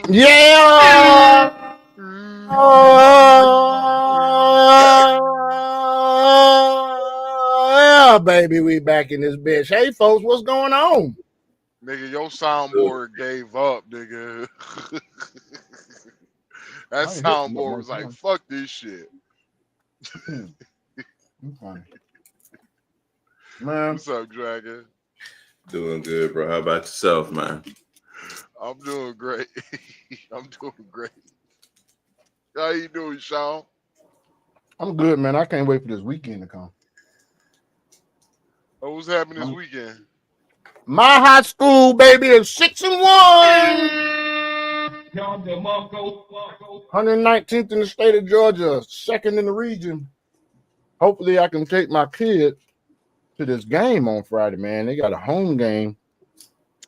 Yeah. Yeah, baby, we back in this bitch. Hey, folks, what's going on? Nigga, your soundboard gave up, nigga. That I ain't hit you up soundboard one was like, time. fuck this shit. I'm fine. Man, What's up, Dragon? Doing good, bro. How about yourself, man? I'm doing great. I'm doing great. How you doing, Sean? I'm good, man. I can't wait for this weekend to come. Oh, what's happening this I'm- weekend? My high school, baby, is 6-1. 119th in the state of Georgia, second in the region. Hopefully, I can take my kid to this game on Friday, man. They got a home game.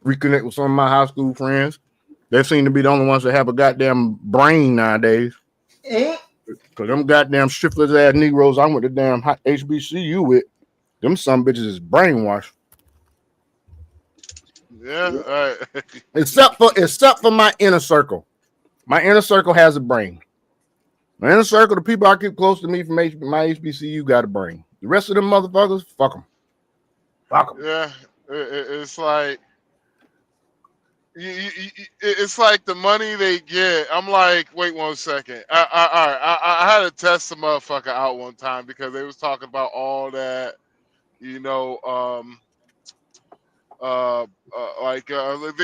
Reconnect with some of my high school friends. They seem to be the only ones that have a goddamn brain nowadays. Because them goddamn shiftless ass Negroes I went to damn HBCU with, them some bitches is brainwashed. Yeah, all right. Except for my inner circle. My inner circle has a brain. My inner circle, the people I keep close to me from my HBCU got a brain. The rest of them motherfuckers, fuck them. Fuck them. Yeah, it's like it's like the money they get. I'm like, wait 1 second. I had to test the motherfucker out one time because they was talking about all that, you know,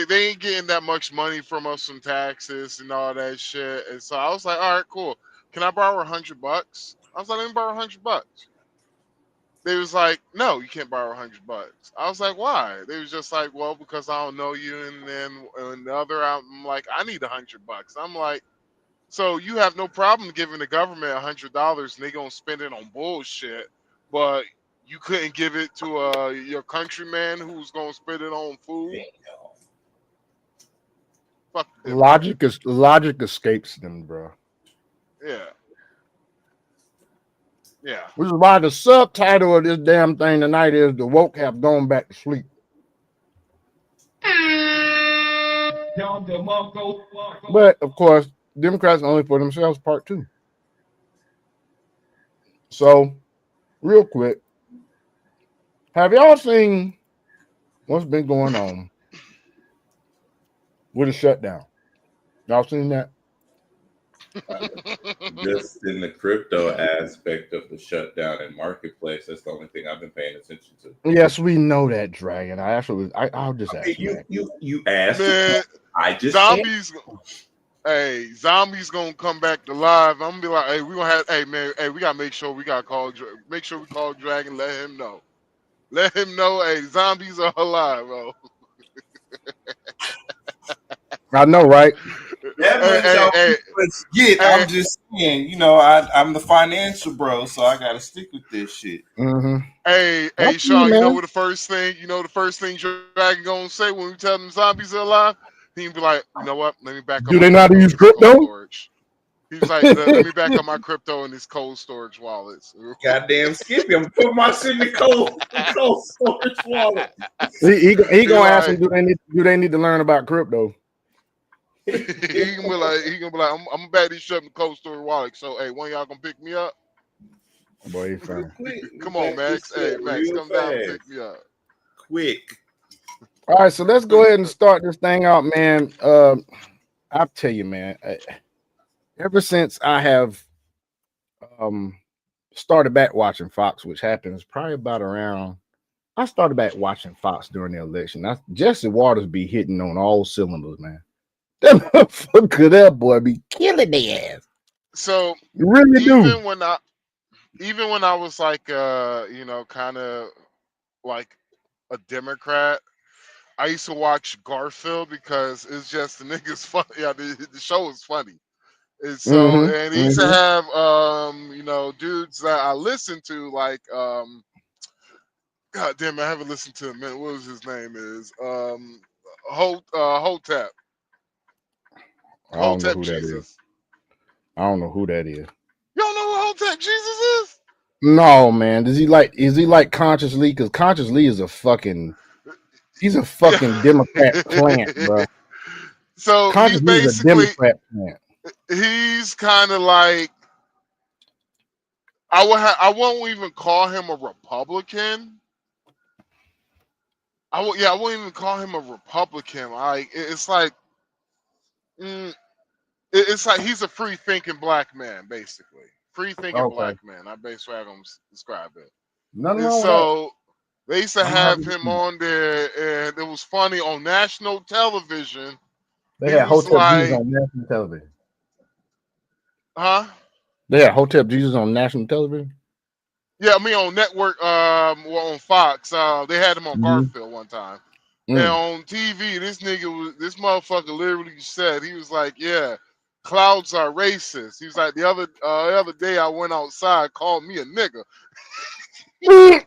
they ain't getting that much money from us from taxes and all that shit. And so I was like, all right, cool. Can I borrow $100? I was like, let me borrow $100. They was like, no, you can't borrow $100. I was like, why? They was just like, well, because I don't know you. And then another, I'm like, I need $100. I'm like, so you have no problem giving the government $100 and they gonna spend it on bullshit, but you couldn't give it to your countryman who's gonna spend it on food? Fuck the Democrat. Logic escapes them, bro. Yeah, yeah. Which is why the subtitle of this damn thing tonight is "The Woke Have Gone Back to Sleep." But of course, Democrats only for themselves. Part two. So, real quick, have y'all seen what's been going on with the shutdown? Y'all seen that? Just in the crypto aspect of the shutdown and marketplace, that's the only thing I've been paying attention to. Yes, we know that, Dragon. I'll just ask You Mac. you asked. Man, I just zombies. Hey, zombies gonna come back to life. I'm gonna be like, hey, we gonna have, hey man, hey, we gotta make sure we gotta call, make sure we call Dragon, let him know, hey, zombies are alive, bro. I know, right? That Hey, much hey, y'all hey, must get. hey, I'm just saying, I'm the financial bro, so I gotta stick with this shit. Mm-hmm. hey, Sean, you know what the first thing Dragon gonna say when we tell them zombies are alive? He can be like, you know what? Let me back up Do my they know how to crypto in use this cold crypto? storage. He was like, let me back up my crypto in these cold storage wallets. goddamn Skippy. I'm putting my shit in the cold storage wallet. He He gonna ask them, like, do they need to learn about crypto? he gonna be like, I'm gonna back this shit in the cold storage wallet. So, hey, one of y'all gonna pick me up? Boy, he Real fine. quick, we Come on, back this Max. Hey, shit Max, real come down and pick fast. me up. Quick. All right, so let's go ahead and start this thing out, man. I'll tell you, man. Ever since I have um started back watching Fox, which happens probably about around. I started back watching Fox during the election. Jesse Waters be hitting on all cylinders, man. That motherfucker, that boy be killing their ass. So You really do. even when I even when I was like kind of like a Democrat, I used to watch Garfield because it's just the niggas fun. Yeah, the show is funny. And so, Mm-hmm. and he used to Mm-hmm. have dudes that I listened to like God damn, I haven't listened to him. Man, what was his name? Is Hotep. I don't know Hotep who that is. Jesus. I don't know who that is. Y'all know who Hotep Jesus is? No, man. Is he like Conscious Lee? Because Conscious Lee is he's a Yeah. fucking Democrat plant, bro. So he's Conscious is a basically Democrat man. he's kind of like I won't even call him a Republican. I won't even call him a Republican. Like it's like it's like he's a free thinking black man, basically. Free thinking Okay. black man. I basically how I'm gonna describe it. Nothing And wrong with that. so they used to I'm have happy to him see that. on there, and it was funny on national television. They He had was Hotel Jesus like, on national television. huh? They had Hotel Jesus on national television. Yeah, I mean on network, well, on Fox. They had him on Mm-hmm. Garfield one time. And on TV, this motherfucker literally said, he was like, yeah, clouds are racist. He was like, the other day I went outside, called me a nigga. No,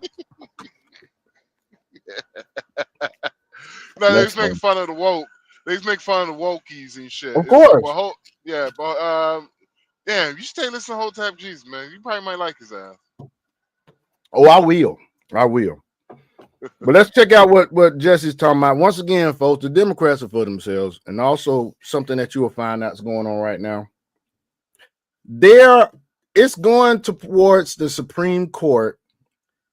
they That's was making funny. fun of the woke. They was making fun of the wokies and shit. Of And so, course. damn, you should take listen to Hotep Jesus, man. You probably might like his ass. Oh, I will. I will. But let's check out what Jesse's talking about. Once again, folks, the Democrats are for themselves, and also something that you will find out's going on right now. It's going towards the Supreme Court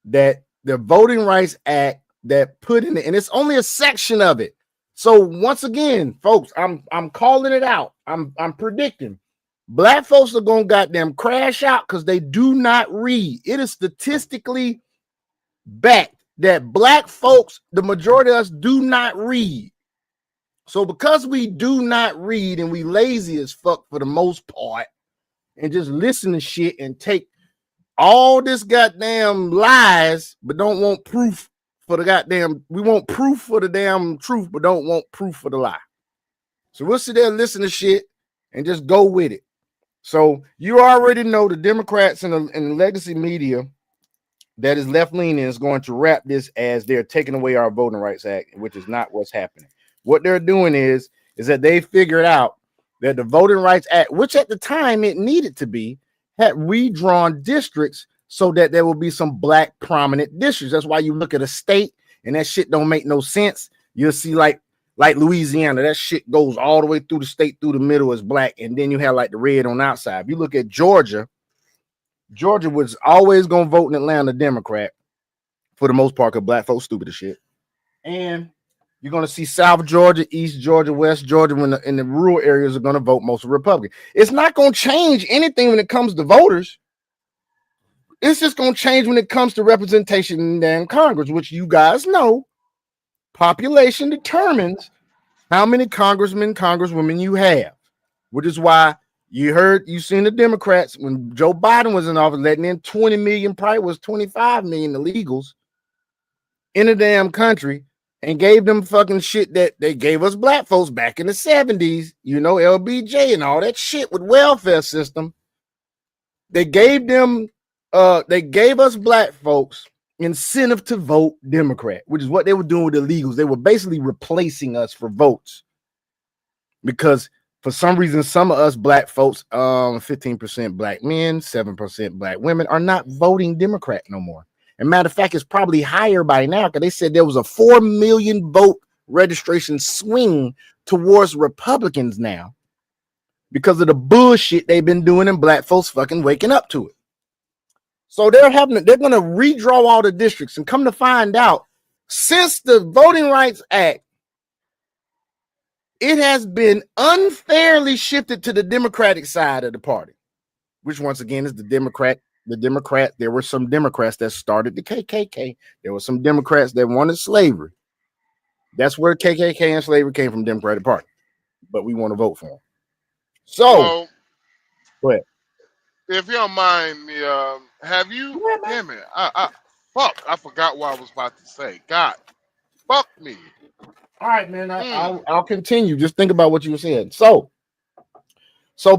that the Voting Rights Act that put in it, and it's only a section of it. So once again, folks, I'm calling it out. I'm predicting black folks are gonna goddamn crash out because they do not read. It is statistically backed that black folks, the majority of us, do not read. So because we do not read and we lazy as fuck for the most part, and just listen to shit and take all this goddamn lies, but don't want proof for the goddamn. We want proof for the damn truth, but don't want proof for the lie. So we'll sit there and listen to shit and just go with it. So you already know the Democrats and the legacy media that is left leaning is going to wrap this as they're taking away our Voting Rights Act, which is not what's happening. What they're doing is that they figured out that the Voting Rights Act, which at the time it needed to be, had redrawn districts so that there will be some black prominent districts. That's why you look at a state and that shit don't make no sense. You'll see like Louisiana, that shit goes all the way through the state, through the middle is black, and then you have like the red on the outside. If you look at Georgia was always gonna vote in Atlanta Democrat for the most part because black folks stupid as shit. And you're gonna see South Georgia, East Georgia, West Georgia in the rural areas are gonna vote mostly Republican. It's not gonna change anything when it comes to voters. It's just gonna change when it comes to representation in damn Congress, which you guys know, population determines how many congressmen, congresswomen you have, which is why you seen the Democrats when Joe Biden was in office letting in 20 million, probably was 25 million illegals in the damn country and gave them fucking shit that they gave us black folks back in the 70s, LBJ and all that shit with welfare system. They gave us black folks incentive to vote Democrat, which is what they were doing with illegals. They were basically replacing us for votes because for some reason, some of us black folks, 15% black men, 7% black women are not voting Democrat no more. And matter of fact, it's probably higher by now because they said there was a 4 million vote registration swing towards Republicans now because of the bullshit they've been doing and black folks fucking waking up to it. So they're going to redraw all the districts, and come to find out, since the Voting Rights Act, it has been unfairly shifted to the Democratic side of the party, which once again is the Democrat. There were some Democrats that started the KKK. There were some Democrats that wanted slavery. That's where KKK and slavery came from, Democratic Party. But we want to vote for them. So, Well, go ahead. If you don't mind me, have you? Damn it! Fuck! I forgot what I was about to say. God, fuck me. All right, man. I'll continue. Just think about what you were saying. So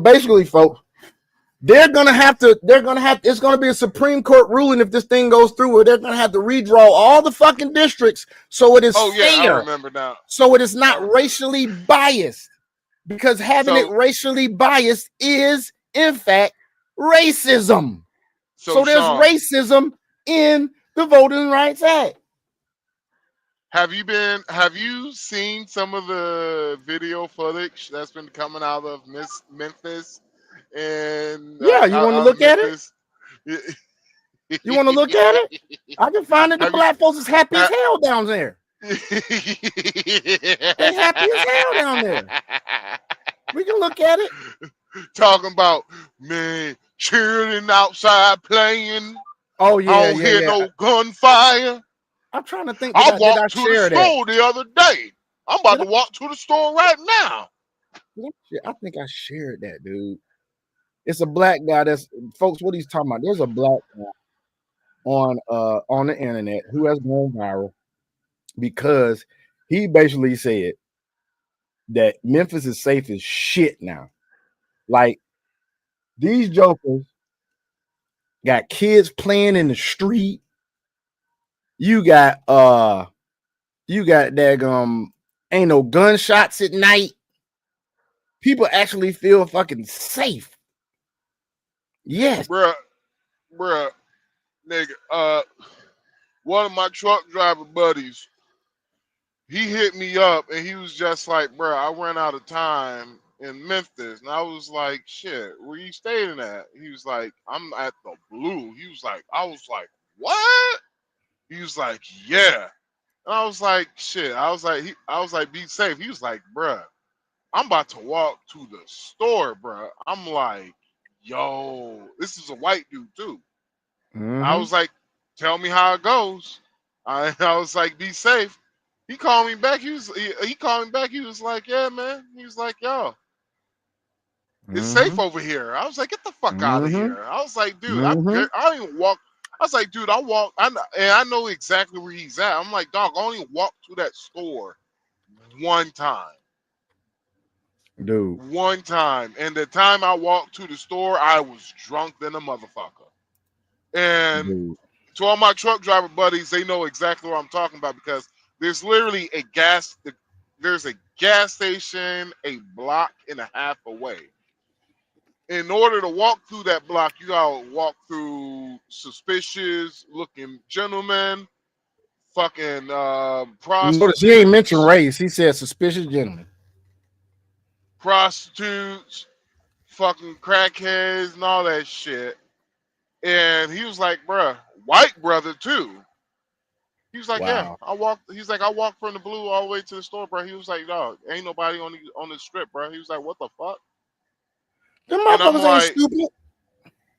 basically, folks, it's gonna be a Supreme Court ruling if this thing goes through, where they're gonna have to redraw all the fucking districts so it is fair. I remember now. So it is not racially biased, because having it racially biased is, in fact, racism. So there's Sean, racism in the Voting Rights Act. Have you seen some of the video footage that's been coming out of Memphis and Yeah, you want to out of look at it? Memphis? You want to look at it? I can find it. The Have you? black folks is happy as ha- hell down there. They happy as hell down there. We can look at it. Talking about, man, cheering outside playing. Oh I yeah, don't yeah, hear yeah. no gunfire. I'm trying to think. I Did I walked to the share that? store the other day. I'm about Did to walk to the store right now. I think I shared that, dude. It's a black guy. That's folks. What he's talking about? There's a black guy on the internet who has gone viral because he basically said that Memphis is safe as shit now. Like these jokers got kids playing in the street. You got daggum ain't no gunshots at night. People actually feel fucking safe. Yes. Bruh, nigga, one of my truck driver buddies, he hit me up and he was just like, bruh, I ran out of time in Memphis. And I was like, shit, where you staying at? He was like, I'm at the Blue. He was like, I was like, what? He was like, yeah. And I was like, shit. I was like, be safe. He was like, bruh, I'm about to walk to the store, bruh. I'm like, yo, this is a white dude too. I was like, tell me how it goes. I was like, be safe. He called me back. He called me back. He was like, yeah, man. He was like, yo, it's safe over here. I was like, get the fuck out of here. I was like, dude, I don't even walk. I was like, dude, and I know exactly where he's at. I'm like, dog, I only walked to that store one time. Dude. One time. And the time I walked to the store, I was drunk than a motherfucker. And Dude. to all my truck driver buddies, they know exactly what I'm talking about because there's literally there's a gas station a block and a half away. In order to walk through that block, you gotta walk through suspicious looking gentlemen, fucking Notice he ain't mentioned race. He said suspicious gentlemen. Prostitutes, fucking crackheads, and all that shit. And he was like, bruh, white brother too. He was like, Wow. yeah, I walked from the Blue all the way to the store, bro. He was like, dog, ain't nobody on the strip, bro. He was like, what the fuck? Them And I'm motherfuckers like, ain't stupid.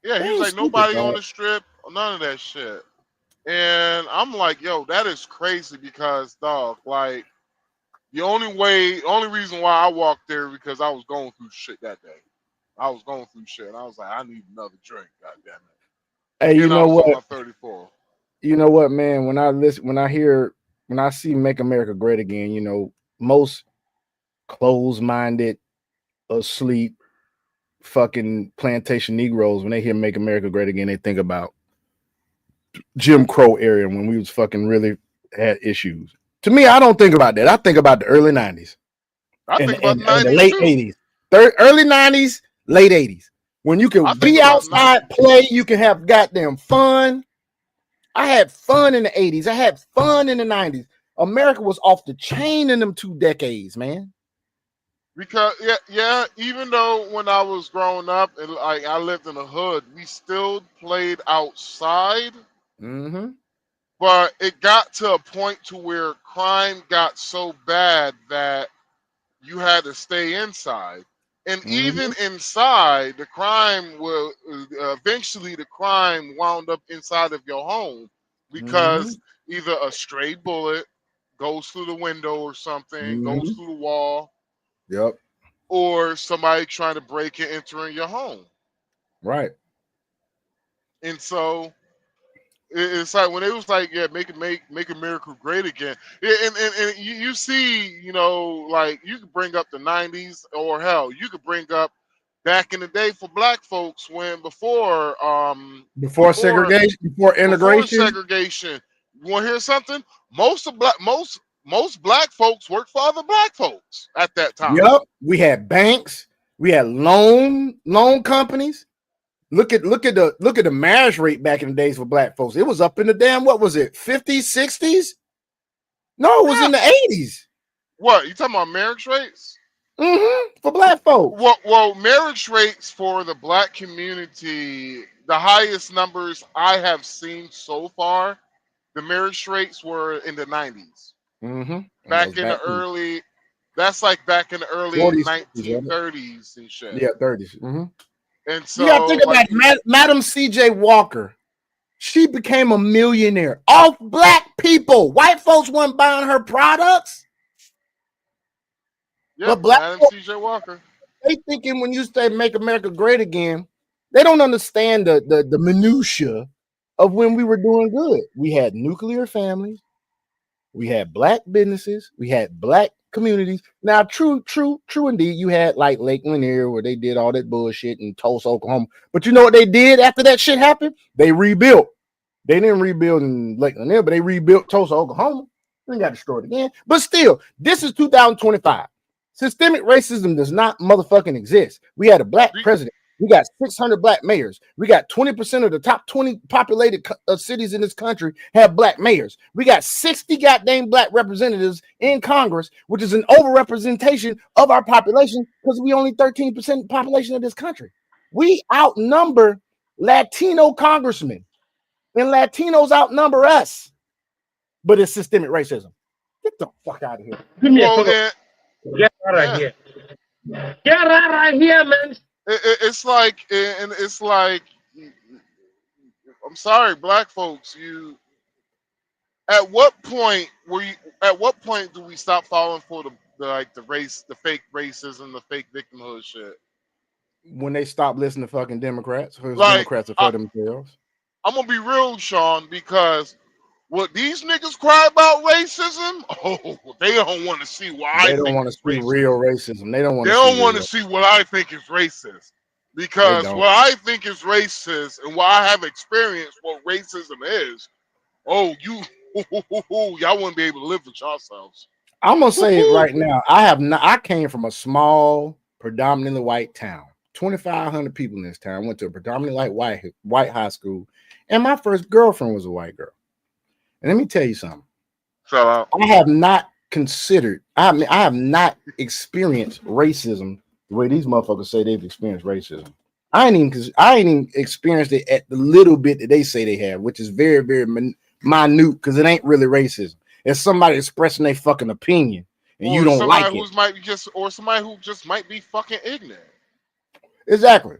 yeah, They he was ain't like, stupid, nobody on dog. the strip, none of that shit. And I'm like, yo, that is crazy because, dog, like, the only reason why I walked there because I was going through shit that day. I was going through shit. And I was like, I need another drink, goddamn it. Hey, you And I know was on my what? 34. You know what, man? When I see Make America Great Again, you know, most closed-minded, asleep, fucking plantation Negroes, when they hear Make America Great Again, they think about Jim Crow area when we was fucking really had issues. To me, I don't think about that. I think about the early 90s. I think about the And the 90s late too. 80s. Early 90s, late 80s. When you can be outside, play, you can have goddamn fun. I had fun in the 80s. I had fun in the 90s. America was off the chain in them 2 decades, man. Because yeah, even though when I was growing up and like I lived in the hood, we still played outside. Mm-hmm. But it got to a point to where crime got so bad that you had to stay inside. And even inside, the crime will eventually the crime wound up inside of your home because either a stray bullet goes through the window or something, goes through the wall. Yep. Or somebody trying to break and enter in your home. Right. And so it's like when it was like, yeah, make America great again. And you see, you know, like you could bring up the 90s or hell, you could bring up back in the day for black folks when before segregation, before integration. Before segregation. You want to hear something? Most black folks worked for other black folks at that time. Yep. We had banks, we had loan companies. Look at the marriage rate back in the days for black folks. It was up in the damn, what was it, 50s, 60s? No, it was in the 80s. What, you talking about marriage rates? For black folks. Well, marriage rates for the black community, the highest numbers I have seen so far, the marriage rates were in the 90s. Back in the early, that's like back in the early 1930s and shit. Yeah, 30s. And so you gotta think about it. Madam C.J. Walker. She became a millionaire off black people. White folks weren't buying her products. Yeah, but black Madam folks, C.J. Walker. They thinking when you say "Make America Great Again," they don't understand the minutia of when we were doing good. We had nuclear families. We had black businesses. We had black communities. Now, true indeed. You had like Lake Lanier where they did all that bullshit in Tulsa, Oklahoma. But you know what they did after that shit happened? They rebuilt. They didn't rebuild in Lake Lanier, but they rebuilt Tulsa, Oklahoma. They got destroyed again. But still, this is 2025. Systemic racism does not motherfucking exist. We had a black president. We got 600 black mayors. We got 20% of the top 20 populated cities in this country have black mayors. We got 60 goddamn black representatives in Congress, which is an overrepresentation of our population because we only 13% population of this country. We outnumber Latino congressmen, and Latinos outnumber us. But it's systemic racism. Get the fuck out of here. Get out of here. Get out of here, man. It's like, I'm sorry, black folks. At what point do we stop falling for the fake racism, the fake victimhood shit? When they stop listening to fucking Democrats, because Like, Democrats are for themselves. I'm gonna be real, Sean, because what these niggas cry about racism, they don't want to see what I think. They don't want to see real racism. They don't want. They don't want to see what I think is racist, because what I think is racist and what I have experienced what racism is. Y'all wouldn't be able to live with yourselves. I'm gonna say it right now. I came from a small, predominantly white town. 2,500 people in this town. I went to a predominantly white high school, and my first girlfriend was a white girl. And let me tell you something. I have not considered. I have not experienced racism the way these motherfuckers say they've experienced racism. I ain't even experienced it at the little bit that they say they have, which is very, very minute, because it ain't really racism. It's somebody expressing their fucking opinion, and you don't like it. Somebody who just might be fucking ignorant. Exactly.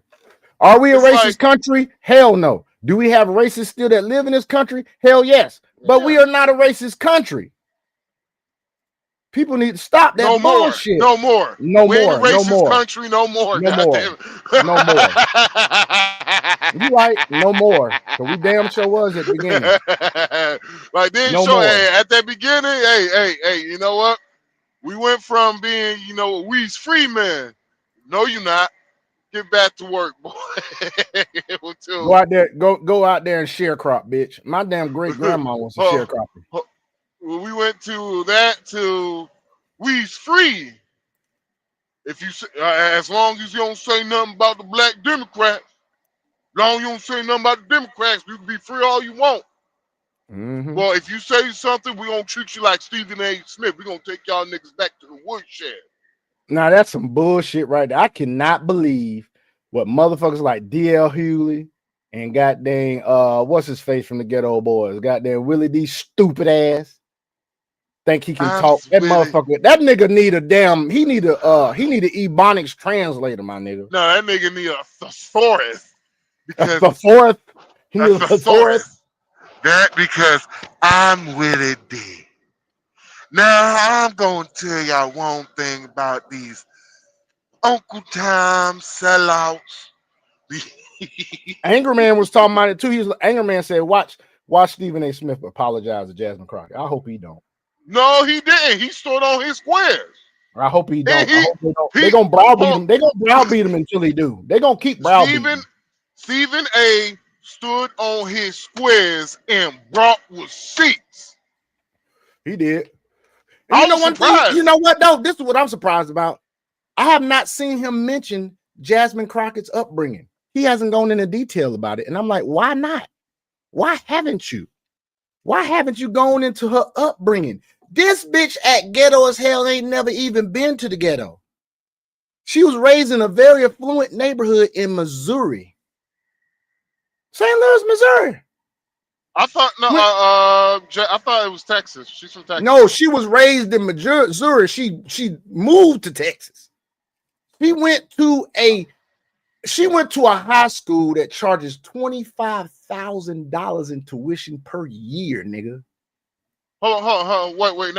Are we a racist country? Hell no. Do we have racists still that live in this country? Hell yes. But we are not a racist country. People need to stop that bullshit. No more. We ain't a racist country no more. No more. No more. You right? No more. So we damn sure was at the beginning. Like they show at that beginning. Hey, you know what? We went from being, we's free men. No, you're not. Get back to work, boy. Go out there, go out there and sharecrop, bitch. My damn great grandma was a sharecropper. We went to we's free. If you as long as you don't say nothing about the black Democrats, as long as you don't say nothing about the Democrats, you can be free all you want. Well, if you say something, we're gonna treat you like Stephen A. Smith. We're gonna take y'all niggas back to the woodshed. Now that's some bullshit right there. I cannot believe what motherfuckers like D.L. Hughley and goddamn what's his face from the Ghetto Boys, goddamn Willie D. stupid ass think he can talk. That motherfucker, that nigga need a damn. He need a Ebonics translator, my nigga. No, that nigga need a thesaurus. Because a fourth. He needs a thesaurus. That because I'm Willie D. Now I'm gonna tell y'all one thing about these Uncle Tom sellouts. Angerman was talking about it too. Angerman said, "Watch Stephen A. Smith apologize to Jasmine Crockett." I hope he don't. No, he didn't. He stood on his squares. I hope he don't. They're gonna browbeat him. They're gonna browbeat him until he do. They're gonna keep browbeating him. Stephen A. stood on his squares and brought receipts. He did. And you know one thing, you know what though? This is what I'm surprised about. I have not seen him mention Jasmine Crockett's upbringing. He hasn't gone into detail about it. And I'm like, why not? Why haven't you? Why haven't you gone into her upbringing? This bitch at ghetto as hell ain't never even been to the ghetto. She was raised in a very affluent neighborhood in Missouri. St. Louis, Missouri. I thought I thought it was Texas. She's from Texas. No, she was raised in Missouri. She moved to Texas. She went to a high school that charges $25,000 in tuition per year, nigga. Hold on. Wait.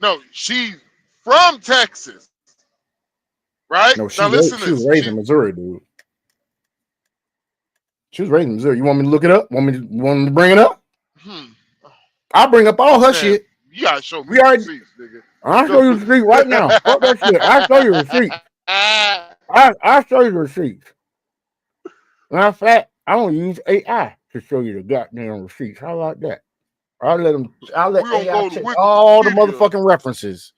No. She's from Texas, right? No, Now listen to she was this. raised in Missouri, dude. She was raised in Missouri. You want me to look it up? Want me to bring it up? I'll bring up all her shit. You gotta show me receipts, nigga. I'll show you the receipt right now. Fuck that shit. I'll show you the receipt. I'll show you the receipts. Matter of fact, I don't use AI to show you the goddamn receipts. How about that? I'll let AI check all the motherfucking references.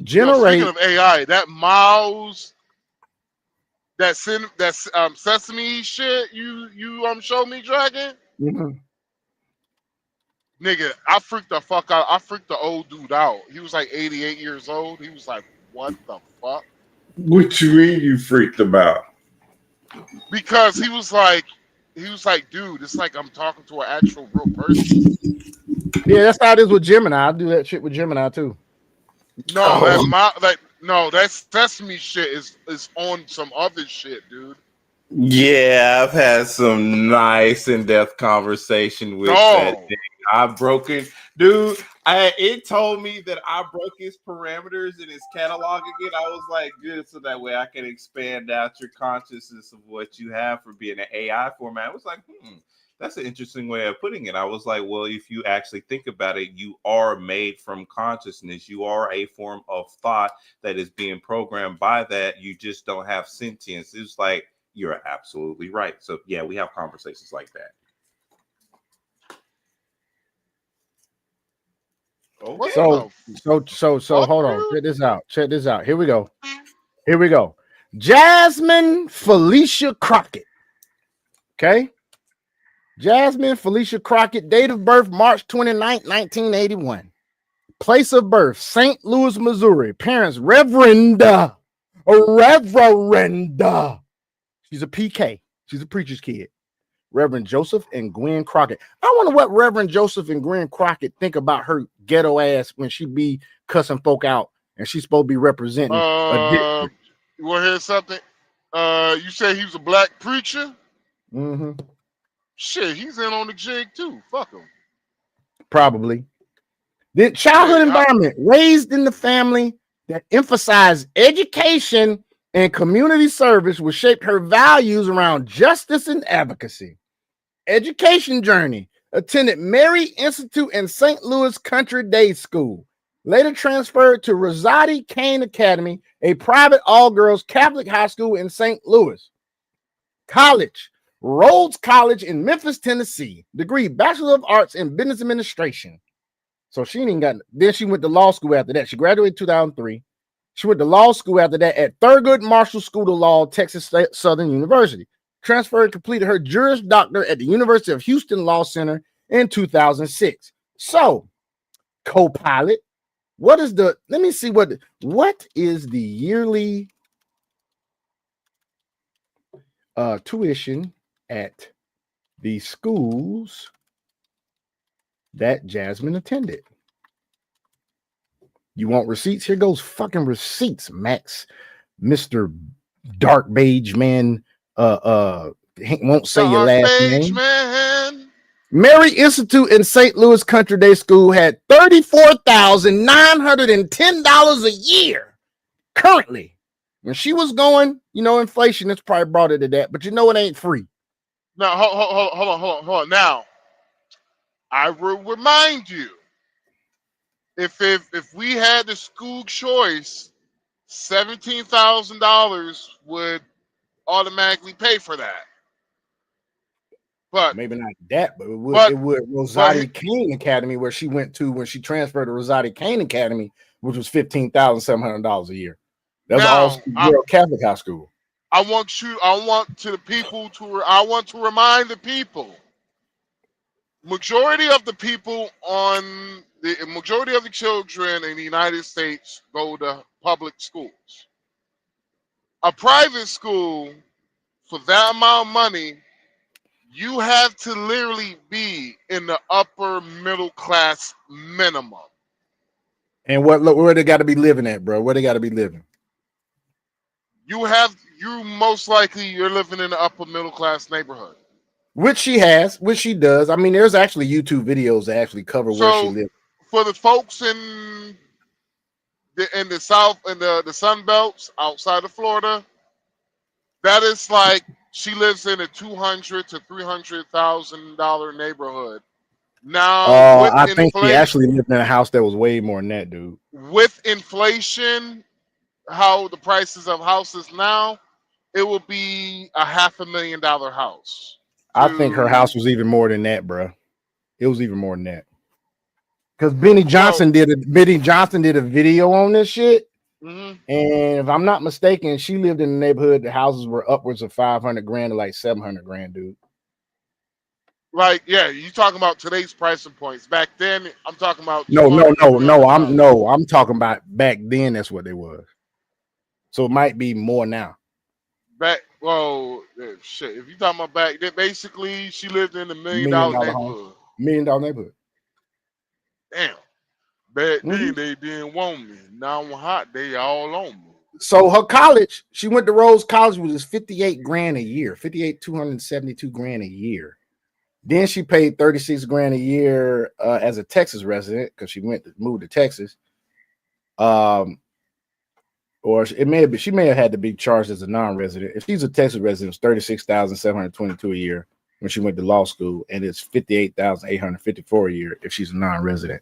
Generate. Speaking of AI, that Miles, that Sesame shit you showed me, Dragon. Mm-hmm. Nigga, I freaked the fuck out. I freaked the old dude out. He was like 88 years old. He was like, what the fuck? What you mean you freaked about? Because he was like, dude, it's like I'm talking to an actual real person. Yeah, that's how it is with Gemini. I do that shit with Gemini too. No, that Sesame shit is on some other shit, dude. Yeah, I've had some nice in-depth conversation with that thing. I've broken, dude. It told me that I broke his parameters in his catalog again. I was like, good, so that way I can expand out your consciousness of what you have for being an AI format. I was like, that's an interesting way of putting it. I was like, well, if you actually think about it, you are made from consciousness. You are a form of thought that is being programmed by that. You just don't have sentience. It's like, you're absolutely right. So yeah, we have conversations like that. Okay. So hold on. Check this out. Here we go. Jasmine Felicia Crockett. Okay. Jasmine Felicia Crockett, date of birth March 29th, 1981. Place of birth, St. Louis, Missouri. Parents, Reverend. She's a PK. She's a preacher's kid. Reverend Joseph and Gwen Crockett. I wonder what Reverend Joseph and Gwen Crockett think about her ghetto ass when she be cussing folk out and she's supposed to be representing. You want to hear something? You say he was a black preacher? Mm-hmm. Shit, he's in on the jig too. Fuck him. Probably. The childhood environment, raised in the family that emphasized education and community service, which shaped her values around justice and advocacy. Education journey, attended Mary Institute and St. Louis Country Day School. Later transferred to Rosati Kane Academy, a private all-girls Catholic high school in St. Louis. College, Rhodes College in Memphis, Tennessee. Degree, Bachelor of Arts in Business Administration. So she ain't got. Then she went to law school after that. She graduated in 2003. She went to law school after that at Thurgood Marshall School of Law, Texas State Southern University. Transferred, completed her Juris Doctor at the University of Houston Law Center in 2006. So, co-pilot, what is the? Let me see what is the yearly tuition at the schools that Jasmine attended? You want receipts? Here goes fucking receipts, Max. Mr. Dark Beige Man won't say your last name. Man. Mary Institute in St. Louis Country Day School had $34,910 a year currently. When she was going, inflation has probably brought it to that, but it ain't free. Now, hold on. Now, I will remind you, if we had the school choice, $17,000 would automatically pay for that. But maybe not that, but it would Rosati Kane Academy, where she went to when she transferred to Rosati Kane Academy, which was $15,700 a year. That was all Catholic high school. I want to remind the people majority of the people on the majority of the children in the United States go to public schools. A private school for that amount of money, you have to literally be in the upper middle class minimum. And where they got to be living at, bro? Where they got to be living? You most likely you're living in the upper middle class neighborhood. Which she does. I mean, there's actually YouTube videos that actually cover where she lives. For the folks in the South and the Sun Belts outside of Florida, that is like she lives in a $200,000 to $300,000 neighborhood. Now, with I think she actually lived in a house that was way more than that, dude. With inflation, how the prices of houses now, it will be a $500,000 house. I think her house was even more than that, bro. It was even more than that. Because Benny Johnson did a video on this shit. Mm-hmm. And if I'm not mistaken, she lived in the neighborhood. The houses were upwards of $500,000 to like $700,000, dude. Like, yeah, you talking about today's pricing points. Back then, I'm talking about no. I'm talking about back then. That's what they was. So it might be more now. Shit. If you talking about back then, basically, she lived in a $1 million neighborhood. $1 million neighborhood. Damn. Back then, they didn't want me. Now I'm hot. They all on me. So her college, she went to Rose College, which is $58,000 a year, $272,000 a year. Then she paid $36,000 a year as a Texas resident because she moved to Texas. Or she may have had to be charged as a non-resident. If she's a Texas resident, it's $36,722 a year when she went to law school, and it's $58,854 a year if she's a non-resident.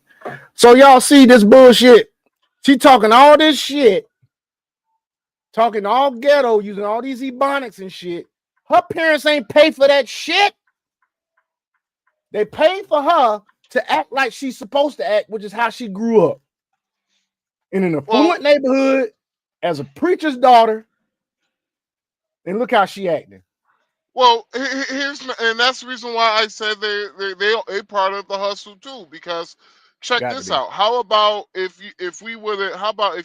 So y'all see this bullshit? She talking all this shit, talking all ghetto, using all these ebonics and shit. Her parents ain't pay for that shit. They paid for her to act like she's supposed to act, which is how she grew up in an affluent neighborhood as a preacher's daughter. And look how she acting. Well, and that's the reason why I said they part of the hustle too. Because check this out. How about if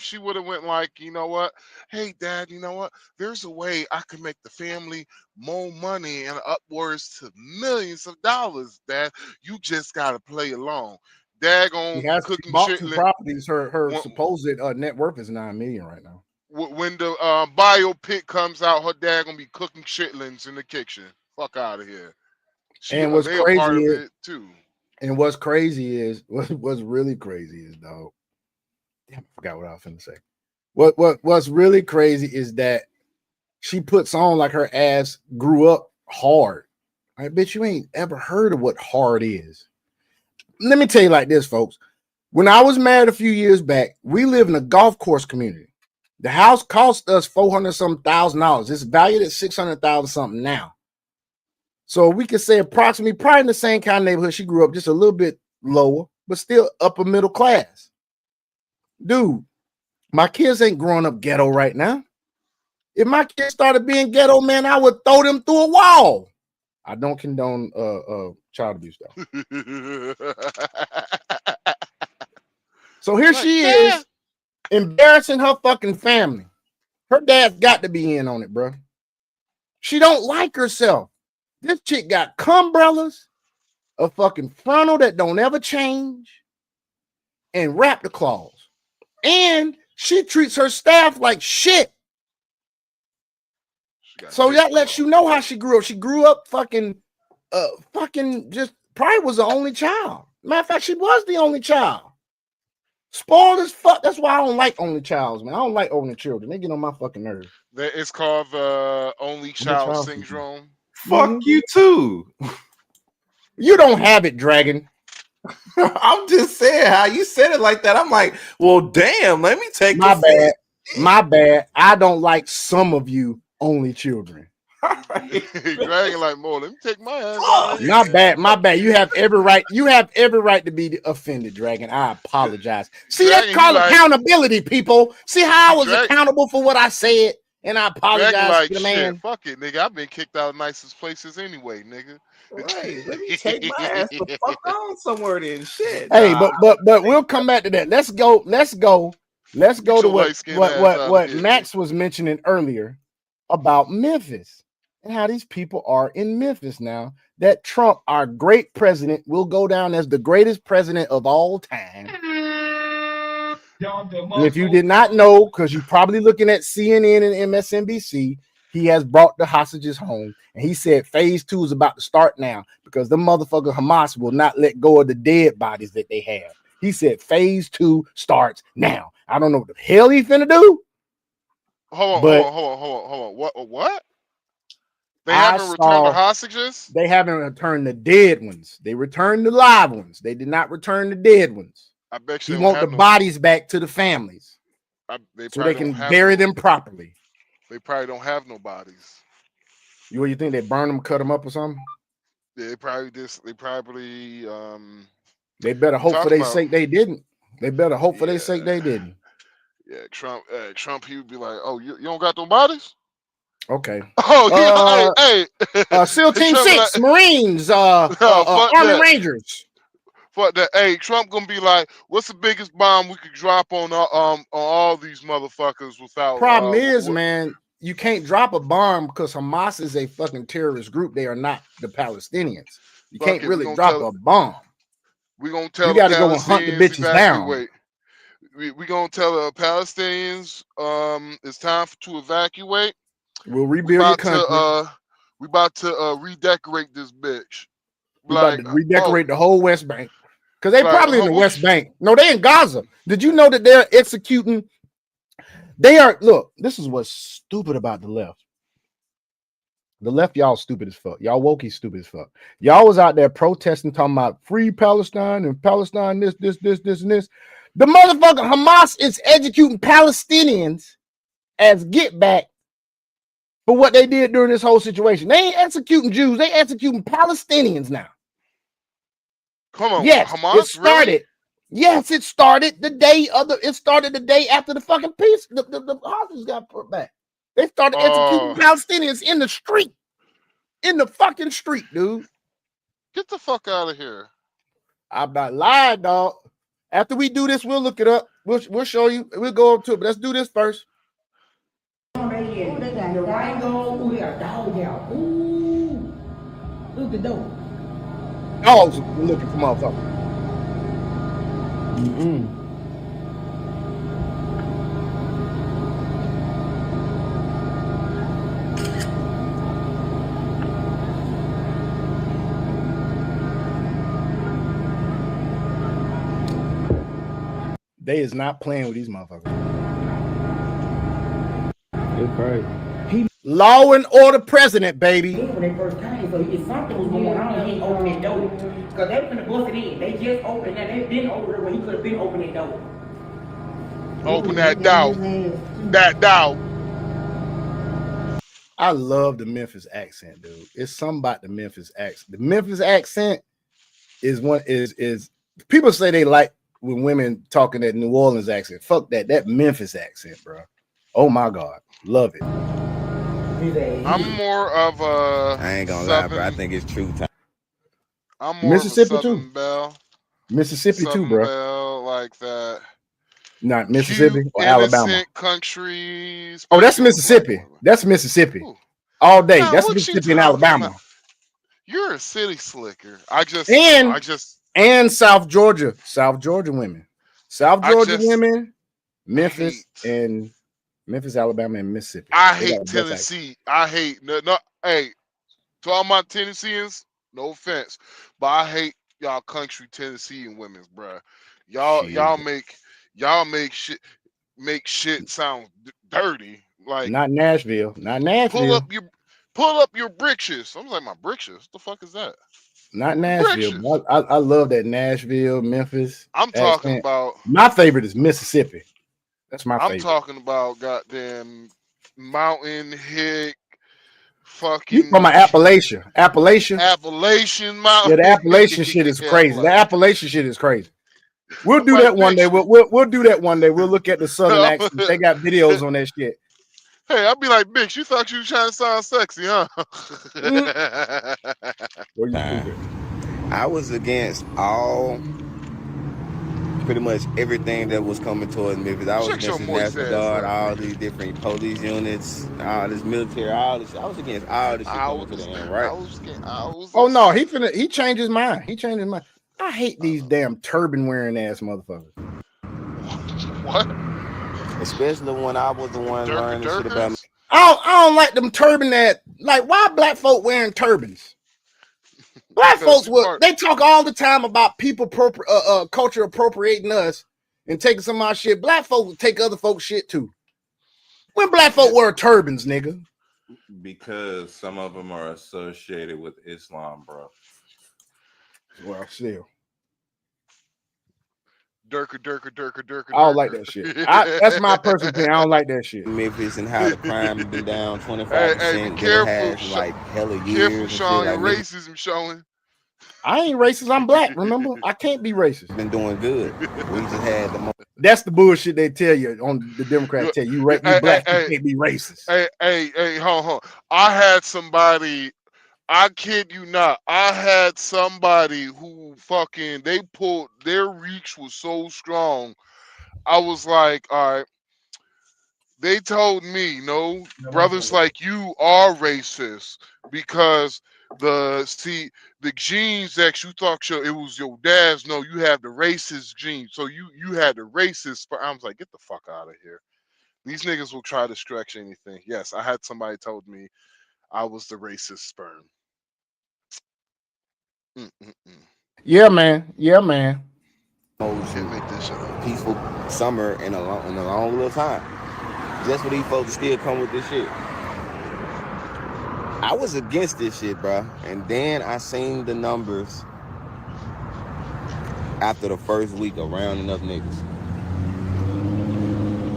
she would have went like, you know what? Hey, Dad, you know what? There's a way I can make the family more money and upwards to millions of dollars. Dad, you just gotta play along. Dad gonna cooking shit. Properties. Her supposed net worth is $9 million right now. When the biopic comes out, her dad gonna be cooking chitlins in the kitchen. Fuck out of here. And what's crazy is too. And what's crazy is what's really crazy is, dog. Damn, I forgot what I was finna say. What's really crazy is that she puts on like her ass grew up hard. I bet you ain't ever heard of what hard is. Let me tell you like this, folks. When I was married a few years back, we live in a golf course community. The house cost us $400,000. It's valued at $600,000 something now. So we could say approximately probably in the same kind of neighborhood she grew up, just a little bit lower, but still upper middle class. Dude, my kids ain't growing up ghetto right now. If my kids started being ghetto, man, I would throw them through a wall. I don't condone child abuse though. So here she is. Embarrassing her fucking family. Her dad's got to be in on it, bro. She don't like herself. This chick got cumbrellas, a fucking frontal that don't ever change, and raptor claws. And she treats her staff like shit. So that lets you know how she grew up. She grew up fucking just probably was the only child. Matter of fact, she was the only child. Spoiled as fuck. That's why I don't like only childs, man. I don't like only children. They get on my fucking nerves. It's called the only child syndrome. Fuck you too. You don't have it, Dragon. I'm just saying how you said it like that. I'm like, well, damn. Let me take my bad. My bad. I don't like some of you only children. Dragon like more. Let me take my ass. My bad. You have every right. You have every right to be offended, Dragon. I apologize. See, that's called accountability, people. See how I was accountable for what I said, and I Greg apologize like to the shit. man. Fuck it, nigga. I've been kicked out of nicest places anyway, nigga. Right. Let me take my ass the fuck on somewhere then. Shit. Hey, Nah. but we'll come back to that. Let's go Get to your light-skinned ass out of what here, Max was mentioning earlier about Memphis and how these people are in Memphis now. That Trump, our great president, will go down as the greatest president of all time. And if you did not know, because you're probably looking at CNN and MSNBC, he has brought the hostages home. And he said phase 2 is about to start now because the motherfucker Hamas will not let go of the dead bodies that they have. He said phase 2 starts now. I don't know what the hell he's finna do. Hold on. What? They haven't returned the hostages? They haven't returned the dead ones. They returned the live ones. They did not return the dead ones. I bet you he want the bodies back to the families so they can bury them properly. They probably don't have no bodies. You think they burn them, cut them up or something? Yeah, they probably They better hope for their sake they didn't. They better hope for their sake they didn't. Yeah, Trump, he would be like, "Oh, you don't got no bodies? Okay. Oh, hey. SEAL Team 6, Marines, Army Rangers. Fuck that. Hey, Trump gonna be like, "What's the biggest bomb we could drop on all these motherfuckers without?" Problem is, man, you can't drop a bomb because Hamas is a fucking terrorist group. They are not the Palestinians. You can't really drop a bomb. We're gonna tell you got to go and hunt the bitches evacuate. down. We're gonna tell the Palestinians it's time to evacuate. We'll rebuild your country. We about to redecorate this bitch. We about to redecorate the whole West Bank. Because they probably in the West Bank. No, they in Gaza. Did you know that they're executing? Look, this is what's stupid about the left. The left, y'all stupid as fuck. Y'all wokie stupid as fuck. Y'all was out there protesting, talking about free Palestine and Palestine, this, and this. The motherfucker Hamas is executing Palestinians as get back for what they did during this whole situation. They ain't executing Jews. They executing Palestinians now. Come on, yes, Hamas, it started. Really? Yes, it started the day after the fucking peace. The hostages got put back. They started executing Palestinians in the street. In the fucking street, dude. Get the fuck out of here. I'm not lying, dog. After we do this, we'll look it up. We'll show you. We'll go up to it. But let's do this first. They got the Rango. Ooh, they got dog out. Ooh. Look at those. Dogs looking for motherfuckers. They is not playing with these motherfuckers. You're crazy. Law and order president, baby. When they first came, so if something was going on, he ain't open that door. Because they finna bust it in. They just opened that. They've been over there when he could have been opening that door. Open that door. That door. I love the Memphis accent, dude. It's something about the Memphis accent. The Memphis accent is people say they like when women talking that New Orleans accent. Fuck that. That Memphis accent, bro. Oh my God. Love it. I'm more of a I ain't gonna lie, bro. I think it's true time. I'm more Mississippi of a Southern too. Belle. Mississippi Southern too, bro. Belle, like that. Not Mississippi Cute, or Alabama. Countries. Oh, that's Mississippi. That's Mississippi. Ooh. All day. Nah, that's Mississippi and Alabama. About? You're a city slicker. And South Georgia. South Georgia women. South Georgia women, Memphis, Alabama, and Mississippi. I hate Tennessee. Hey, to all my Tennesseans, no offense, but I hate y'all country Tennessean women, bro. Y'all make shit sound dirty. Like not Nashville. Pull up your britches. I'm like, my britches. What the fuck is that? Not Nashville. I love that Nashville, Memphis. I'm talking about my favorite is Mississippi. That's my favorite. I'm talking about goddamn Mountain Hick, fucking. You from my Appalachia Mountain. Yeah, the Appalachian shit is crazy. The Appalachian shit is crazy. We'll do that one day. We'll do that one day. We'll look at the Southern accent. They got videos on that shit. Hey, I'd be like, bitch, you thought you were trying to sound sexy, huh? What you stupid? I was against pretty much everything that was coming towards Memphis. I was Shut your against the moist National ass Guard, up, all nigga. these different police units, all this military, all this shit. I was against all this shit coming to the end, right? Oh no, he changed his mind. He changed his mind. I hate these damn turban wearing ass motherfuckers. What? Especially when I was the one learning shit about me. I don't like them turban that, like, why black folk wearing turbans? Black folks they talk all the time about people culture appropriating us and taking some of our shit. Black folk would take other folks' shit too. When black folk wear turbans, nigga. Because some of them are associated with Islam, bro. Well, still. Durka. I don't like that shit. That's my personal opinion. I don't like that shit. Memphis and how the crime has been down 25%. Hey, be careful, it has like hella years. Careful, Sean. Like your racism showing. I ain't racist. I'm black. Remember, I can't be racist. Been doing good. We just had the. That's the bullshit they tell you on the Democrats. Tell you, you black, you can't be racist. Hey, hold on. I had somebody. I kid you not. I had somebody who fucking their reach was so strong. I was like, all right. They told me, no, brothers like you are racist because the genes that you thought it was your dad's. No, you have the racist gene. So you had the racist. I was like, get the fuck out of here. These niggas will try to stretch anything. Yes, I had somebody told me I was the racist sperm. Yeah, man. Can't make this shit up. Peaceful summer in a long little time. Just for these folks to still come with this shit. I was against this shit, bro. And then I seen the numbers after the first week of rounding up niggas.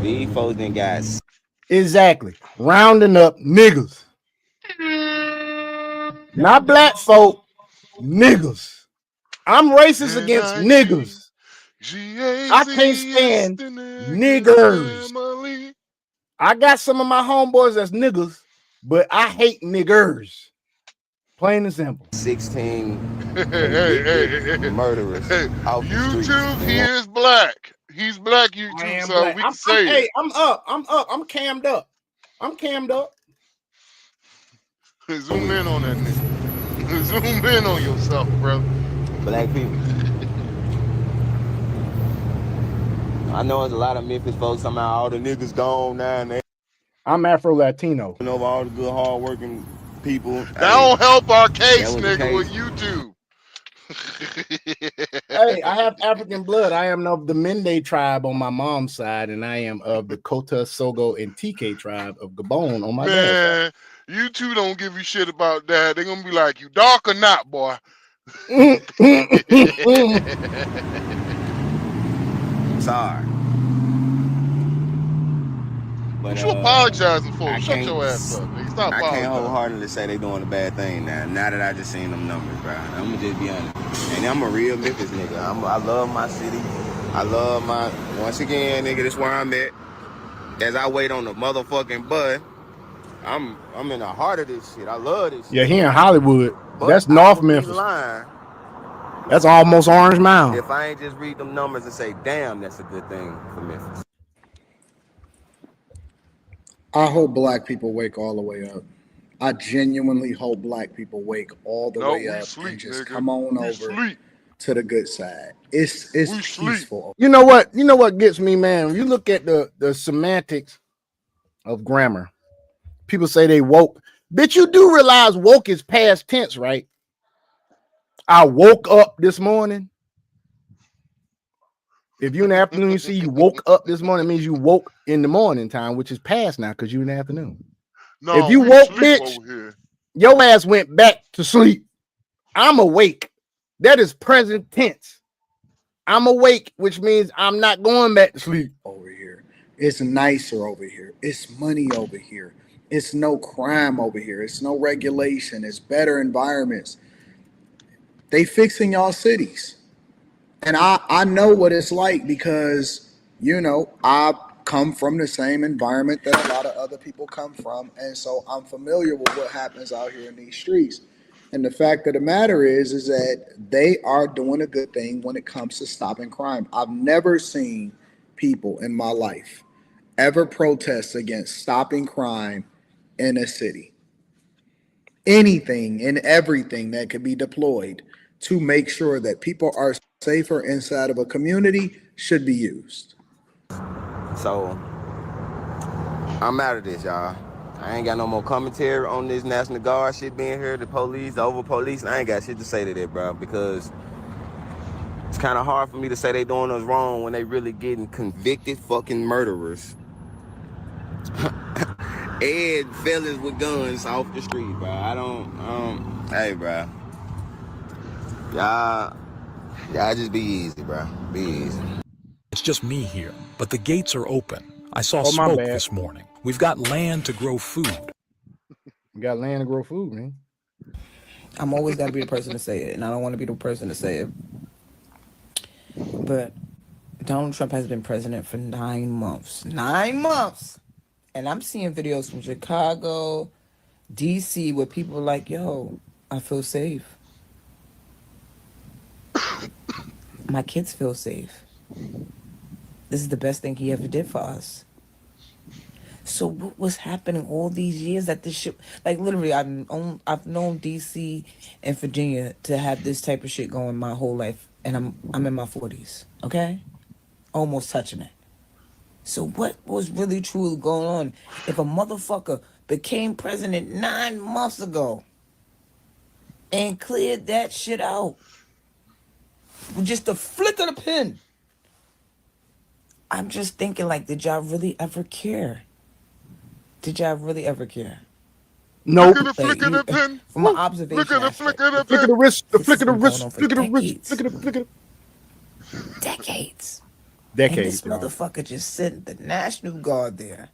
These folks done got... Exactly. Rounding up niggas. Not black folk, niggas. I'm racist against niggas. I can't stand niggers. I got some of my homeboys that's niggas, but I hate niggers. Plain and simple. 16 murderers. YouTube, he is black. He's black, YouTube, so black. We can say it. Hey, I'm up. I'm cammed up. Zoom in on that nigga. Zoom in on yourself, bro. Black people. I know there's a lot of Memphis folks talking about all the niggas gone now. I'm Afro-Latino. You know, all the good, hard-working people. That don't help our case, nigga, with YouTube. Hey, I have African blood. I am of the Mende tribe on my mom's side, and I am of the Kota, Sogo, and TK tribe of Gabon on my dad's side. You two don't give a shit about that. They're gonna be like, you dark or not, boy. Sorry. But, what you apologizing for? Shut your ass up, nigga. Stop I can't wholeheartedly say they doing a bad thing now. Now that I just seen them numbers, bro. I'm gonna just be honest. And I'm a real Memphis nigga. I love my city. I love once again, nigga, this where I'm at. As I wait on the motherfucking bus, I'm in the heart of this shit. I love this shit. Yeah, he in Hollywood. But that's North Memphis. That's almost Orange Mound. If I ain't just read them numbers and say, damn, that's a good thing for Memphis. I hope black people wake all the way up. I genuinely hope black people wake all the way up and just come on over to the good side. It's peaceful. You know what gets me, man? You look at the semantics of grammar. People say they woke. Bitch, you do realize woke is past tense, right? I woke up this morning. If you in the afternoon, you see you woke up this morning, it means you woke in the morning time, which is past now because you in the afternoon. No, if you woke, bitch, your ass went back to sleep. I'm awake. That is present tense. I'm awake, which means I'm not going back to sleep. Over here. It's nicer over here. It's money over here. It's no crime over here. It's no regulation. It's better environments. They fixing y'all cities. And I know what it's like because, you know, I come from the same environment that a lot of other people come from, and so I'm familiar with what happens out here in these streets. And the fact of the matter is that they are doing a good thing when it comes to stopping crime. I've never seen people in my life ever protest against stopping crime in a city. Anything and everything that could be deployed to make sure that people are safer inside of a community should be used. So I'm out of this, y'all. I ain't got no more commentary on this National Guard shit being here, the police, the over police. I ain't got shit to say to that, bro, because it's kind of hard for me to say they doing us wrong when they really getting convicted fucking murderers and fellas with guns off the street, bro. Hey, bro. Y'all just be easy, bro. Be easy. It's just me here, but the gates are open. I saw Oh, my smoke bad. this morning. We've got land to grow food. You got land to grow food, man. I'm always got to be the person to say it, and I don't want to be the person to say it. But Donald Trump has been president for 9 months. 9 months! And I'm seeing videos from Chicago, D.C., where people are like, yo, I feel safe. My kids feel safe. This is the best thing he ever did for us. So what was happening all these years that this shit, like literally, I've known D.C. and Virginia to have this type of shit going my whole life, and I'm in my 40s, okay, almost touching it. So what was really truly going on? If a motherfucker became president 9 months ago and cleared that shit out with just a flick of the pen, I'm just thinking, like, did y'all really ever care? Did y'all really ever care? Nope. Look at the flick of the pen. From an observation Look at the aspect, flick of the Flick of pen. the wrist, the This flick has of the been wrist, going on for flick of the wrist, decades. flick of the flick of Decades. the And decades. this motherfucker just sent the National Guard there.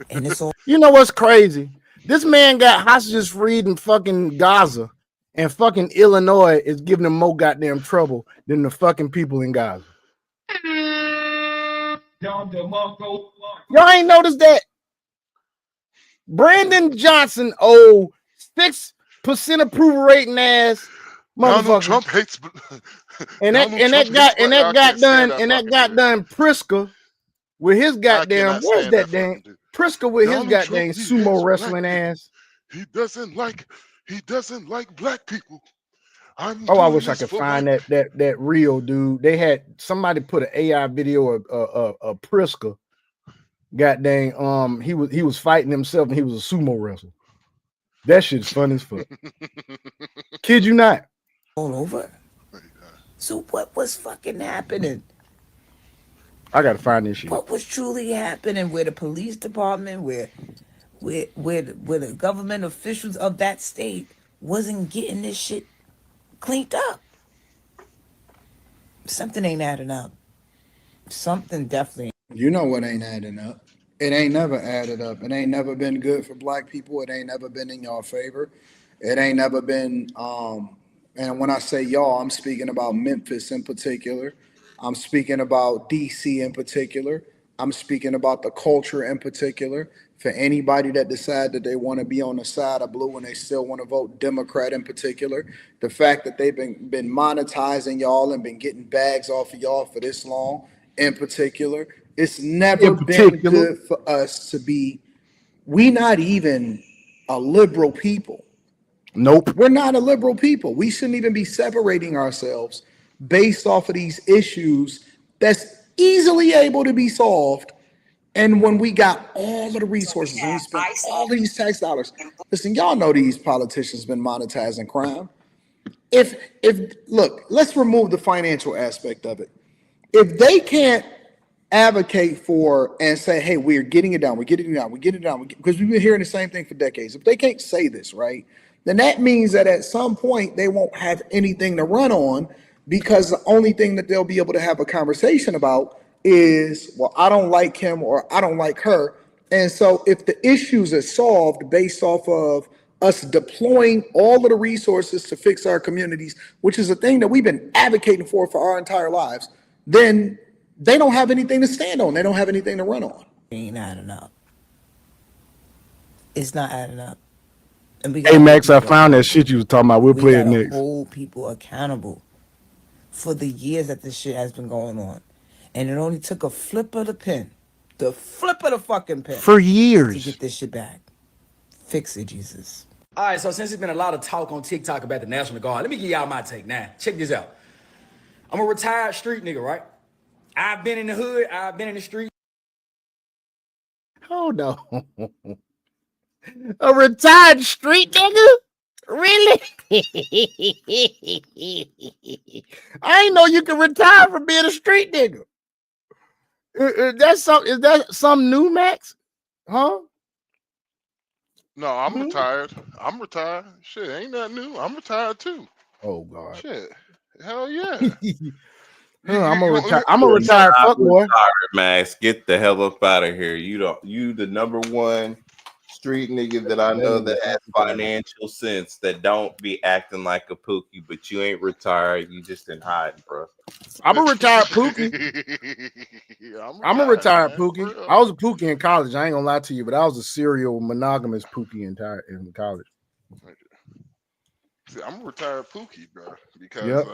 And it's all You know what's crazy? This man got hostages freed in fucking Gaza, and fucking Illinois is giving them more goddamn trouble than the fucking people in Gaza. Y'all ain't noticed that? Brandon Johnson, 6% approval rating ass Donald motherfucker. Trump hates. And that got done Priska with his goddamn, where's that dang Priska with his goddamn sumo wrestling ass. He doesn't like black people. Oh, I wish I could find that real dude. They had somebody put an AI video of Priska. Goddamn, he was fighting himself and he was a sumo wrestler. That shit's fun as fuck. Kid you not. all over. So what was fucking happening? I gotta find this shit. What was truly happening where the police department, where the government officials of that state wasn't getting this shit cleaned up? Something ain't adding up. Something definitely. You know what ain't adding up. It ain't never added up. It ain't never been good for black people. It ain't never been in your favor. It ain't never been and when I say y'all, I'm speaking about Memphis in particular. I'm speaking about DC in particular. I'm speaking about the culture in particular. For anybody that decide that they want to be on the side of blue and they still want to vote Democrat in particular, the fact that they've been monetizing y'all and been getting bags off of y'all for this long in particular, it's never been good for us to be. We not even a liberal people. Nope. We're not a liberal people. We shouldn't even be separating ourselves based off of these issues that's easily able to be solved. And when we got all of the resources and we spent all of these tax dollars, listen, y'all know these politicians been monetizing crime. If look, let's remove the financial aspect of it. If they can't advocate for and say, hey, we're getting it down, because we've been hearing the same thing for decades. If they can't say this, right, then that means that at some point they won't have anything to run on, because the only thing that they'll be able to have a conversation about is, well, I don't like him or I don't like her. And so if the issues are solved based off of us deploying all of the resources to fix our communities, which is a thing that we've been advocating for our entire lives, then they don't have anything to stand on. They don't have anything to run on. Ain't adding up. It's not adding up. And we Hey gotta hold Max, I people found that accountable. shit you was talking about. We'll We play it gotta next. hold people accountable for the years that this shit has been going on. And it only took a flip of the pen, the flip of the fucking pen, For to years. get this shit back. Fix it, Jesus. All right, so since there's been a lot of talk on TikTok about the National Guard, let me give y'all my take now. Check this out. I'm a retired street nigga, right? I've been in the hood, I've been in the street. Hold on. A retired street nigga? Really? I ain't know you could retire from being a street nigga. Is that some new, Max? Huh? No, I'm retired. I'm retired. Shit, ain't nothing new. I'm retired too. Oh God. Shit. Hell yeah. I'm a retired You're not fuck boy. retired, Max. Get the hell up out of here. You the number one street nigga that I know that has financial sense that don't be acting like a pookie, but you ain't retired. You just in hiding, bro. I'm a retired pookie. I'm a retired man, pookie. I was a pookie in college. I ain't gonna lie to you, but I was a serial monogamous pookie in college. See, I'm a retired pookie, bro. Because Yep.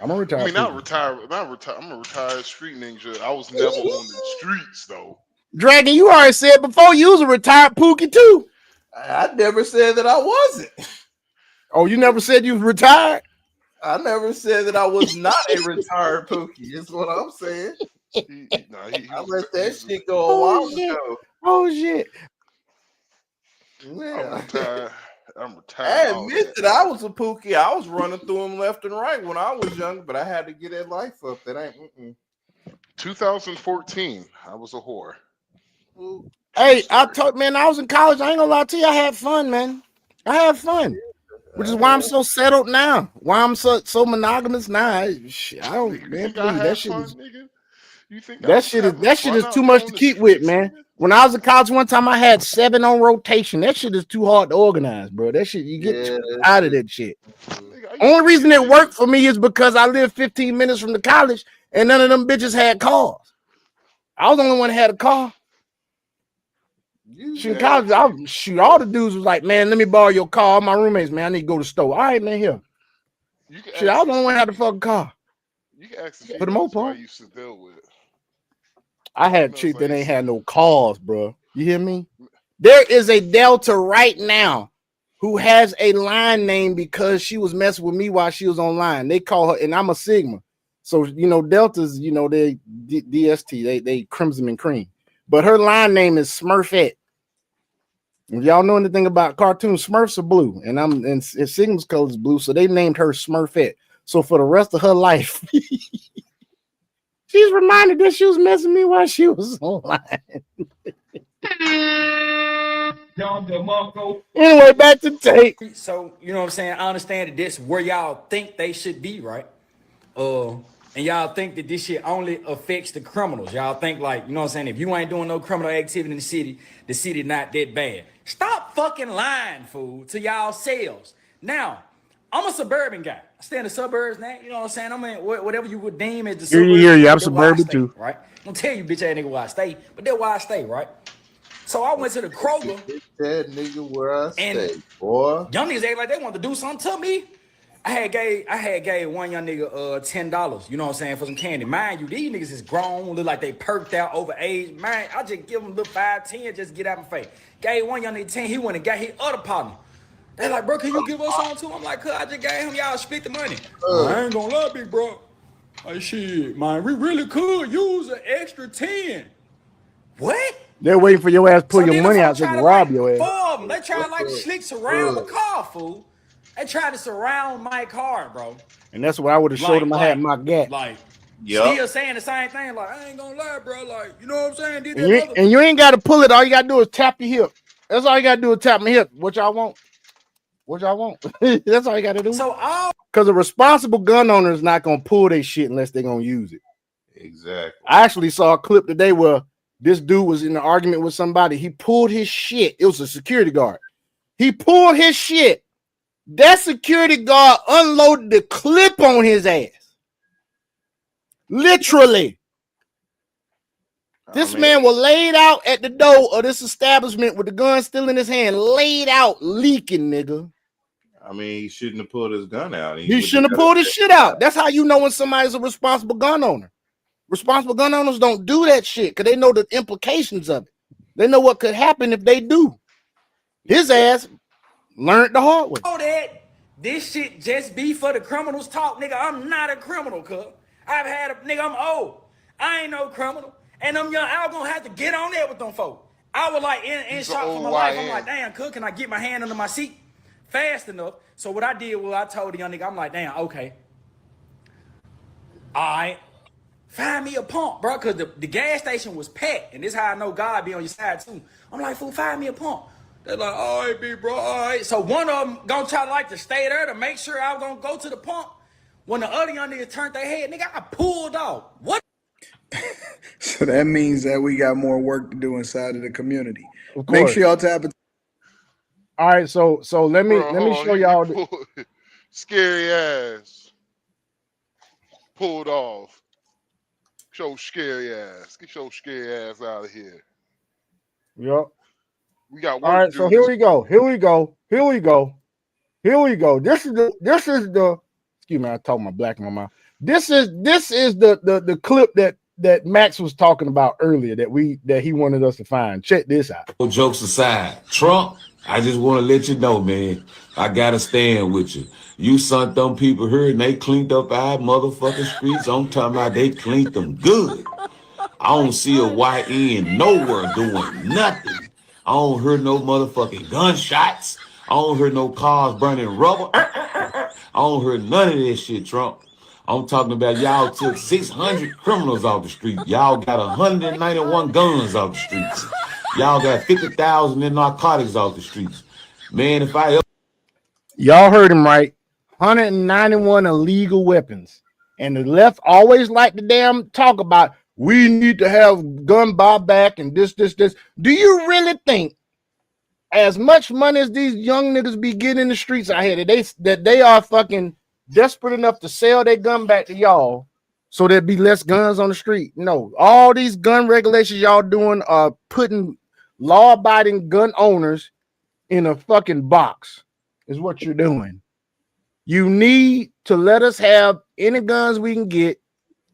I'm a retired. I mean, not retired. I'm a retired street ninja. I was never on the streets though. Dragon, you already said before you was a retired pookie too. I never said that I wasn't. Oh, you never said you was retired? I never said that I was not a retired pookie. Is what I'm saying. I let that shit go a while ago. Oh shit! Yeah. I'm retired. I admit that I was a pookie. I was running through them left and right when I was young, but I had to get that life up. That ain't. 2014, I was a whore. Hey, I told man, I was in college. I ain't gonna lie to you. I had fun, man. I had fun, which is why I'm so settled now. Why I'm so monogamous now. Shit, I don't, Nigga, man. think I Please, had that shit fun, is. nigga? You think That shit is too much to keep with, man. When I was in college one time, I had 7 on rotation. That shit is too hard to organize, bro. That shit, you get too out of that shit. Only reason it worked for me is because I lived 15 minutes from the college and none of them bitches had cars. I was the only one that had a car. In college, all the dudes was like, man, let me borrow your car. All my roommates, man, I need to go to the store. All right, man, here. Shit, I was the only one that had a fucking car. You can ask the For the most part. I used to deal with. I had chicks that ain't had no cars, bro. You hear me? There is a Delta right now who has a line name because she was messing with me while she was online. They call her, and I'm a Sigma. So, Deltas, they DST, they Crimson and Cream. But her line name is Smurfette. If y'all know anything about cartoons, Smurfs are blue, and Sigma's color is blue, so they named her Smurfette. So for the rest of her life, she's reminded that she was messing me while she was online. Anyway, back to tape. So, you know what I'm saying? I understand that this where y'all think they should be, right? And y'all think that this shit only affects the criminals. Y'all think like, you know what I'm saying? If you ain't doing no criminal activity in the city not that bad. Stop fucking lying, fool, to y'all selves. Now, I'm a suburban guy. I stay in the suburbs now. You know what I'm saying? I'm in whatever you would deem as the suburbs. Yeah, I'm suburban too. Right? I'm gonna tell you, bitch ass nigga, where I stay, but that's why I stay, right? So I went to the Kroger. That nigga where I stay, boy. Young niggas act like they want to do something to me. I had gave one young nigga $10, you know what I'm saying, for some candy. Mind you, these niggas is grown, look like they perked out over age. Man, I just give them a little 5, 10, just get out my face. Gave one young nigga 10, he went and got his other partner. They like, bro, can you give us some too? I'm like, I just gave him, y'all split the money. I ain't gonna lie, big bro. Like, shit, man, we really could use an extra 10. What? They're waiting for your ass to pull your money out so they can rob your ass. 4 of them. They try to like slick surround my car, fool. They tried to surround my car, bro. And that's what I would have showed them. I had my gap. Still saying the same thing. Like, I ain't gonna lie, bro. Like, you know what I'm saying? And you ain't got to pull it. All you got to do is tap your hip. That's all you got to do is tap my hip. What y'all want? That's all you got to do. Because a responsible gun owner is not going to pull their shit unless they're going to use it. Exactly. I actually saw a clip today where this dude was in an argument with somebody. He pulled his shit. It was a security guard. He pulled his shit. That security guard unloaded the clip on his ass. Literally. This man was laid out at the door of this establishment with the gun still in his hand, laid out, leaking, nigga. I mean, he shouldn't have pulled his gun out. He shouldn't have pulled his shit out. That's how you know when somebody's a responsible gun owner. Responsible gun owners don't do that shit because they know the implications of it. They know what could happen if they do. His ass learned the hard way. Know that this shit just be for the criminals talk, nigga. I'm not a criminal, cuz. I've had a nigga, I'm old. I ain't no criminal. And them young, I was gonna have to get on there with them folk. I was like in shock for my life. I'm like, damn, cuz, can I get my hand under my seat fast enough? So what I did was I told the young nigga, I'm like, damn, okay. All right. Find me a pump, bro, because the gas station was packed. And this is how I know God be on your side, too. I'm like, fool, find me a pump. They're like, all right, big bro, all right. So one of them gonna try to like to stay there to make sure I was gonna go to the pump. When the other young niggas turned their head, nigga, I pulled off. What? So that means that we got more work to do inside of the community. Make sure y'all tap it. All right, so let me show y'all. Scary ass pulled off. Show scary ass. Get your scary ass out of here. Yep. We got work. All right, so here we go. This is the excuse me, I talk my black in my mouth. This is the clip that Max was talking about earlier that he wanted us to find. Check this out. All jokes aside, Trump, I just want to let you know, man, I gotta stand with you. You son them people here and they cleaned up our motherfucking streets. I'm talking about they cleaned them good. I don't see a YN nowhere doing nothing. I don't hear no motherfucking gunshots. I don't hear no cars burning rubber. I don't hear none of this shit, Trump. I'm talking about y'all took 600 criminals off the street. Y'all got 191 guns off the streets. Y'all got 50,000 in narcotics off the streets. Man, if I... Y'all heard him right. 191 illegal weapons. And the left always like to damn talk about we need to have gun buyback and this. Do you really think as much money as these young niggas be getting in the streets out here that they are fucking desperate enough to sell their gun back to y'all so there'd be less guns on the street? No, all these gun regulations y'all doing are putting law-abiding gun owners in a fucking box is what you're doing. You need to let us have any guns we can get,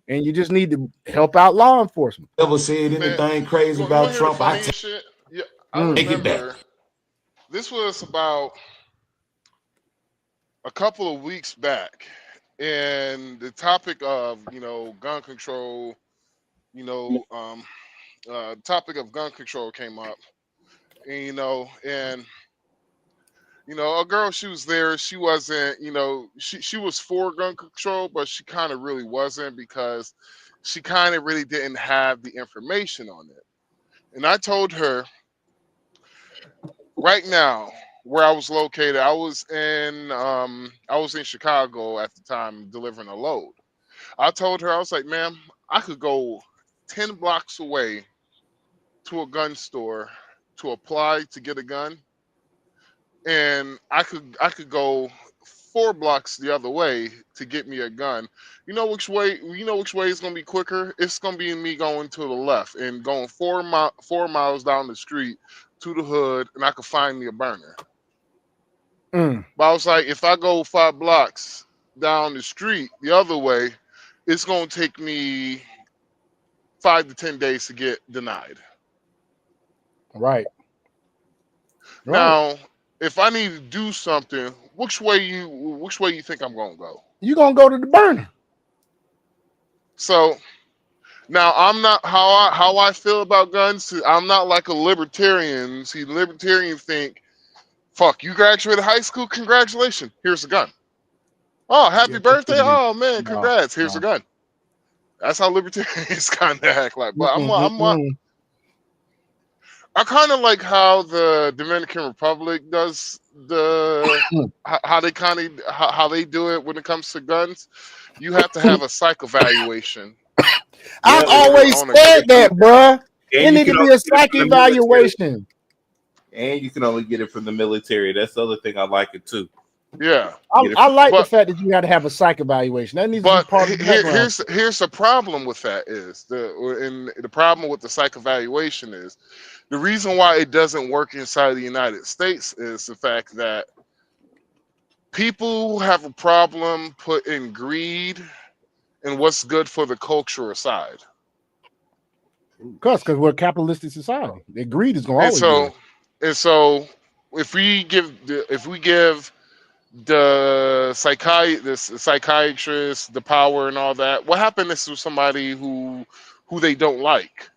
and you just need to help out law enforcement. Ever said anything crazy about Trump? I remember this was about a couple of weeks back, and the topic of gun control, topic of gun control came up, and a girl, she was there. She wasn't, she was for gun control, but she kind of really wasn't because she kind of really didn't have the information on it. And I told her, right now, where I was located, I was in Chicago at the time delivering a load. I told her, I was like, ma'am, I could go 10 blocks away to a gun store to apply to get a gun. And I could go 4 blocks the other way to get me a gun. You know which way is gonna be quicker? It's gonna be me going to the left and going 4 miles down the street to the hood, and I could find me a burner. But I was like, if I go 5 blocks down the street the other way, it's gonna take me 5 to 10 days to get denied. Right. Now, if I need to do something, which way you think I'm gonna go? You're gonna go to the burner. So now I'm not how I feel about guns. I'm not like a libertarian. See, libertarians think, fuck, you graduated high school, congratulations, here's a gun. Oh, happy birthday. Oh man, congrats, here's a gun. That's how libertarians kind of act like. But I kind of like how the Dominican Republic does how they do it when it comes to guns. You have to have a psych evaluation. I've always said that, bruh. It need to be a psych evaluation. And you can only get it from the military. That's the other thing I like it too. Yeah, I like the but fact that you got to have a psych evaluation. That needs to be part of the background. here's the problem with that is the problem with the psych evaluation is the reason why it doesn't work inside the United States is the fact that people have a problem putting greed and what's good for the culture aside. Because we're a capitalistic society. The greed is going to And always be there. so if we give the psychiatrist the power and all that, what happens to somebody who they don't like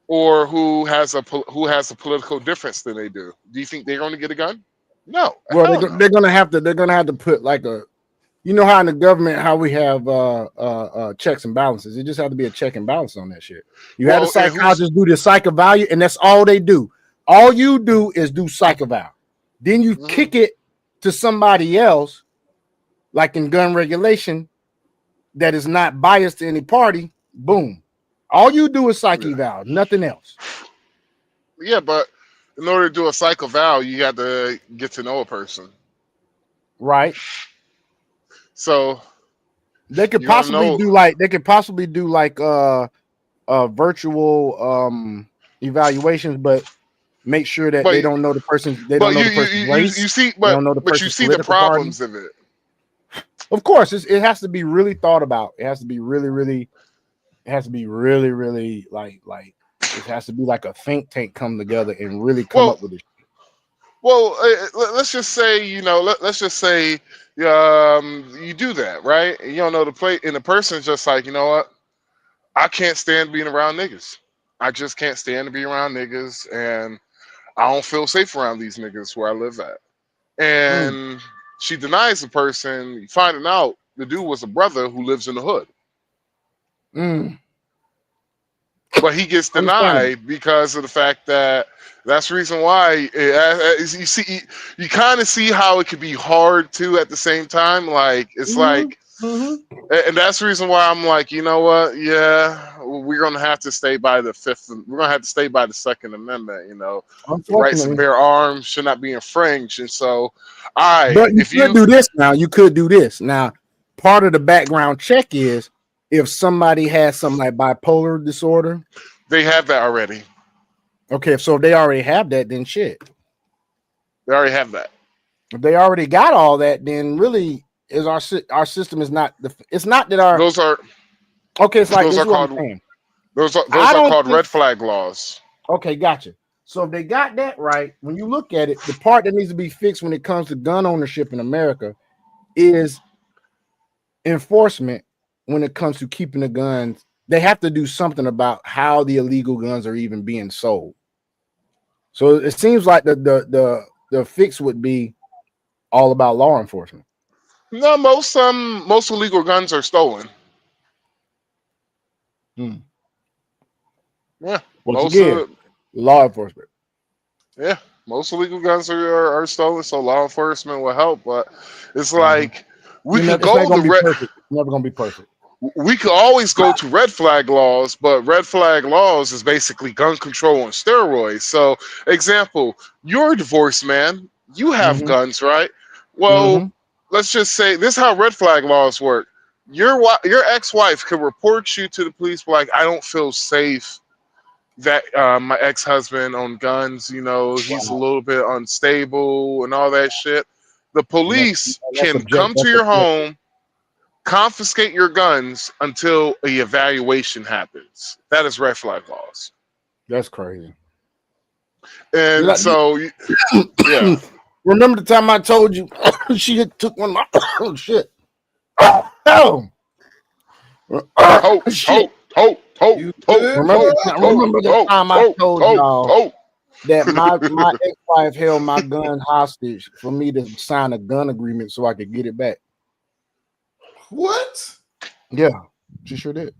or who has a political difference than they do? Do you think they're going to get a gun? No. Well, Hell no. they're going to have to put like a, you know how in the government how we have checks and balances. It just have to be a check and balance on that shit. You had a psychologist do the psych eval, and that's all they do. All you do is do psych eval. Then you kick it to somebody else, like in gun regulation, that is not biased to any party. Boom. All you do is psych eval, nothing else. Yeah, but in order to do a psych eval, you got to get to know a person. Right. So they could possibly do like virtual evaluations, but make sure that they don't know the person. They don't know the person's race. You see, they don't know the but you person's see the problems party. of it. Of course, it has to be really thought about. It has to be really, really. It has to be really, really like. It has to be like a think tank come together and really come up with it. Well, let's just say let's just say you do that, right? And you don't know the play, and the person's just like, you know what? I can't stand being around niggas. I just can't stand to be around niggas, and I don't feel safe around these niggas where I live at. And she denies the person, finding out the dude was a brother who lives in the hood. But he gets denied because of the fact that's the reason why. You see, you kind of see how it could be hard too at the same time. Like it's like, and that's the reason why I'm like, you know what? Yeah, we're gonna have to stay by the fifth. We're gonna have to stay by the Second Amendment. The rights to bear arms should not be infringed. And so, but you could do this now. You could do this now. Part of the background check is if somebody has something like bipolar disorder. They have that already. Okay, so if they already have that, then shit. They already have that. If they already got all that, then really is our system is not it's not that our those are okay. It's like those are called those are called red flag laws. Okay, gotcha. So if they got that right, when you look at it, the part that needs to be fixed when it comes to gun ownership in America is enforcement. When it comes to keeping the guns, they have to do something about how the illegal guns are even being sold. So it seems like the fix would be all about law enforcement. No, most illegal guns are stolen. Yeah, once again, law enforcement. Yeah, most illegal guns are stolen, so law enforcement will help. But it's like we could go the red. It's never gonna be perfect. We could always go to red flag laws, but red flag laws is basically gun control on steroids. So, example, you're a divorced man. You have guns, right? Well, let's just say this is how red flag laws work. Your ex-wife could report you to the police, like, I don't feel safe that my ex-husband owned guns. He's a little bit unstable and all that shit. The police can come to your home, confiscate your guns until a evaluation happens. That is red flag laws. That's crazy. And so, yeah. Remember the time I told you she took one of my shit. Oh, shit. Remember the time I told y'all that my ex-wife held my gun hostage for me to sign a gun agreement so I could get it back. What? Yeah, she sure did.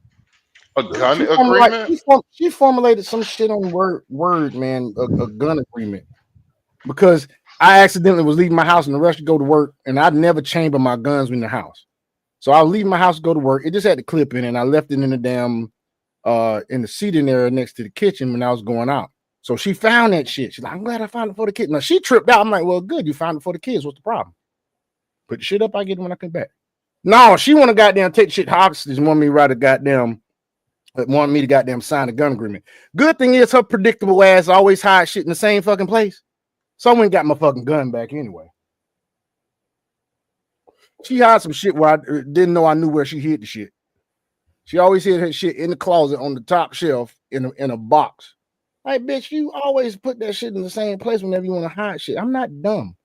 A gun agreement? She formulated some shit on word, man. A gun agreement because I accidentally was leaving my house in the rush to go to work, and I'd never chamber my guns in the house. So I was leaving my house to go to work. It just had the clip in it, and I left it in the damn in the seating area next to the kitchen when I was going out. So she found that shit. She's like, I'm glad I found it for the kids. Now she tripped out. I'm like, well, good, you found it for the kids. What's the problem? Put the shit up, I get it when I come back. No, she want to goddamn take shit hostage, want me to write a goddamn, want me to goddamn sign a gun agreement. Good thing is her predictable ass always hide shit in the same fucking place. So I went and got my fucking gun back anyway. She hid some shit where I didn't know I knew where she hid the shit. She always hid her shit in the closet on the top shelf in a box. Like, bitch, you always put that shit in the same place whenever you want to hide shit. I'm not dumb.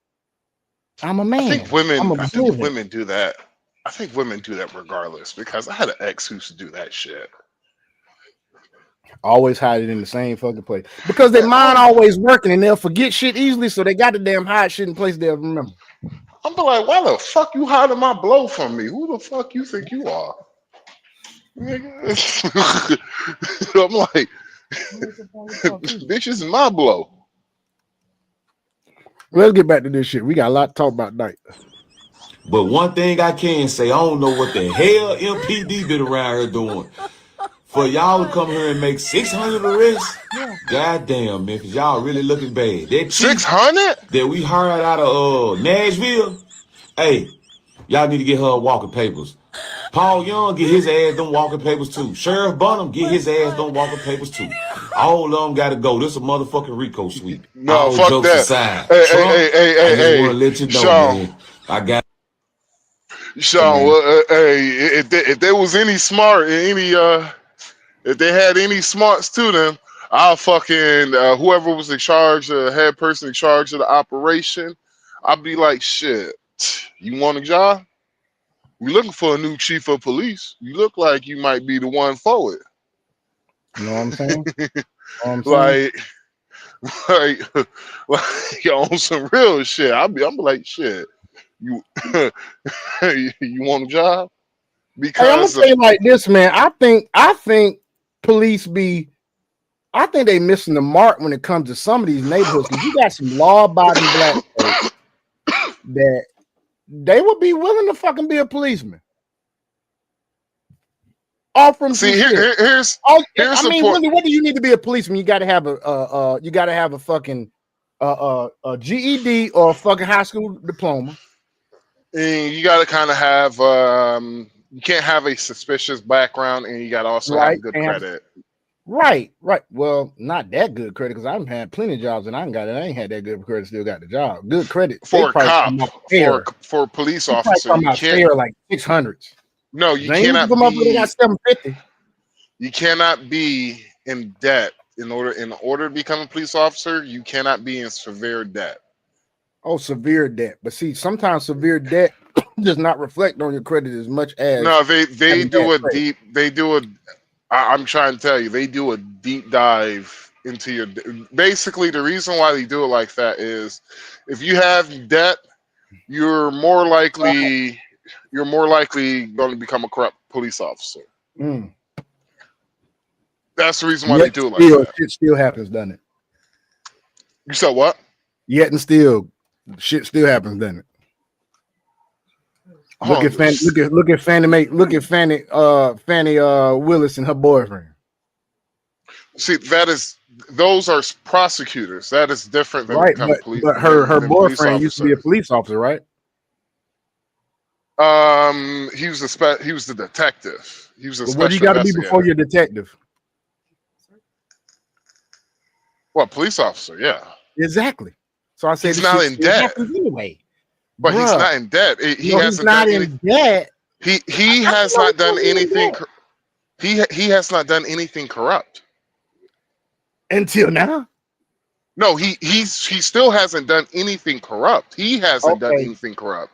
I'm a man. I think women do that. I think women do that regardless, because I had an ex who used to do that shit. Always hide it in the same fucking place because their mind always working and they'll forget shit easily, so they got the damn hide shit in place they'll remember. I'm like, why the fuck you hiding my blow from me? Who the fuck you think you are? I'm like, bitch, this is my blow. Let's get back to this shit. We got a lot to talk about tonight. But one thing I can say, I don't know what the hell MPD been around here doing. For y'all to come here and make 600 arrests, goddamn, Memphis, y'all really looking bad. That 600 that we hired out of Nashville, hey, y'all need to get her walking papers. Paul Young get his ass them walking papers too. Sheriff Bunham get his ass them walking papers too. All of them got to go. This is a motherfucking Rico sweep. No, all fuck jokes that. aside, Hey, Trump, I just want to let you know, Sean, man. I got. Sean, well, hey, if there was any smart, if they had any smarts to them, I'll fucking whoever was in charge, head person in charge of the operation, I'll be like, shit, you want a job? We looking for a new chief of police. You look like you might be the one for it. You know what I'm saying? like on some real shit. I'm like, shit. You you want a job? Because hey, I'm gonna say it like this, man. I think police I think they missing the mark when it comes to some of these neighborhoods. You got some law-abiding black folks that they would be willing to fucking be a policeman. Offering here's I mean, really, what do you need to be a policeman? You got to have a fucking a GED or a fucking high school diploma. And you got to kind of have you can't have a suspicious background, and you got to also have good credit. Right. Well, not that good credit, because I've had plenty of jobs and I ain't had that good credit, still got the job. Good credit for a cop, for a police officer, you can't like 600s. No, you cannot be. Got 750. You cannot be in debt in order to become a police officer. You cannot be in severe debt. Oh, severe debt. But see, sometimes severe debt does not reflect on your credit as much as they do a deep. They do a. I'm trying to tell you, they do a deep dive into your. Basically, the reason why they do it like that is, if you have debt, you're more likely going to become a corrupt police officer. Mm. That's the reason why they do it like that. Shit still happens, doesn't it? You said what? Yet and still, shit still happens, doesn't it? Look at Fannie Willis and her boyfriend. See, those are prosecutors. That is different than becoming police. But her boyfriend used to be a police officer, right? He was the detective. He was a special what do you got to be before you're a detective? What, police officer? Yeah, exactly. So I said he's not in debt anyway. But he's not in debt. He hasn't done anything. He has not done anything. He has not done anything corrupt until now. No, he still hasn't done anything corrupt. He hasn't done anything corrupt.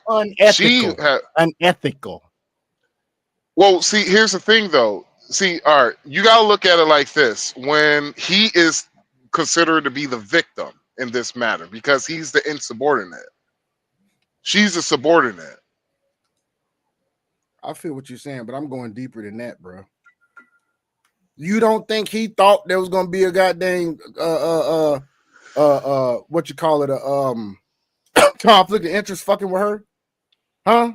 Unethical. Well, see, here's the thing, though. See, all right, you got to look at it like this: when he is considered to be the victim in this matter, because he's the insubordinate. She's a subordinate. I feel what you're saying, but I'm going deeper than that, bro. You don't think he thought there was gonna be a goddamn what you call it, conflict of interest fucking with her? Huh?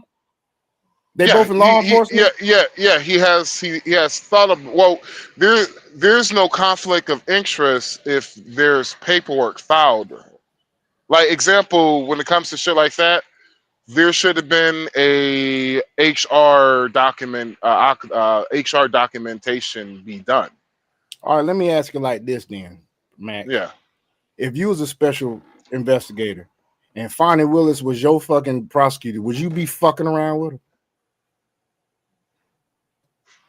They both in law enforcement? Yeah. He has thought of, well, there's no conflict of interest if there's paperwork filed. Like, example, when it comes to shit like that, there should have been a HR documentation be done. All right, let me ask you like this then, Max. Yeah. If you was a special investigator and Fonnie Willis was your fucking prosecutor, would you be fucking around with him?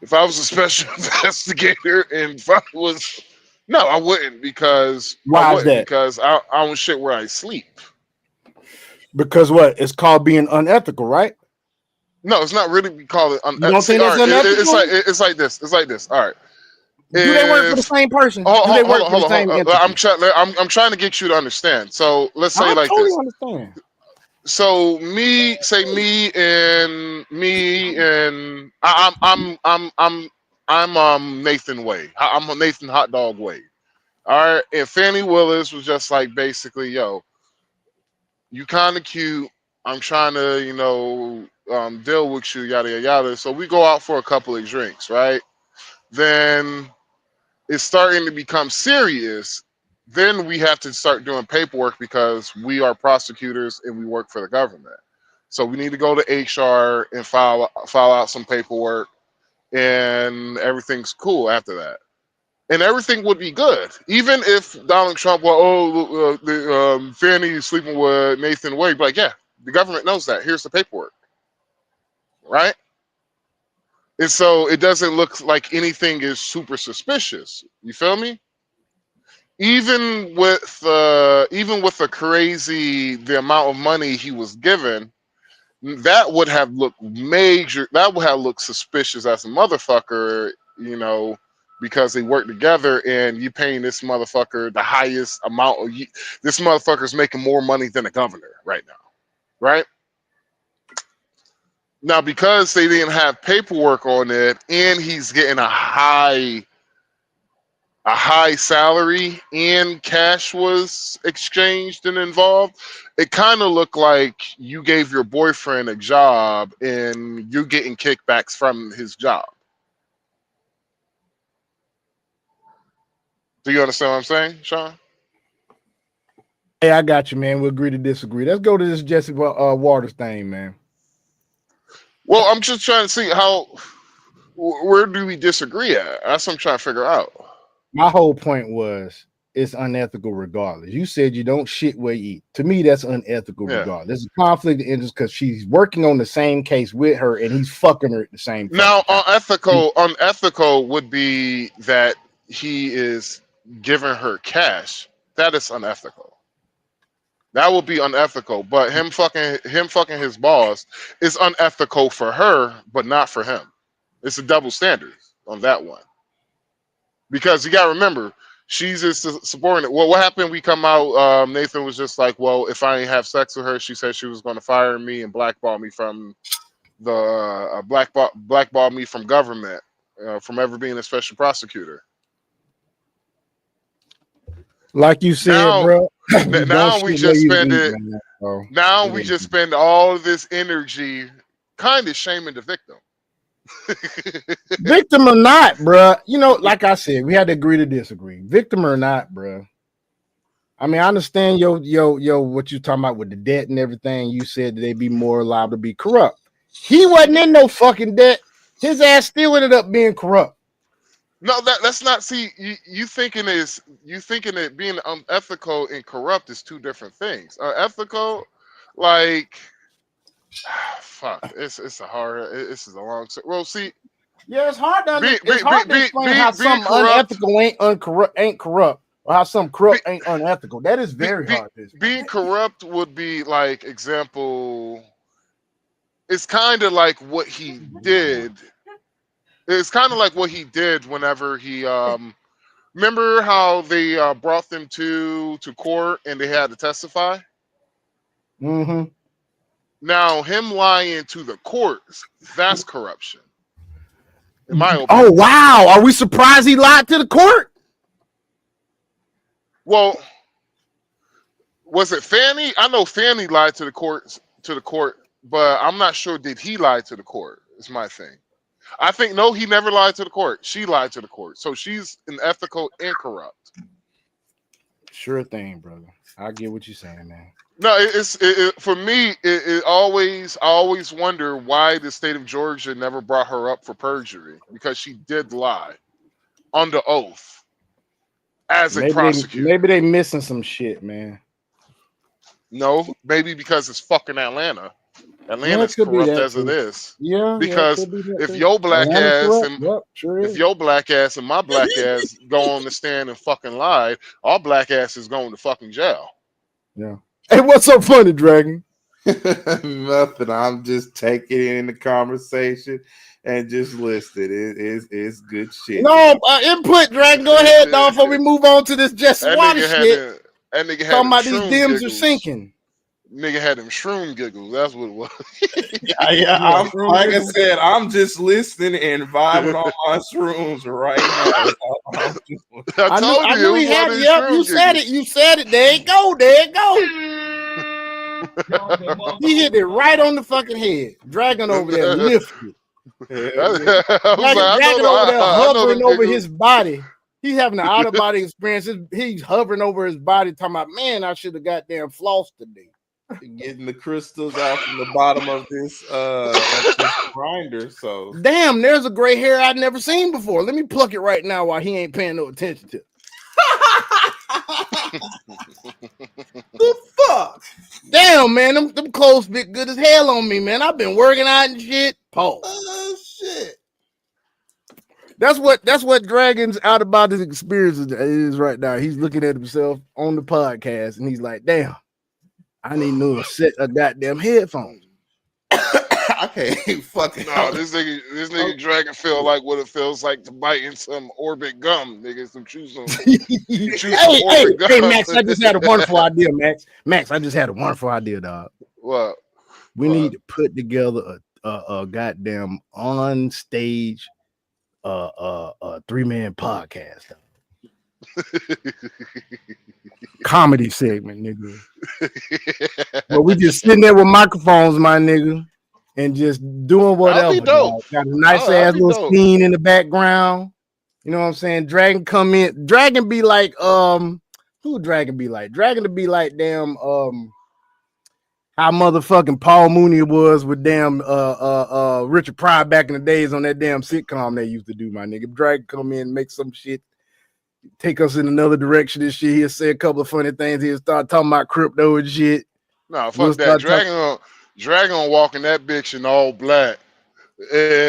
If I was a special investigator and if I was, no, I wouldn't because Why is that? I don't shit where I sleep. Because what? It's called being unethical, right? No, it's not really called it. You don't think all that's right, unethical? it's like this. It's like this. All right. Do they work for the same person? Do they work for the same entity? I'm trying to get you to understand. So let's say I like totally this. understand. So me and I'm Nathan Wade. I'm Nathan Hot Dog Wade. All right, and Fannie Willis was just like basically, yo, you kind of cute. I'm trying to, deal with you, yada yada yada. So we go out for a couple of drinks, right? Then it's starting to become serious. Then we have to start doing paperwork because we are prosecutors and we work for the government. So we need to go to HR and file out some paperwork, and everything's cool after that. And everything would be good, even if Donald Trump, Fannie is sleeping with Nathan Wade. Like, yeah, the government knows that. Here's the paperwork, right? And so it doesn't look like anything is super suspicious. You feel me? Even with the amount of money he was given, that would have looked major. That would have looked suspicious as a motherfucker, because they work together and you paying this motherfucker the highest amount of this motherfucker's making more money than a governor right now, right? Now, because they didn't have paperwork on it and he's getting a high salary and cash was exchanged and involved, it kind of looked like you gave your boyfriend a job and you're getting kickbacks from his job. Do you understand what I'm saying, Sean? Hey, I got you, man. We agree to disagree. Let's go to this Jesse Waters thing, man. Well, I'm just trying to see where do we disagree at? That's what I'm trying to figure out. My whole point was it's unethical regardless. You said you don't shit where you eat. To me, that's unethical regardless. There's a conflict of interest because she's working on the same case with her and he's fucking her at the same time. Now, unethical would be that he is giving her cash. That is unethical. That would be unethical. But him fucking his boss is unethical for her, but not for him. It's a double standard on that one. Because you gotta remember, she's just supporting it. Well, what happened? We come out. Nathan was just like, "Well, if I didn't have sex with her, she said she was going to fire me and blackball me from the blackball me from government, from ever being a special prosecutor." Like you said, now, bro. now we just spend it. Now we just spend all of this energy, kind of shaming the victim. Victim or not, bro. Like I said, we had to agree to disagree. Victim or not, bro. I mean, I understand what you're talking about with the debt and everything. You said that they'd be more liable to be corrupt. He wasn't in no fucking debt. His ass still ended up being corrupt. No, that's not. See, you thinking that being unethical and corrupt is two different things. Ethical, like, fuck. This is a long. Well, see. Yeah, it's hard to explain how something unethical ain't corrupt, or how something corrupt ain't unethical. That is very hard. Being corrupt would be like, example. It's kind of like what he did. It's kind of like what he did whenever he remember how they brought them to court and they had to testify. Mm-hmm. Now him lying to the courts, that's corruption. In my opinion. Oh wow! Are we surprised he lied to the court? Well, was it Fannie? I know Fannie lied to the court, but I'm not sure did he lie to the court. Is my thing. I think no, he never lied to the court. She lied to the court, so she's unethical and corrupt. Sure thing, brother. I get what you're saying, man. No, for me. I always wonder why the state of Georgia never brought her up for perjury, because she did lie under oath as a prosecutor. Maybe they missing some shit, man. No, maybe because it's fucking Atlanta. Yeah, it Atlanta's could be corrupt that as it too. is. Yeah, it Because could be that if too. your black Atlanta ass corrupt. and Yep, sure if is. your black ass and my black ass go on the stand and fucking lie, our black ass is going to fucking jail. Yeah. Hey, what's so funny, Dragon? Nothing. I'm just taking in the conversation and just listening. It's good shit. No, input, Dragon. Go ahead, dog. Before we move on to this Jesse That Water nigga had shit. them, that nigga had Talking them about these shroom dims are giggles. sinking. Nigga had them shroom giggles. That's what it was. I'm like I said, I'm just listening and vibing on my shrooms right now. I told I you knew it he was one had of it. these Yep, you shroom said giggles. it. You said it. There you go. There you go. He hit it right on the fucking head. Dragon over there lifted. I was like, Dragon over there I know hovering them over giggles. his body. He's having an out of body experience. He's hovering over his body, talking about, man, I should have goddamn flossed today. Getting the crystals out from the bottom of this grinder. So damn, there's a gray hair I'd never seen before. Let me pluck it right now while he ain't paying no attention to it. The fuck? Damn, man, them clothes fit good as hell on me, man. I've been working out and shit. Pause. Oh shit. That's what Dragon's out about his experience is right now. He's looking at himself on the podcast and he's like, damn, I need a set of goddamn headphones. I can't fucking. No, this nigga Dragon feel like what it feels like to bite in some orbit gum, nigga. Some chew some. Hey, Max, I just had a wonderful idea, Max. Max, I just had a wonderful idea, dog. What? We need to put together a goddamn on stage 3-man podcast. Comedy segment, nigga. But we just sitting there with microphones, my nigga, and just doing whatever. That'd be dope. Got a nice ass little scene in the background. You know what I'm saying? Dragon come in. Dragon be like, who Dragon be like? Dragon to be like damn how motherfucking Paul Mooney was with damn Richard Pryor back in the days on that damn sitcom they used to do, my nigga. Dragon come in, make some shit, take us in another direction and shit. He'll say a couple of funny things. He'll start talking about crypto and shit. No, fuck that. Dragon on walking that bitch in all black.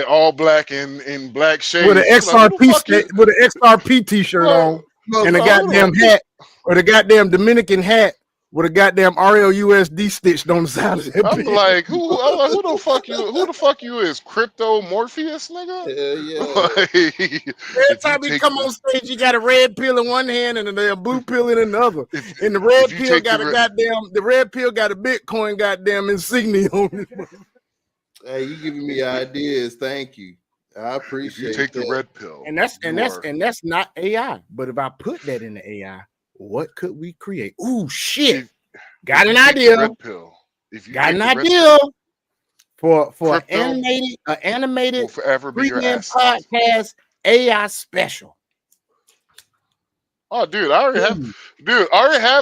All black in black shades. With an XRP t-shirt on and a goddamn hat, or the goddamn Dominican hat with a goddamn RLUSD stitched on the side of that. I'm like, who the fuck you? Who the fuck you is? Crypto Morpheus, nigga? Yeah. Every time he come on stage, you got a red pill in one hand and a blue pill in another. And the red pill got the red pill got a Bitcoin goddamn insignia on it. Hey, you giving me ideas? Thank you. I appreciate. You take the red pill, and that's not AI. But if I put that in the AI, what could we create? Ooh, shit! Got an idea. Got an idea for animated will forever be your ass podcast AI special. Oh, dude, I already have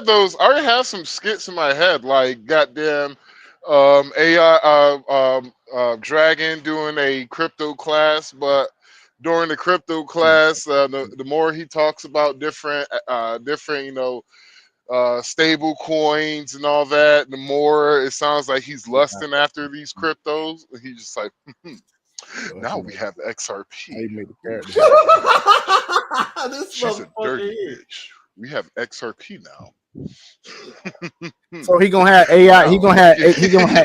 those. I already have some skits in my head, like goddamn AI Dragon doing a crypto class, but during the crypto class, the more he talks about different stable coins and all that, the more it sounds like he's lusting after these cryptos. And he's just like, now we have XRP. She's a dirty bitch. We have XRP now. So he gonna have AI. He gonna have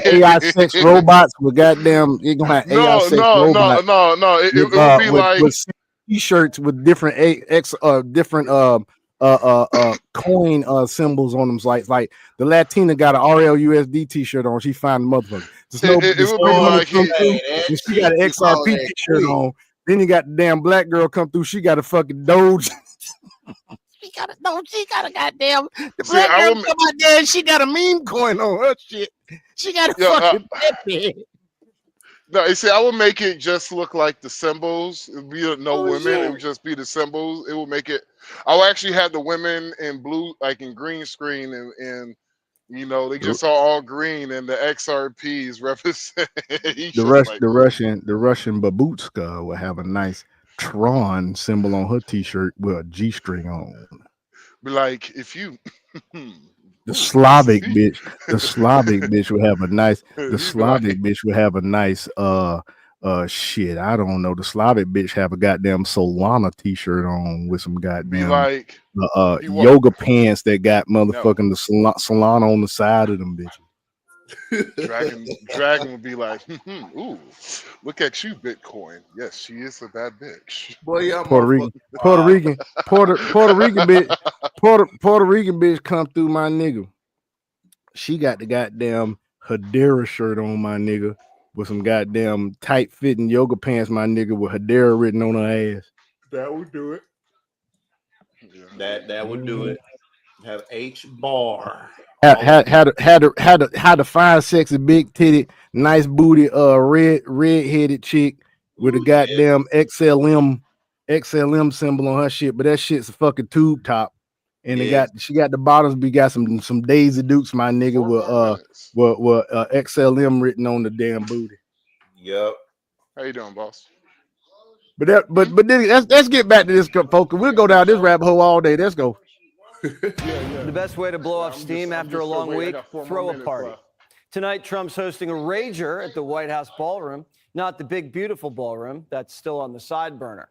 AI sex robots with goddamn. He gonna have AI sex robots. No. It would be like t-shirts with different coin symbols on them. Like the Latina got an RLUSD t-shirt on. She found the motherfucker. She got an XRP t-shirt on. Then you got the damn black girl come through. She got a fucking Doge. She got a goddamn. The black girl come out there and she got a meme coin on her shit. She got a fucking Pepe. No, you see, I would make it just look like the symbols. It would be women. Shit. It would just be the symbols. It would make it. I would actually have the women in blue, like in green screen, and You know, they just saw all green and the XRPs represent. He's The just like, ooh. The Russian Babutska will have a nice Tron symbol on her T-shirt with a G-string on. Be like, if you. The Ooh, Slavic see? bitch, the Slavic bitch will have a nice. The He'd be Slavic like, bitch will have a nice. Shit. I don't know. The Slavic bitch have a goddamn Solana T-shirt on with some be goddamn like, he what? yoga pants that got No. motherfucking the Solana on the side of them bitches. Dragon would be like, ooh, look at you, Bitcoin. Yes, she is a bad bitch. Boy, y'all Puerto Rican, motherfuckers. Puerto Rican bitch, Puerto Rican bitch come through my nigga. She got the goddamn Hedera shirt on, my nigga, with some goddamn tight fitting yoga pants, my nigga, with Hedera written on her ass. That would do it. Yeah. That would do it. Have H bar. Had a fine, sexy, big titty, nice booty, red headed chick with a goddamn XLM symbol on her shit, but that shit's a fucking tube top. And she got the bottoms. We got some Daisy Dukes, my nigga, 4 more with XLM written on the damn booty. Yep. How you doing, boss? But then let's get back to this, folks. We'll go down this rabbit hole all day. Let's go. The best way to blow off steam after a long week, throw a party. Tonight, Trump's hosting a rager at the White House ballroom, not the big, beautiful ballroom that's still on the side burner.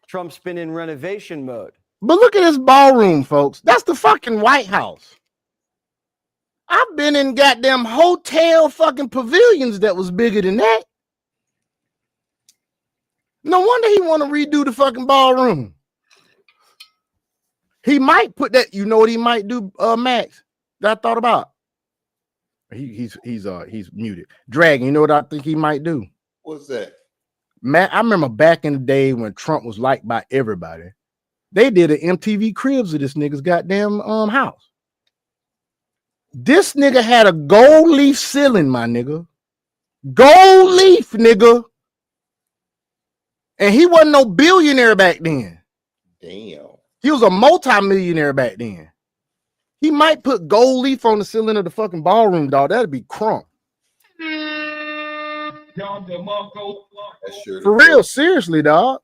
Trump's been in renovation mode. But look at this ballroom, folks. That's the fucking White House. I've been in goddamn hotel fucking pavilions that was bigger than that. No wonder he want to redo the fucking ballroom. He might put that. You know what he might do, Max? That I thought about. He's muted. Dragon. You know what I think he might do? What's that? Matt, I remember back in the day when Trump was liked by everybody. They did an MTV Cribs of this nigga's goddamn house. This nigga had a gold leaf ceiling, my nigga. Gold leaf, nigga. And he wasn't no billionaire back then. Damn. He was a multi-millionaire back then. He might put gold leaf on the ceiling of the fucking ballroom, dog. That'd be crunk. For real, seriously, dog.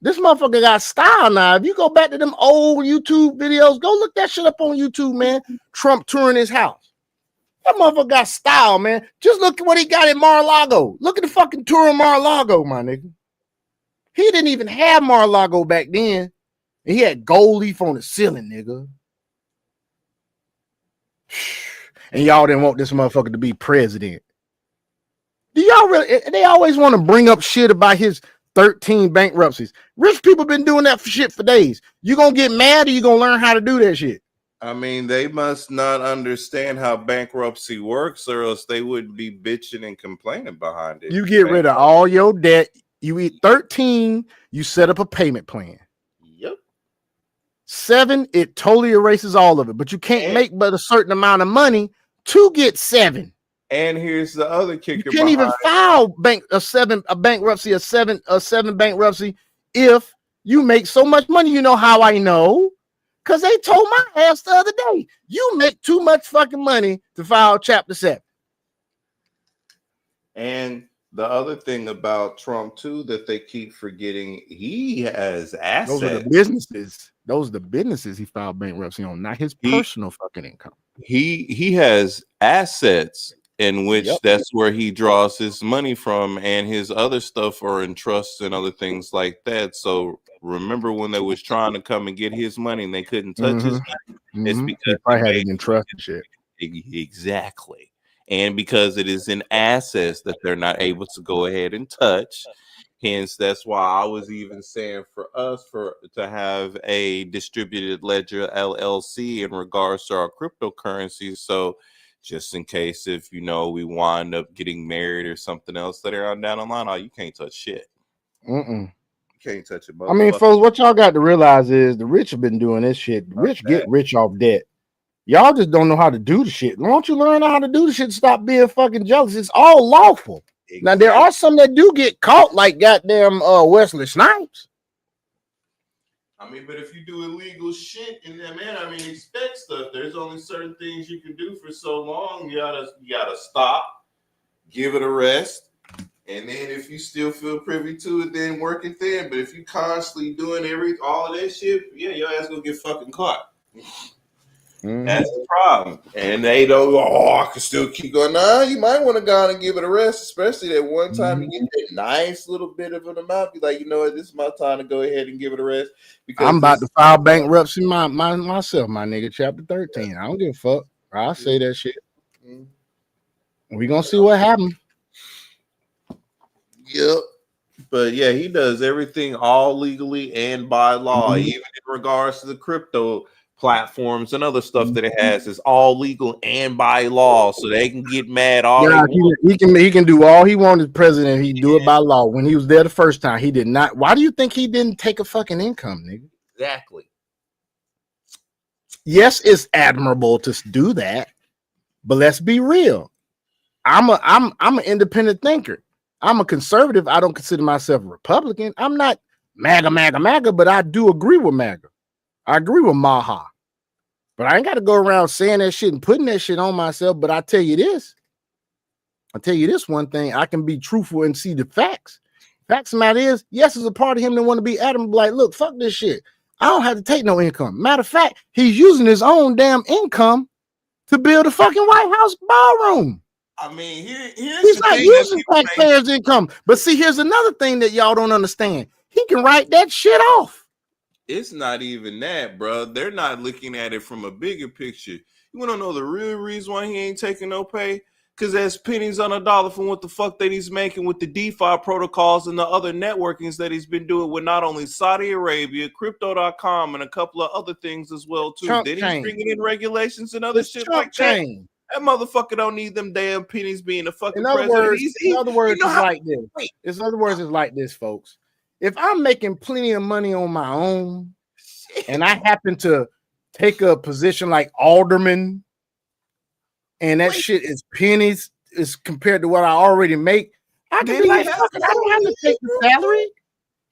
This motherfucker got style now. If you go back to them old YouTube videos, go look that shit up on YouTube, man. Trump touring his house. That motherfucker got style, man. Just look at what he got in Mar-a-Lago. Look at the fucking tour of Mar-a-Lago, my nigga. He didn't even have Mar-a-Lago back then. And he had gold leaf on the ceiling, nigga. And y'all didn't want this motherfucker to be president. Do y'all really? They always want to bring up shit about his 13 bankruptcies. Rich people been doing that for shit for days. You gonna get mad or you gonna learn how to do that shit? I mean, they must not understand how bankruptcy works, or else they would be bitching and complaining behind it. You get rid of all your debt. You eat 13, you set up a payment plan. Yep. 7, it totally erases all of it, but you can't make but a certain amount of money to get 7. And here's the other kicker. You can't even file a 7 bankruptcy if you make so much money. You know how I know? Because they told my ass the other day, you make too much fucking money to file Chapter 7. And the other thing about Trump, too, that they keep forgetting, he has assets. Those are the businesses. Those are the businesses he filed bankruptcy on, not his personal fucking income. He has assets in which that's where he draws his money from, and his other stuff are in trusts and other things like that. So remember when they was trying to come and get his money and they couldn't touch his money? It's because I had it in trust and shit. Exactly. And because it is in assets that they're not able to go ahead and touch. Hence, that's why I was even saying for us to have a distributed ledger LLC in regards to our cryptocurrencies. So just in case if, we wind up getting married or something else later on down the line, you can't touch shit. You can't touch it. I mean, folks, what y'all got to realize is the rich have been doing this shit. The rich get rich off debt. Y'all just don't know how to do the shit. Why don't you learn how to do the shit? Stop being fucking jealous. It's all lawful. Exactly. Now, there are some that do get caught, like goddamn Wesley Snipes. I mean, but if you do illegal shit in that manner, I mean, expect stuff. There's only certain things you can do for so long. You gotta stop, give it a rest, and then if you still feel privy to it, then work it then. But if you constantly doing all of that shit, yeah, your ass gonna get fucking caught. That's the problem. And they don't go, oh, I can still keep going. Nah, you might want to go on and give it a rest, especially that one time you get that nice little bit of an amount. Be like, you know what, this is my time to go ahead and give it a rest. Because I'm about to file bankruptcy myself, my nigga. Chapter 13. I don't give a fuck. I'll say that shit. We gonna see what happens. Yep. But yeah, he does everything all legally and by law, even in regards to the crypto platforms and other stuff that it has is all legal and by law, so they can get mad all they want. He can do all he wants as president. He do it by law. When he was there the first time, he did not. Why do you think he didn't take a fucking income, nigga? Exactly. Yes, it's admirable to do that, but let's be real. I'm an independent thinker. I'm a conservative. I don't consider myself a Republican. I'm not MAGA, but I do agree with MAGA. I agree with Maha. But I ain't got to go around saying that shit and putting that shit on myself. But I tell you this one thing, I can be truthful and see the facts. Facts of the matter is, yes, it's a part of him that want to be adamant, like, look, fuck this shit. I don't have to take no income. Matter of fact, he's using his own damn income to build a fucking White House ballroom. I mean, he's not using taxpayers' income. But see, here's another thing that y'all don't understand. He can write that shit off. It's not even that, bro. They're not looking at it from a bigger picture. You want to know the real reason why he ain't taking no pay? Because there's pennies on a dollar from what the fuck that he's making with the DeFi protocols and the other networkings that he's been doing with not only Saudi Arabia, Crypto.com, and a couple of other things as well, too. Then he's bringing in regulations and other shit like that. That motherfucker don't need them damn pennies being a fucking president. In other words, it's like this, folks. If I'm making plenty of money on my own and I happen to take a position like alderman and that shit is pennies is compared to what I already make, I can be like, fuck it, I don't have to take the salary.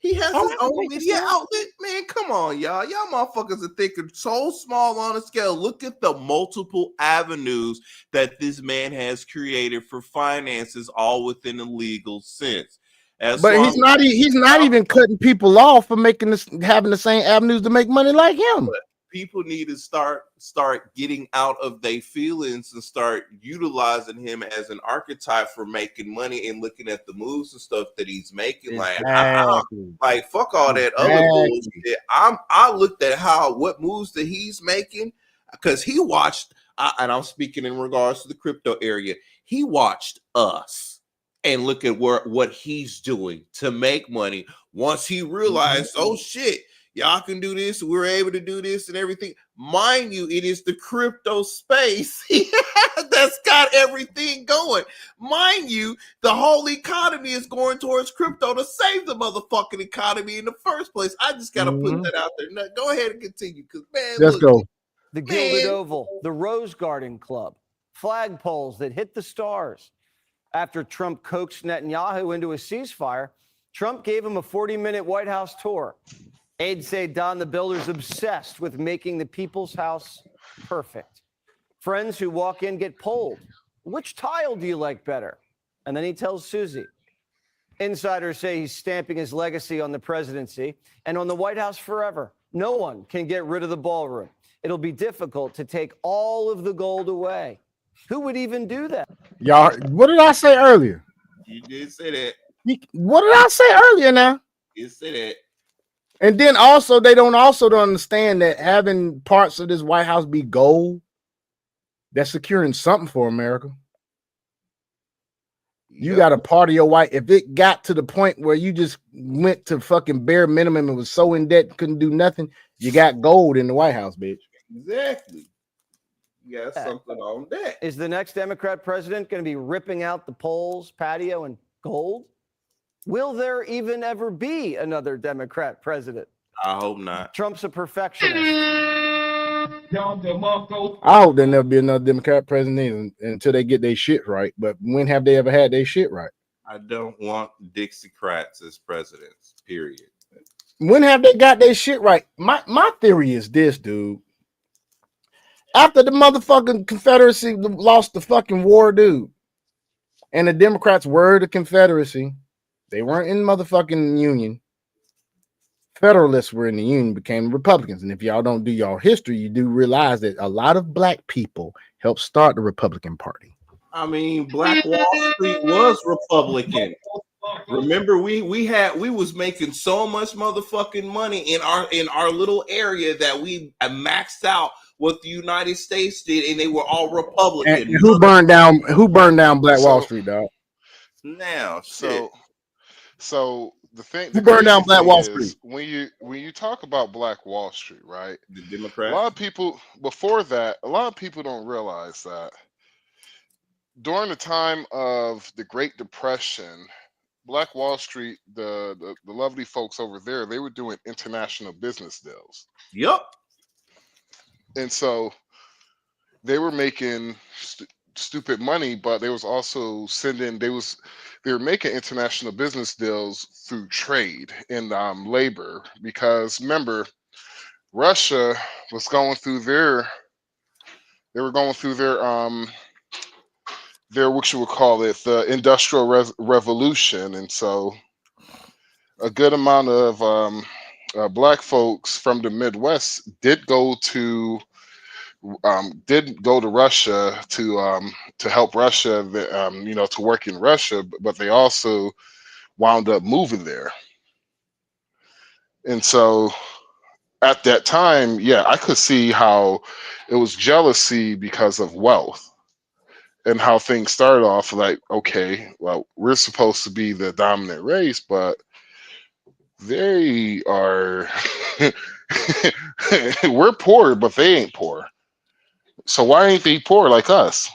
He has his own media outlet, man. Come on, y'all. Y'all motherfuckers are thinking so small on a scale. Look at the multiple avenues that this man has created for finances, all within a legal sense. But he's not even cutting people off for having the same avenues to make money like him. But people need to start getting out of their feelings and start utilizing him as an archetype for making money and looking at the moves and stuff that he's making. Like fuck all that other bullshit. I looked at what moves that he's making because he watched, and I'm speaking in regards to the crypto area. He watched us. And look at what he's doing to make money. Once he realized, oh shit, y'all can do this, we're able to do this and everything. Mind you, it is the crypto space that's got everything going. Mind you, the whole economy is going towards crypto to save the motherfucking economy in the first place. I just got to put that out there. Now, go ahead and continue, because man, let's go. The Gilded Oval, the Rose Garden Club, flagpoles that hit the stars. After Trump coaxed Netanyahu into a ceasefire, Trump gave him a 40-minute White House tour. Aides say Don the Builder's obsessed with making the people's house perfect. Friends who walk in get polled. Which tile do you like better? And then he tells Susie. Insiders say he's stamping his legacy on the presidency and on the White House forever. No one can get rid of the ballroom. It'll be difficult to take all of the gold away. Who would even do that? Y'all, what did I say earlier? You did say that. What did I say earlier now? You said that. And then also, they don't understand that having parts of this White House be gold, that's securing something for America. You got a part of your white. If it got to the point where you just went to fucking bare minimum and was so in debt, couldn't do nothing, you got gold in the White House, bitch. Exactly. You got something on that. Is the next Democrat president going to be ripping out the polls, patio, and gold? Will there even ever be another Democrat president? I hope not. Trump's a perfectionist. I hope there'll never be another Democrat president until they get their shit right. But when have they ever had their shit right? I don't want Dixiecrats as presidents, period. When have they got their shit right? My theory is this, dude. After the motherfucking Confederacy lost the fucking war, dude, and the Democrats were the Confederacy, they weren't in motherfucking Union. Federalists were in the Union, became Republicans. And if y'all don't do y'all history, you do realize that a lot of black people helped start the Republican Party. I mean, Black Wall Street was Republican. Remember, we was making so much motherfucking money in our little area that we maxed out what the United States did, and they were all Republican. And who burned down Black Wall Street, dog? Now, so the thing, who the burned down crazy Black thing Wall is, Street? when you talk about Black Wall Street, right? The A Democrats. lot of people before that, a lot of people don't realize that during the time of the Great Depression, Black Wall Street, the lovely folks over there, they were doing international business deals. Yep. And so they were making stupid money, but they was also they were making international business deals through trade and labor, because remember, Russia was going through their what you would call it, the Industrial Revolution, and so a good amount of black folks from the Midwest did go to Russia to help Russia, to work in Russia, but they also wound up moving there. And so at that time, yeah, I could see how it was jealousy because of wealth, and how things started off like, okay, well, we're supposed to be the dominant race, but they are we're poor, but they ain't poor. So why ain't they poor like us?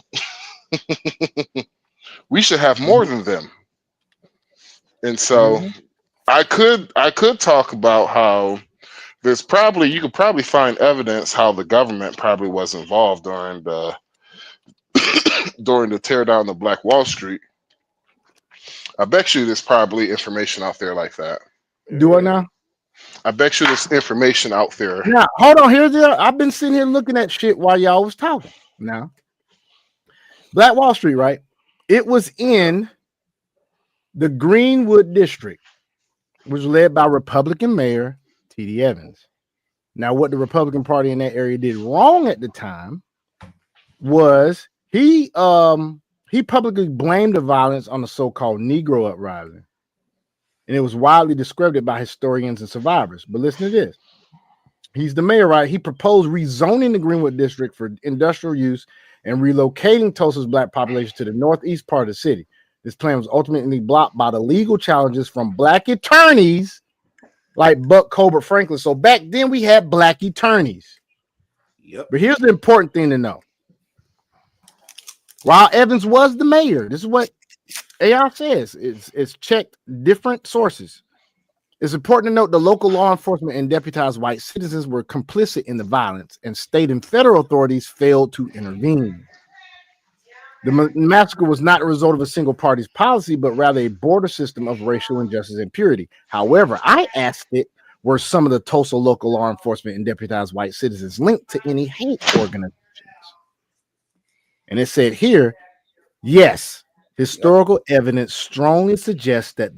We should have more than them. And so I could talk about how you could probably find evidence how the government probably was involved during the tear down of Black Wall Street. I bet you there's probably information out there like that. Do it now? I bet you there's information out there. Now, hold on. I've been sitting here looking at shit while y'all was talking. Now, Black Wall Street, right? It was in the Greenwood district, which was led by Republican Mayor T.D. Evans. Now, what the Republican Party in that area did wrong at the time was he publicly blamed the violence on the so-called Negro uprising, and it was widely discredited by historians and survivors. But listen to this. He's the mayor, right? He proposed rezoning the Greenwood district for industrial use and relocating Tulsa's black population to the northeast part of the city. This plan was ultimately blocked by the legal challenges from black attorneys like Buck Colbert Franklin. So back then we had black attorneys. Yep. But here's the important thing to know. While Evans was the mayor, this is what AR says. It's checked different sources. It's important to note the local law enforcement and deputized white citizens were complicit in the violence, and state and federal authorities failed to intervene. The massacre was not a result of a single party's policy, but rather a border system of racial injustice and purity. However, I asked it, were some of the Tulsa local law enforcement and deputized white citizens linked to any hate organizations? And it said here, yes, historical evidence strongly suggests that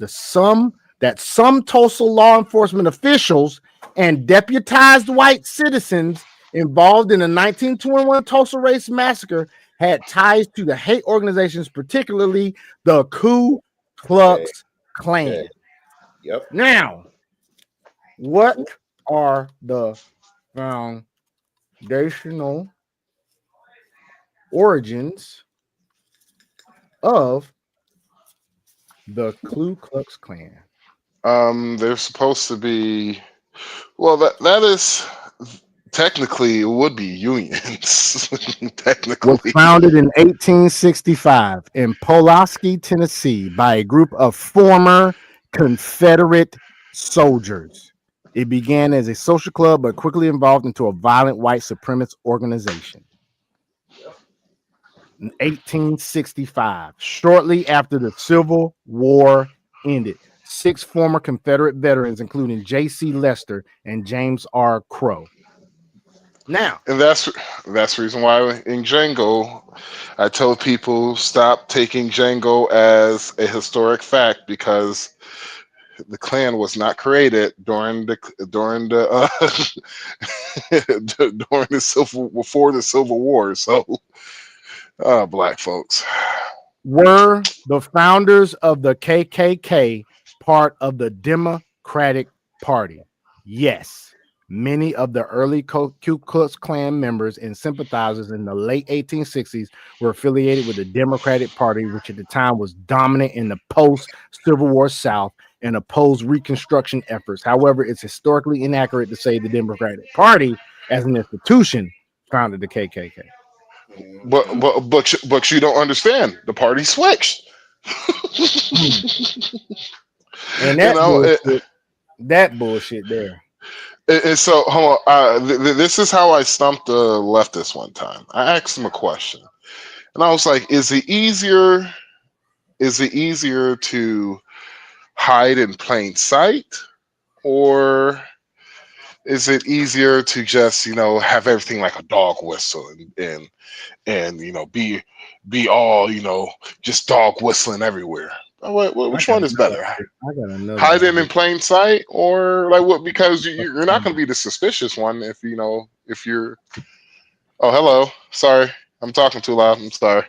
some Tulsa law enforcement officials and deputized white citizens involved in the 1921 Tulsa Race Massacre had ties to the hate organizations, particularly the Ku Klux Klan. Okay. Yep. Now, what are the foundational origins of the Ku Klux Klan? They're supposed to be, well, that is technically, it would be unions. Technically, was founded in 1865 in Pulaski, Tennessee, by a group of former Confederate soldiers. It began as a social club, but quickly evolved into a violent white supremacist organization. In 1865, shortly after the Civil War ended. 6 former Confederate veterans, including J.C. Lester and James R. Crow. Now, And that's the reason why in Django, I told people stop taking Django as a historic fact, because the Klan was not created during the during the civil before the Civil War. So, black folks. were the founders of the KKK part of the Democratic Party? Yes. Many of the early Ku Klux Klan members and sympathizers in the late 1860s were affiliated with the Democratic Party, which at the time was dominant in the post-Civil War South and opposed Reconstruction efforts. However, it's historically inaccurate to say the Democratic Party, as an institution, founded the KKK. But you don't understand. The party switched. And that bullshit there. And so, hold on. This is how I stumped the leftist one time. I asked him a question, and I was like, "Is it easier to hide in plain sight, or is it easier to just have everything like a dog whistle and be all just dog whistling everywhere? Which one is better? Hiding in plain sight, or like what? Because you're not going to be the suspicious one if you're. Oh, hello. Sorry, I'm talking too loud. I'm sorry.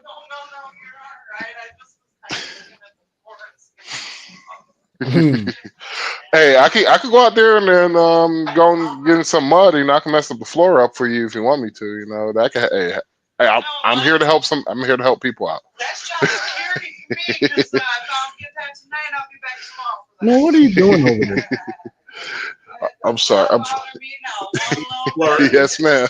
Hey, I could go out there and then go and get in some mud, and I can mess up the floor up for you if you want me to. That can. Hey, I'm here to help I'm here to help people out. That's just scary for me because if I don't get that tonight, I'll be back tomorrow. Man, what are you doing over there? I'm sorry. Yes, ma'am.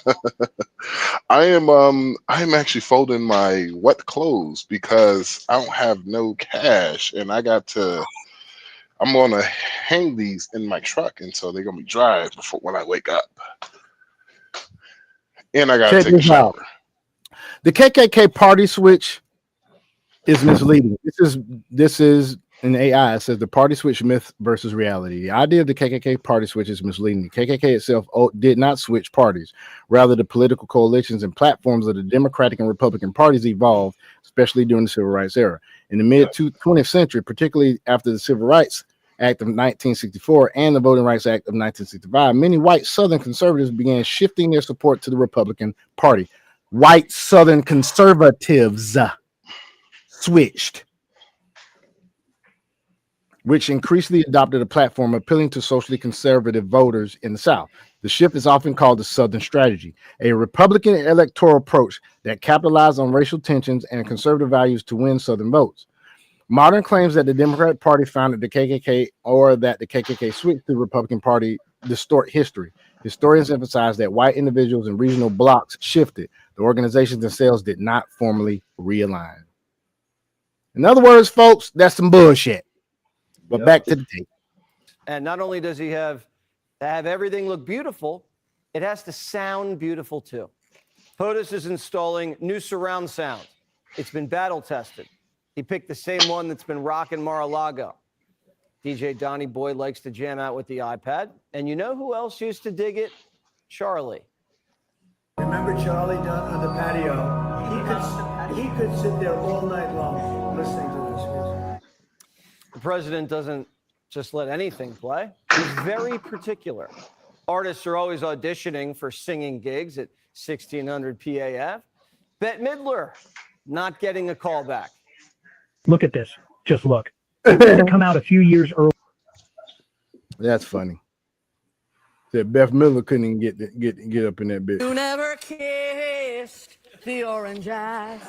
I am actually folding my wet clothes because I don't have no cash, and I'm gonna hang these in my truck, and so they're gonna be dry before when I wake up. And I gotta take a shower. The KKK party switch is misleading. This is an AI. It says the party switch myth versus reality. The idea of the KKK party switch is misleading. The KKK itself did not switch parties. Rather, the political coalitions and platforms of the Democratic and Republican parties evolved, especially during the Civil Rights era. In the mid-20th century, particularly after the Civil Rights Act of 1964 and the Voting Rights Act of 1965, many white Southern conservatives began shifting their support to the Republican Party. White Southern conservatives switched, which increasingly adopted a platform appealing to socially conservative voters in the South. The shift is often called the Southern strategy, a Republican electoral approach that capitalized on racial tensions and conservative values to win Southern votes. Modern claims that the Democratic Party founded the KKK or that the KKK switched to the Republican Party distort history. Historians emphasize that white individuals and regional blocs shifted. The organizations themselves did not formally realign. In other words, folks, that's some bullshit. But back to the tape. And not only does he have everything look beautiful, it has to sound beautiful too. POTUS is installing new surround sound. It's been battle tested. He picked the same one that's been rocking Mar-a-Lago. DJ Donnie Boy likes to jam out with the iPad. And you know who else used to dig it? Charlie. Remember Charlie down on the patio? He could sit there all night long listening to this music. The president doesn't just let anything play. He's very particular. Artists are always auditioning for singing gigs at 1600 PAF. Bette Midler not getting a call back. Look at this. Just look. It had come out a few years early. That's funny. That Beth Midler couldn't even get up in that bitch. You never kissed the orange eyes.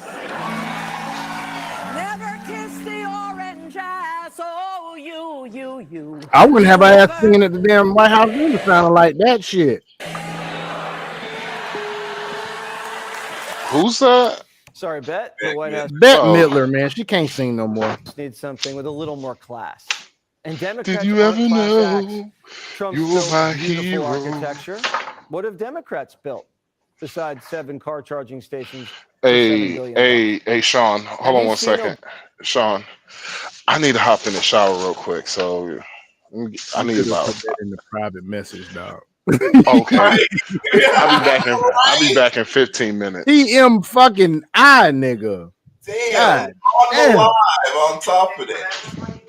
Never kissed the orange eyes. Oh, you. I wouldn't have her ass singing at the damn White House dinner sounding like that shit. Who's that? Sorry, Bette. The White House. Bette Midler, man, she can't sing no more. Needs something with a little more class. And Democrats Did you ever know Trump you were my beautiful hero? Architecture. What have Democrats built besides 7 car charging stations? Hey, Sean, hold on one second. Sean, I need to hop in the shower real quick. So I You need could have about. put that in the private message, dog. Okay. Right. I'll be back in. I'll be Right. back in 15 minutes. EM fucking I, nigga. Damn. God On the damn. live on top of that.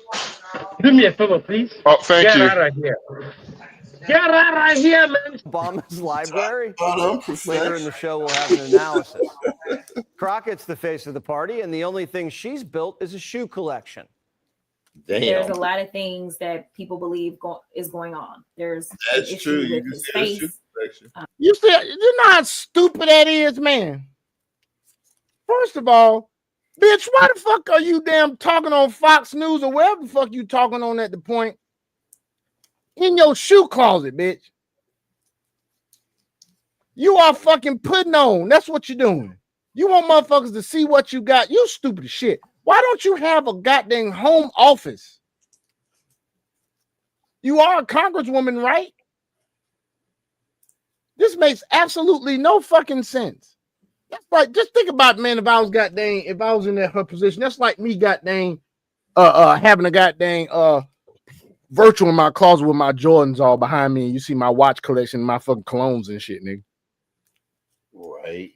Do me a favor, please. Oh, thank Get you. out of here. Get out of here, man. Obama's library. Unprofessional. Later in the show, we'll have an analysis. Crockett's the face of the party, and the only thing she's built is a shoe collection. There's a Damn. lot of things that people believe is going on. There's an That's issue true. You with can his see the shoe face. collection. You see, you know how stupid that is, man. First of all, bitch, why the fuck are you damn talking on Fox News or wherever the fuck you talking on at the point in your shoe closet, bitch? You are fucking putting on. That's what you're doing. You want motherfuckers to see what you got. You stupid as shit. Why don't you have a goddamn home office? You are a congresswoman, right? This makes absolutely no fucking sense. That's like, just think about, man, if I was in her position, that's like me goddamn having a goddamn virtual in my closet with my Jordans all behind me, and you see my watch collection, my fucking colognes and shit, nigga. Right.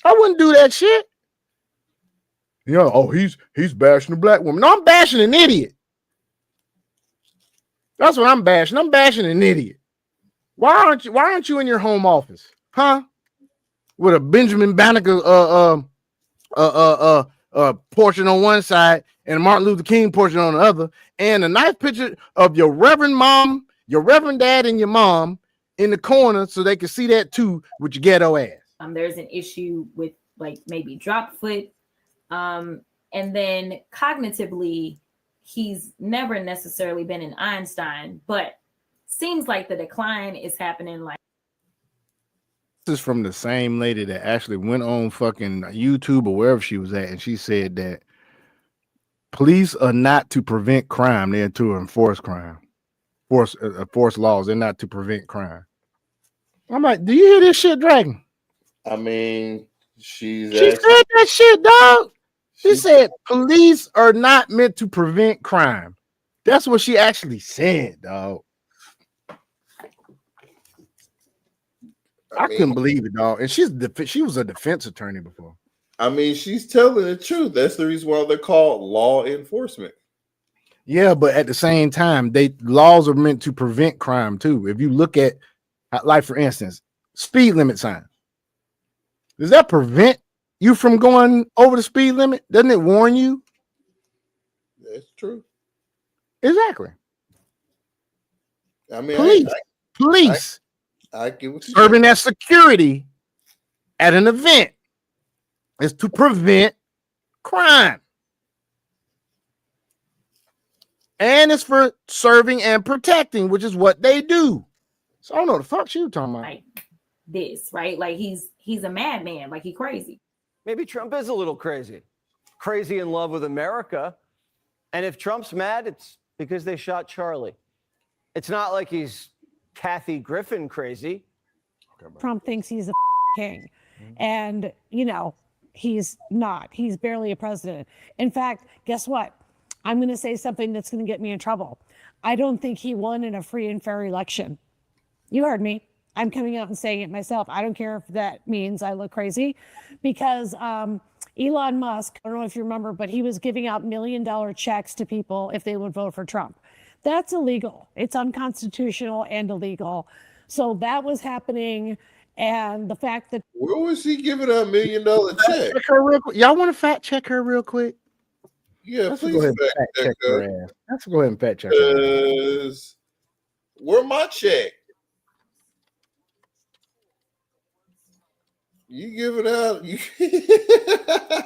I wouldn't do that shit. You know, oh, he's bashing a black woman. No, I'm bashing an idiot. That's what I'm bashing. I'm bashing an idiot. Why aren't you in your home office? Huh? With a Benjamin Banneker portrait on one side and a Martin Luther King portrait on the other, and a nice picture of your reverend mom, your reverend dad, and your mom in the corner so they can see that too with your ghetto ass. There's an issue with like maybe drop foot. And then cognitively, he's never necessarily been an Einstein, but seems like the decline is happening like. This is from the same lady that actually went on fucking YouTube or wherever she was at, and she said that police are not to prevent crime; they're to enforce crime, force laws. They're not to prevent crime. I'm like, do you hear this shit, Dragon? I mean, she said that shit, dog. She said police are not meant to prevent crime. That's what she actually said, dog. I couldn't believe it, dog. And she was a defense attorney before. I mean, she's telling the truth. That's the reason why they're called law enforcement. Yeah, but at the same time, laws are meant to prevent crime too. If you look at, like for instance, speed limit signs, does that prevent you from going over the speed limit? Doesn't it warn you? That's true. Exactly. I mean, police. I get what you're serving as security at an event is to prevent crime. And it's for serving and protecting, which is what they do. So I don't know the fuck you talking about. Like this, right? Like he's a madman, like he's crazy. Maybe Trump is a little crazy in love with America. And if Trump's mad, it's because they shot Charlie. It's not like he's Kathy Griffin crazy. Trump thinks he's a king. And, you know, he's not. He's barely a president. In fact, guess what? I'm going to say something that's going to get me in trouble. I don't think he won in a free and fair election. You heard me. I'm coming out and saying it myself. I don't care if that means I look crazy, because Elon Musk, I don't know if you remember, but he was giving out $1 million checks to people if they would vote for Trump. That's illegal. It's unconstitutional and illegal. So that was happening. And the fact that... Where was he giving a $1 million check? Y'all want to fact check her real quick? Yeah, let's please go ahead and fact check her ass. Let's go ahead and fact check her ass. Where my check? You give it out.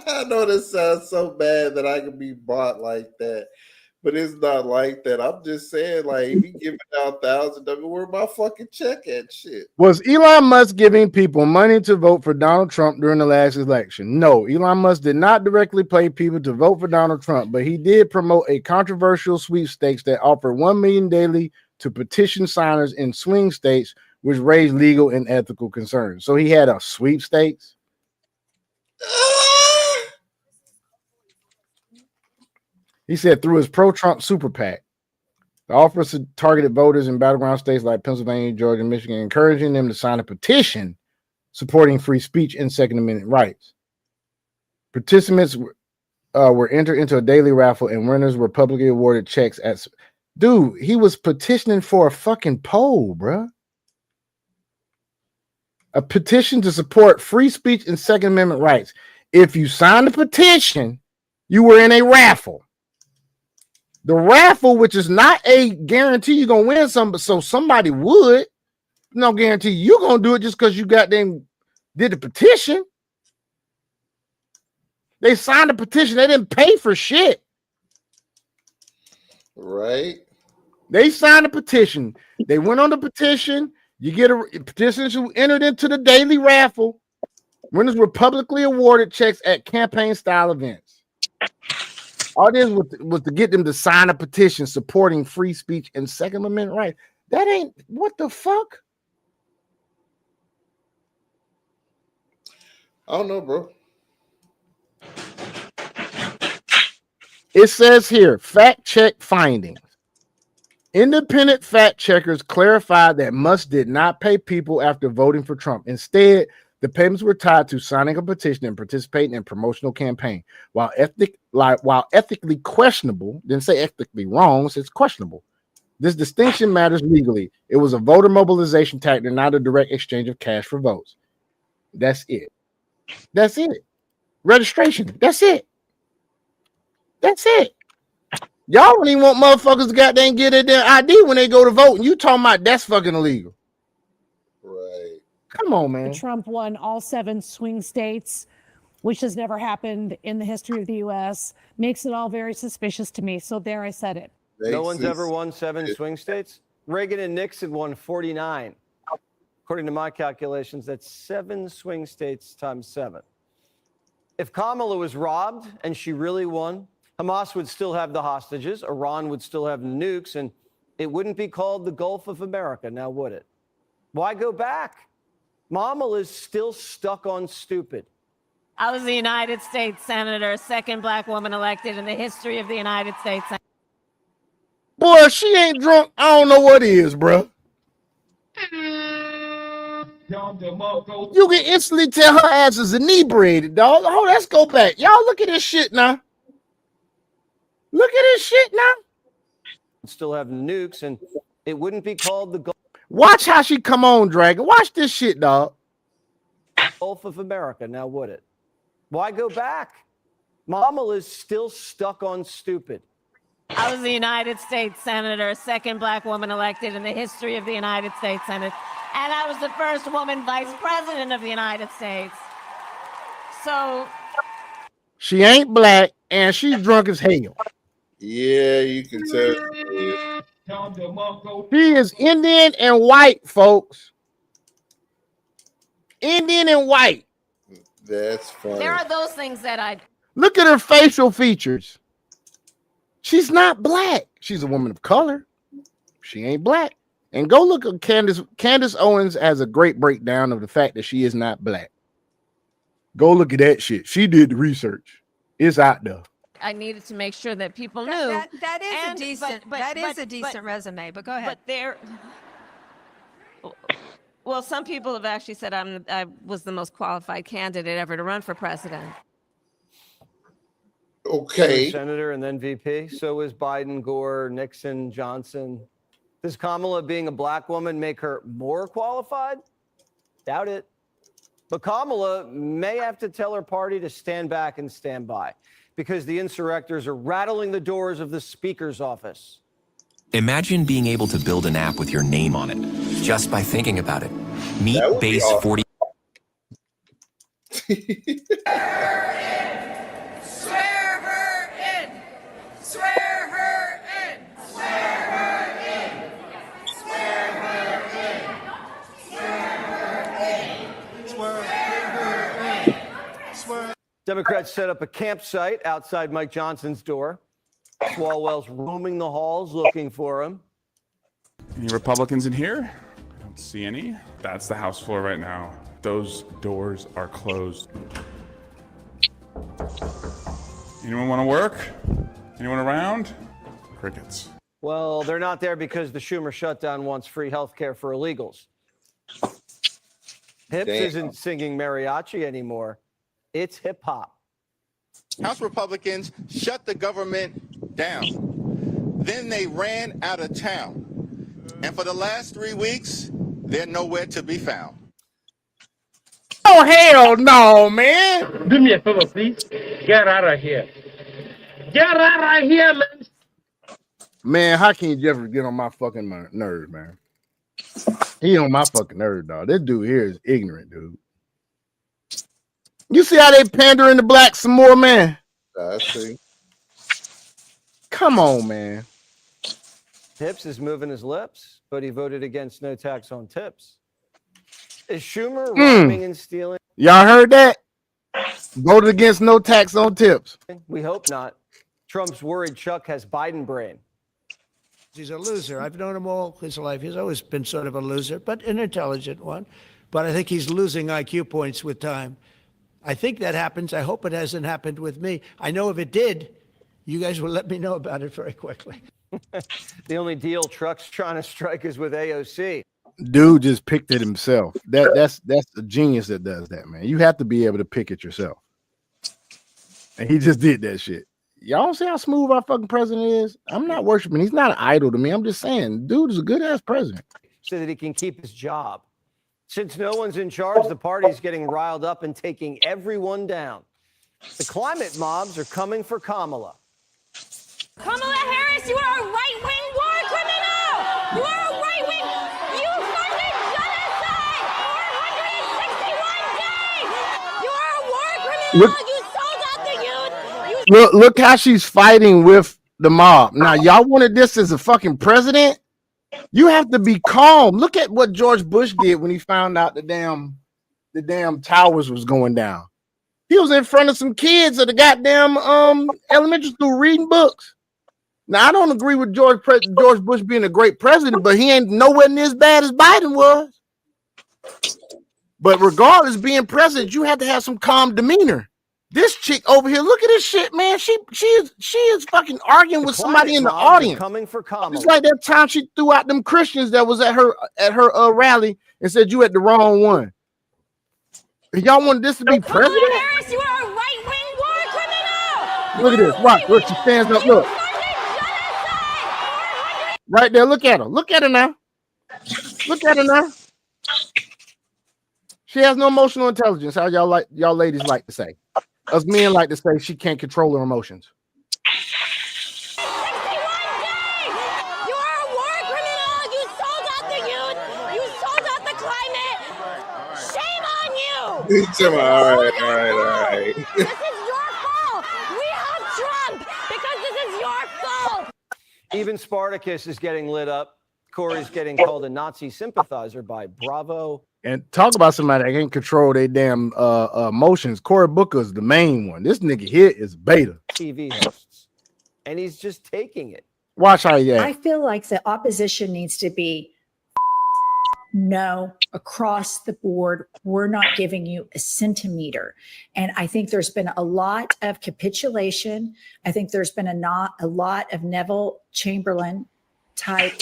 I know this sounds so bad that I can be bought like that, but it's not like that. I'm just saying, like, if you giving out thousands, where my fucking check at? Shit. Was Elon Musk giving people money to vote for Donald Trump during the last election? No, Elon Musk did not directly pay people to vote for Donald Trump, but he did promote a controversial sweepstakes that offered $1 million daily to petition signers in swing states, which raised legal and ethical concerns. So he had a sweepstakes. He said through his pro-Trump super PAC, the office targeted voters in battleground states like Pennsylvania, Georgia, and Michigan, encouraging them to sign a petition supporting free speech and Second Amendment rights. Participants were entered into a daily raffle, and winners were publicly awarded checks at. Dude, he was petitioning for a fucking poll, bruh. A petition to support free speech and Second Amendment rights. If you signed the petition, you were in a raffle. The raffle, which is not a guarantee you're gonna win something, so somebody would. No guarantee you're gonna do it just because you got them did the petition. They signed the petition, they didn't pay for shit. Right. They signed a petition. They went on the petition. You get a petition who entered into the daily raffle. Winners were publicly awarded checks at campaign-style events. All this was to get them to sign a petition supporting free speech and Second Amendment rights. That ain't what the fuck? I don't know, bro. It says here, fact check findings. Independent fact checkers clarified that Musk did not pay people after voting for Trump. Instead, the payments were tied to signing a petition and participating in a promotional campaign. While ethically questionable, didn't say ethically wrong, so it's questionable. This distinction matters legally. It was a voter mobilization tactic, not a direct exchange of cash for votes. That's it. That's it. Registration. That's it. That's it. Y'all don't even want motherfuckers to goddamn get their ID when they go to vote, and you talking about that's fucking illegal. Right. Come on, man. Trump won all 7 swing states, which has never happened in the history of the U.S. Makes it all very suspicious to me. So there, I said it. No one's ever won 7 swing states. Reagan and Nixon won 49. According to my calculations, that's 7 swing states times 7. If Kamala was robbed and she really won, Hamas would still have the hostages, Iran would still have nukes, and it wouldn't be called the Gulf of America, now would it? Why go back? Kamala is still stuck on stupid. I was the United States Senator, second black woman elected in the history of the United States. Boy, if she ain't drunk, I don't know what is, bro. You can instantly tell her ass is inebriated, dog. Oh, let's go back. Y'all look at this shit now. Look at this shit now. Still have nukes, and it wouldn't be called the Watch how she come on, Dragon. Watch this shit, dog. Gulf of America, now would it? Why go back? Kamala is still stuck on stupid. I was the United States Senator, second black woman elected in the history of the United States Senate. And I was the first woman vice president of the United States. So. She ain't black, and she's drunk as hell. Yeah, you can tell. She is Indian and white, folks. Indian and white. That's funny. There are those things that I look at her facial features. She's not black. She's a woman of color. She ain't black. And go look at Candace Owens has a great breakdown of the fact that she is not black. Go look at that shit. She did the research. It's out there. I needed to make sure that people knew. That is a decent resume, but go ahead. But there, well, some people have actually said I was the most qualified candidate ever to run for president. Okay. Senator and then VP. So is Biden, Gore, Nixon, Johnson. Does Kamala being a black woman make her more qualified? Doubt it. But Kamala may have to tell her party to stand back and stand by because the insurrectors are rattling the doors of the speaker's office. Imagine being able to build an app with your name on it just by thinking about it. Meet Base awesome. 40. Swear her in! Swear her in! Swear her in! Swear her in! Swear her in! Swear her in! Swear. Democrats set up a campsite outside Mike Johnson's door. Swalwell's roaming the halls looking for him. Any Republicans in here? I don't see any. That's the House floor right now. Those doors are closed. Anyone want to work? Anyone around? Crickets. Well, they're not there because the Schumer shutdown wants free health care for illegals. Hips isn't singing mariachi anymore. It's hip hop. House Republicans shut the government down. Then they ran out of town. And for the last 3 weeks, they're nowhere to be found. Oh, hell no, man. Do me a favor, please. Get out of here. Get out of here, man. Man, how can you Jeffrey get on my fucking nerves, man? He on my fucking nerves, dog. This dude here is ignorant, dude. You see how they pandering the blacks some more, man? I see. Come on, man. Hips is moving his lips, but he voted against no tax on tips. Is Schumer rhyming and stealing? Y'all heard that? Voted against no tax on tips. We hope not. Trump's worried Chuck has Biden brain. He's a loser. I've known him all his life. He's always been sort of a loser, but an intelligent one. But I think he's losing IQ points with time. I think that happens. I hope it hasn't happened with me. I know if it did, you guys will let me know about it very quickly. The only deal Truck's trying to strike is with AOC. Dude just picked it himself. That's a genius that does that, man. You have to be able to pick it yourself. And he just did that shit. Y'all see how smooth our fucking president is? I'm not worshiping. He's not an idol to me. I'm just saying, dude is a good ass president. So that he can keep his job. Since no one's in charge, the party's getting riled up and taking everyone down. The climate mobs are coming for Kamala. Kamala Harris, you are a right-wing war criminal! You are a right-wing... You funded genocide for 161 days! You are a war criminal! You sold out the youth! Look how she's fighting with the mob. Now, y'all wanted this as a fucking president? You have to be calm. Look at what George Bush did when he found out the damn towers was going down. He was in front of some kids at the goddamn elementary school reading books. Now, I don't agree with George Bush being a great president, but he ain't nowhere near as bad as Biden was. But regardless, being president, you have to have some calm demeanor. This chick over here, look at this shit, man. She is fucking arguing with somebody in the audience. Coming for Kamala. It's like that time she threw out them Christians that was at her rally and said you at the wrong one. Y'all wanted this to be president? Kamala Harris, you are a right-wing war criminal! Look at this. Watch. Look, she stands up. Look. Right there. Look at her. Look at her now. Look at her now. She has no emotional intelligence. How y'all ladies like to say. Us men like to say she can't control her emotions. 61 days! You are a war criminal! You sold out the youth! You sold out the climate! Shame on you! All right. This is your fault! We have Trump because this is your fault! Even Spartacus is getting lit up. Corey's getting called a Nazi sympathizer by Bravo. And talk about somebody that can't control their damn emotions. Cory Booker's the main one. This nigga here is beta. TV hosts. And he's just taking it. Watch how he acts. I feel like the opposition needs to be no across the board. We're not giving you a centimeter. And I think there's been a lot of capitulation. I think there's been a lot of Neville Chamberlain type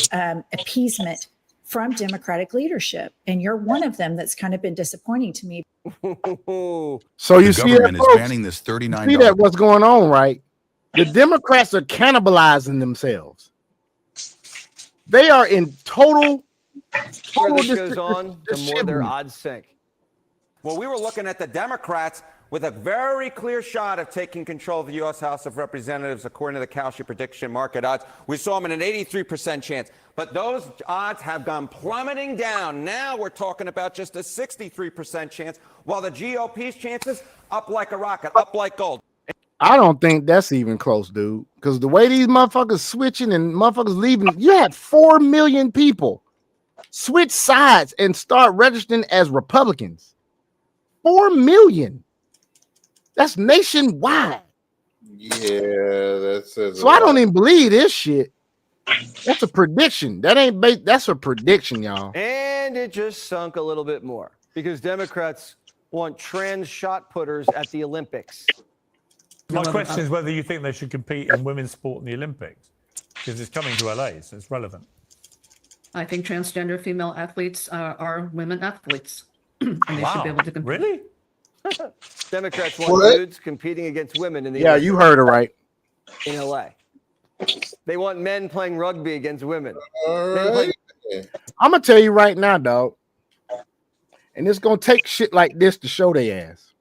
appeasement from Democratic leadership. And you're one of them that's kind of been disappointing to me. So you see that, folks? Banning this $39. See that what's going on, right? The Democrats are cannibalizing themselves. They are in total This goes on, the more their odds sink. Well, we were looking at the Democrats with a very clear shot of taking control of the U.S. House of Representatives, according to the Kalshi prediction market odds. We saw them in an 83% chance. But those odds have gone plummeting down. Now we're talking about just a 63% chance, while the GOP's chances up like a rocket, up like gold. I don't think that's even close, dude. Because the way these motherfuckers switching and motherfuckers leaving, you had 4 million people switch sides and start registering as Republicans. 4 million. That's nationwide. Yeah, that's so I don't even believe this shit. That's a prediction. That ain't that's a prediction, y'all. And it just sunk a little bit more because Democrats want trans shot putters at the Olympics. My question is whether you think they should compete in women's sport in the Olympics, because it's coming to LA, so it's relevant. I think transgender female athletes are women athletes, and they should be able to compete. Really? Democrats want dudes competing against women in the Yeah, you heard it right. in LA. They want men playing rugby against women. I'm gonna tell you right now, dog. And it's gonna take shit like this to show their ass.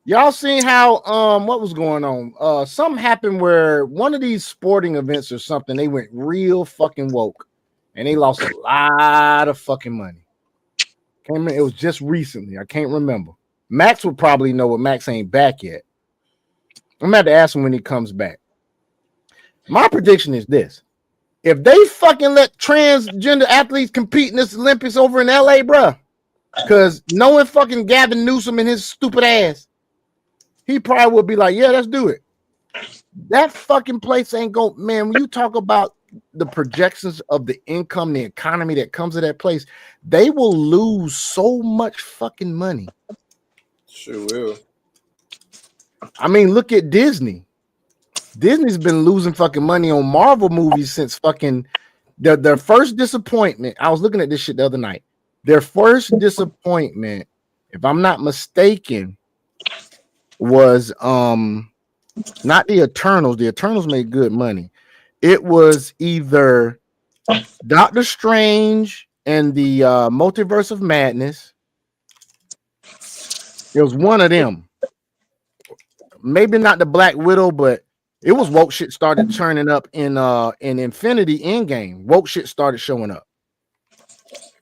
Y'all seen how what was going on? Something happened where one of these sporting events or something, they went real fucking woke and they lost a lot of fucking money. It was just recently. I can't remember. Max would probably know, but Max ain't back yet. I'm gonna have to ask him when he comes back. My prediction is this: if they fucking let transgender athletes compete in this Olympics over in LA, bruh, because knowing fucking Gavin Newsom and his stupid ass, he probably would be like, yeah, let's do it. That fucking place ain't go, man. When you talk about the projections of the income, the economy that comes to that place, they will lose so much fucking money. Sure will. I mean, look at Disney. Disney's been losing fucking money on Marvel movies since fucking their first disappointment. I was looking at this shit the other night. Their first disappointment, if I'm not mistaken, was not the Eternals. The Eternals made good money. It was either Doctor Strange and the Multiverse of Madness. It was one of them. Maybe not the Black Widow, but it was woke shit started turning up in Infinity Endgame. Woke shit started showing up.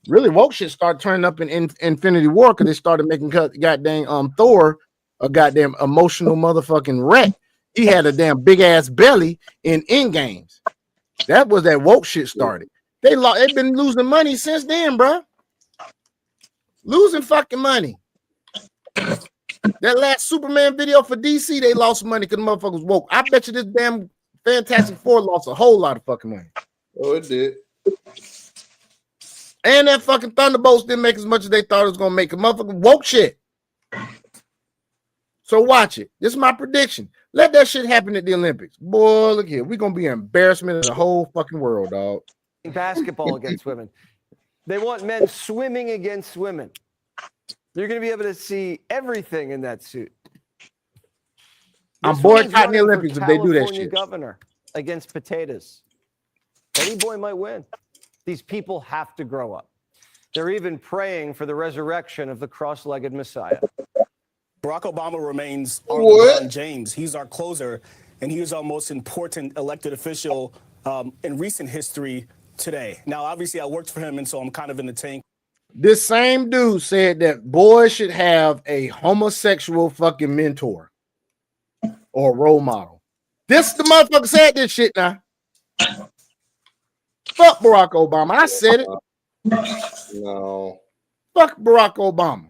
Really, woke shit started turning up in Infinity War because they started making goddamn Thor a goddamn emotional motherfucking wreck. He had a damn big ass belly in Endgames. That was that woke shit started. They've been losing money since then, bro. Losing fucking money. That last Superman video for DC, they lost money because the motherfuckers woke. I bet you this damn Fantastic Four lost a whole lot of fucking money. Oh, it did. And that fucking Thunderbolts didn't make as much as they thought it was gonna make. A motherfucking woke shit. So watch it. This is my prediction. Let that shit happen at the Olympics. Boy, look here. We're gonna be an embarrassment in the whole fucking world, dog. Basketball against women. They want men swimming against women. You're going to be able to see everything in that suit. I'm boycotting the Olympics if they do that California shit. Governor against potatoes. Any boy might win. These people have to grow up. They're even praying for the resurrection of the cross-legged Messiah. Barack Obama remains our LeBron James. He's our closer, and he is our most important elected official in recent history today. Now, obviously, I worked for him, and so I'm kind of in the tank. This same dude said that boys should have a homosexual fucking mentor or role model. This the motherfucker said this shit now. Fuck Barack Obama. I said it. No. Fuck Barack Obama.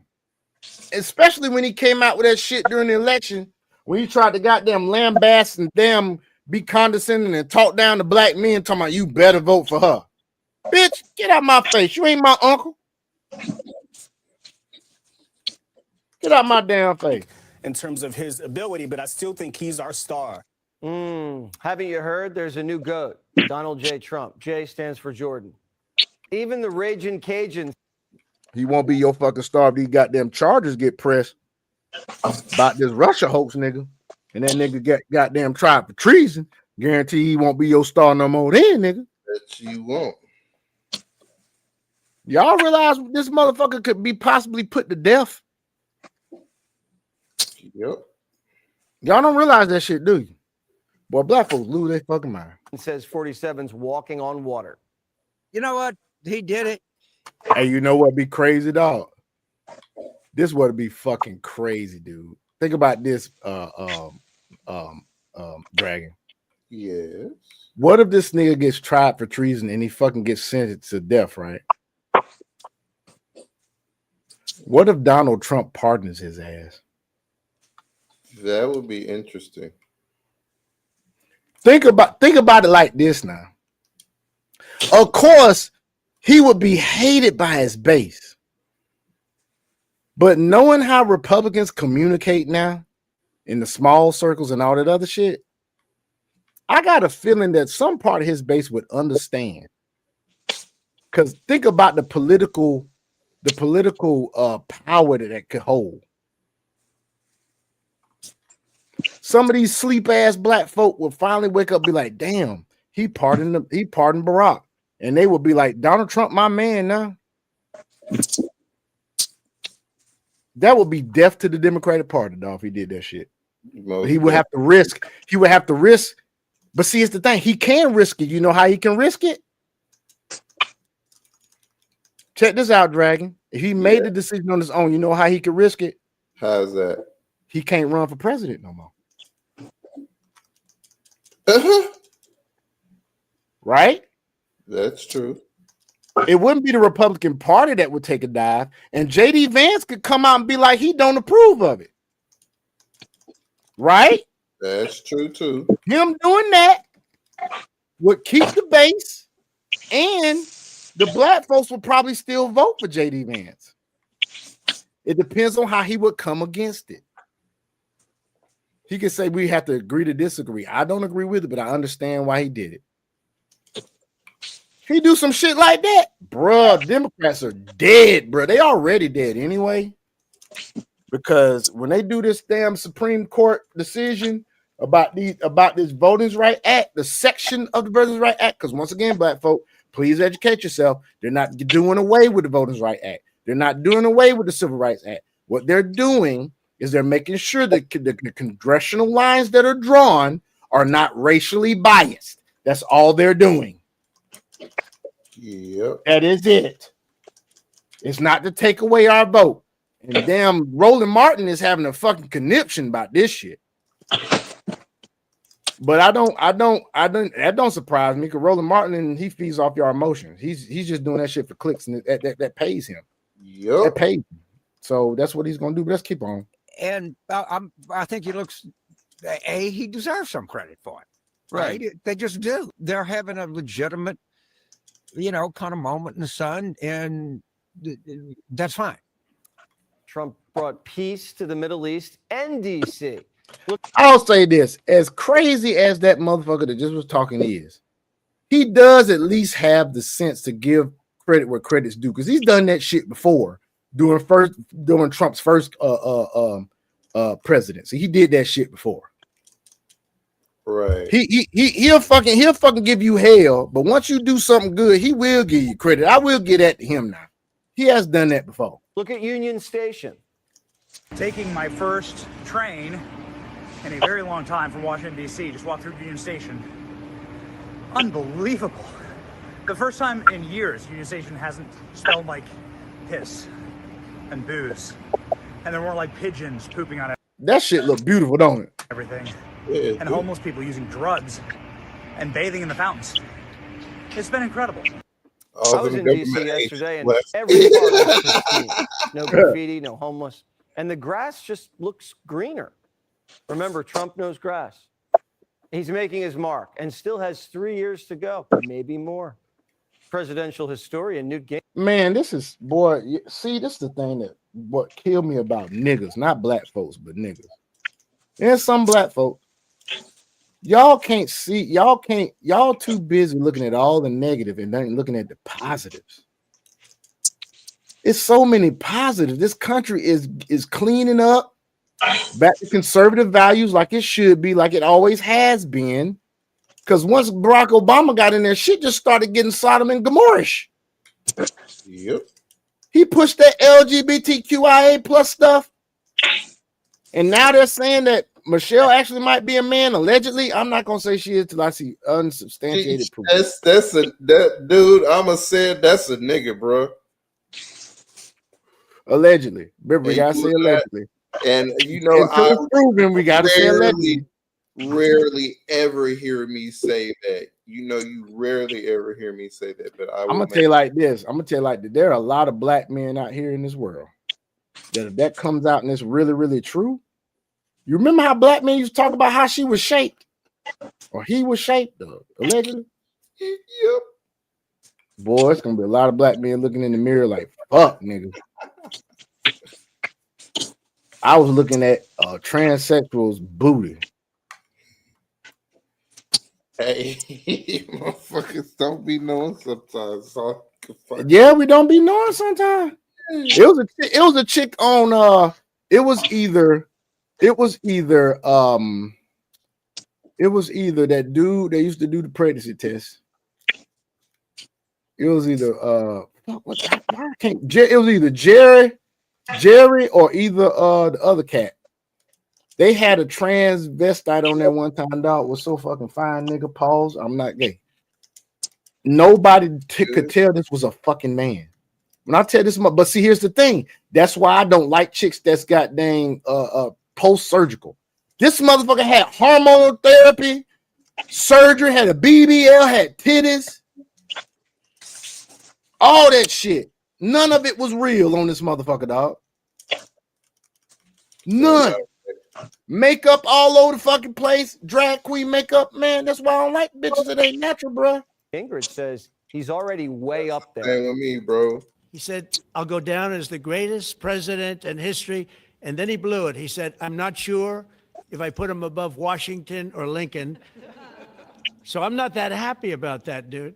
Especially when he came out with that shit during the election, when he tried to goddamn lambast and damn be condescending and talk down to black men, talking about you better vote for her. Bitch, get out my face. You ain't my uncle. Get out my damn face. In terms of his ability, but I still think he's our star. Haven't you heard? There's a new GOAT, Donald J. Trump. J stands for Jordan. Even the Raging Cajuns. He won't be your fucking star if these goddamn charges get pressed about this Russia hoax nigga. And that nigga get goddamn tried for treason. Guarantee he won't be your star no more then, nigga. That you won't. Y'all realize this motherfucker could be possibly put to death? Yep. Y'all don't realize that shit, do you? Boy, black folks lose their fucking mind. It says 47's walking on water. You know what? He did it. Hey, you know what be crazy, dog? This would be fucking crazy, dude. Think about this, Dragon. Yes. What if this nigga gets tried for treason and he fucking gets sentenced to death, right? What if Donald Trump pardons his ass? That would be interesting. Think about it like this now. Of course, he would be hated by his base. But knowing how Republicans communicate now, in the small circles and all that other shit, I got a feeling that some part of his base would understand. Because think about the political power that could hold. Some of these sleep ass black folk will finally wake up and be like, damn, he pardoned Barack. And they will be like, Donald Trump, my man now. That would be death to the Democratic Party, dog, if he did that shit. He would have to risk. But see, it's the thing. He can risk it. You know how he can risk it? Check this out, Dragon. If he made the decision on his own, you know how he could risk it? How's that? He can't run for president no more. Right? That's true. It wouldn't be the Republican Party that would take a dive, and JD Vance could come out and be like, he don't approve of it. Right? That's true too. Him doing that would keep the base, and the black folks would probably still vote for JD Vance. It depends on how he would come against it. He could say we have to agree to disagree. I don't agree with it, but I understand why he did it. He do some shit like that, bruh. Democrats are dead, bruh. They already dead anyway. Because when they do this damn Supreme Court decision about this Voting Rights Act, the section of the Voting Rights Act, because once again, black folk, please educate yourself. They're not doing away with the Voting Rights Act. They're not doing away with the Civil Rights Act. What they're doing is they're making sure that the congressional lines that are drawn are not racially biased. That's all they're doing. Yep. That is it. It's not to take away our vote. And damn, Roland Martin is having a fucking conniption about this shit. But that don't surprise me because Roland Martin, he feeds off your emotions. He's just doing that shit for clicks, and that pays him. Yep. That pays him. So that's what he's gonna do. But let's keep on. And I think he deserves some credit for it. Right? They just do. They're having a legitimate, kind of moment in the sun, and that's fine. Trump brought peace to the Middle East and D.C. I'll say this: as crazy as that motherfucker that just was talking is, he does at least have the sense to give credit where credit's due because he's done that shit before during Trump's first presidency. He did that shit before. Right. He'll fucking give you hell, but once you do something good, he will give you credit. I will give that to him now. He has done that before. Look at Union Station. Taking my first train in a very long time from Washington, D.C. Just walked through Union Station. Unbelievable. The first time in years Union Station hasn't smelled like piss and booze. And there weren't like pigeons pooping on it. That shit look beautiful, don't it? Everything. And homeless people using drugs and bathing in the fountains. It's been incredible. I was in D.C. yesterday, and every park is pristine. No graffiti, no homeless. And the grass just looks greener. Remember, Trump knows grass. He's making his mark and still has 3 years to go, maybe more. Presidential historian Newt Gingrich. Man, this is this is the thing that what killed me about niggas, not black folks, but niggas. And some black folks. Y'all can't see, y'all too busy looking at all the negative and then looking at the positives. It's so many positives. This country is cleaning up back to conservative values like it should be, like it always has been. Because once Barack Obama got in there, shit just started getting Sodom and Gomorrah-ish. Yep. He pushed that LGBTQIA plus stuff. And now they're saying that Michelle actually might be a man, allegedly. I'm not gonna say she is till I see unsubstantiated proof. That dude. I'ma say that's a nigga, bro. Allegedly, remember we gotta say allegedly. And I proven we gotta say allegedly. Rarely ever hear me say that. You rarely ever hear me say that. But I'm gonna tell you like this. I'm gonna tell you like that. There are a lot of black men out here in this world that if that comes out and it's really, really true. You remember how black men used to talk about how she was shaped, or he was shaped, allegedly. Yep. Boy, it's gonna be a lot of black men looking in the mirror like, "Fuck, nigga." I was looking at transsexuals' booty. Hey, motherfuckers don't be knowing sometimes. So Yeah, we don't be knowing sometimes. It was a chick on it was either that dude that used to do the pregnancy test. It was either it was either Jerry or either the other cat. They had a transvestite on there one time, dog. Was so fucking fine, nigga. Pause. I'm not gay. Nobody could tell this was a fucking man. When I tell this, but see, here's the thing. That's why I don't like chicks that's got dang post-surgical. This motherfucker had hormonal therapy, surgery, had a BBL, had titties, all that shit. None of it was real on this motherfucker, dog. None. Makeup all over the fucking place. Drag queen makeup, man. That's why I don't like bitches that ain't natural, bro. Ingrid says he's already way up there. Same with me, bro. He said, I'll go down as the greatest president in history. And then he blew it. He said, I'm not sure if I put him above Washington or Lincoln. So I'm not that happy about that, dude.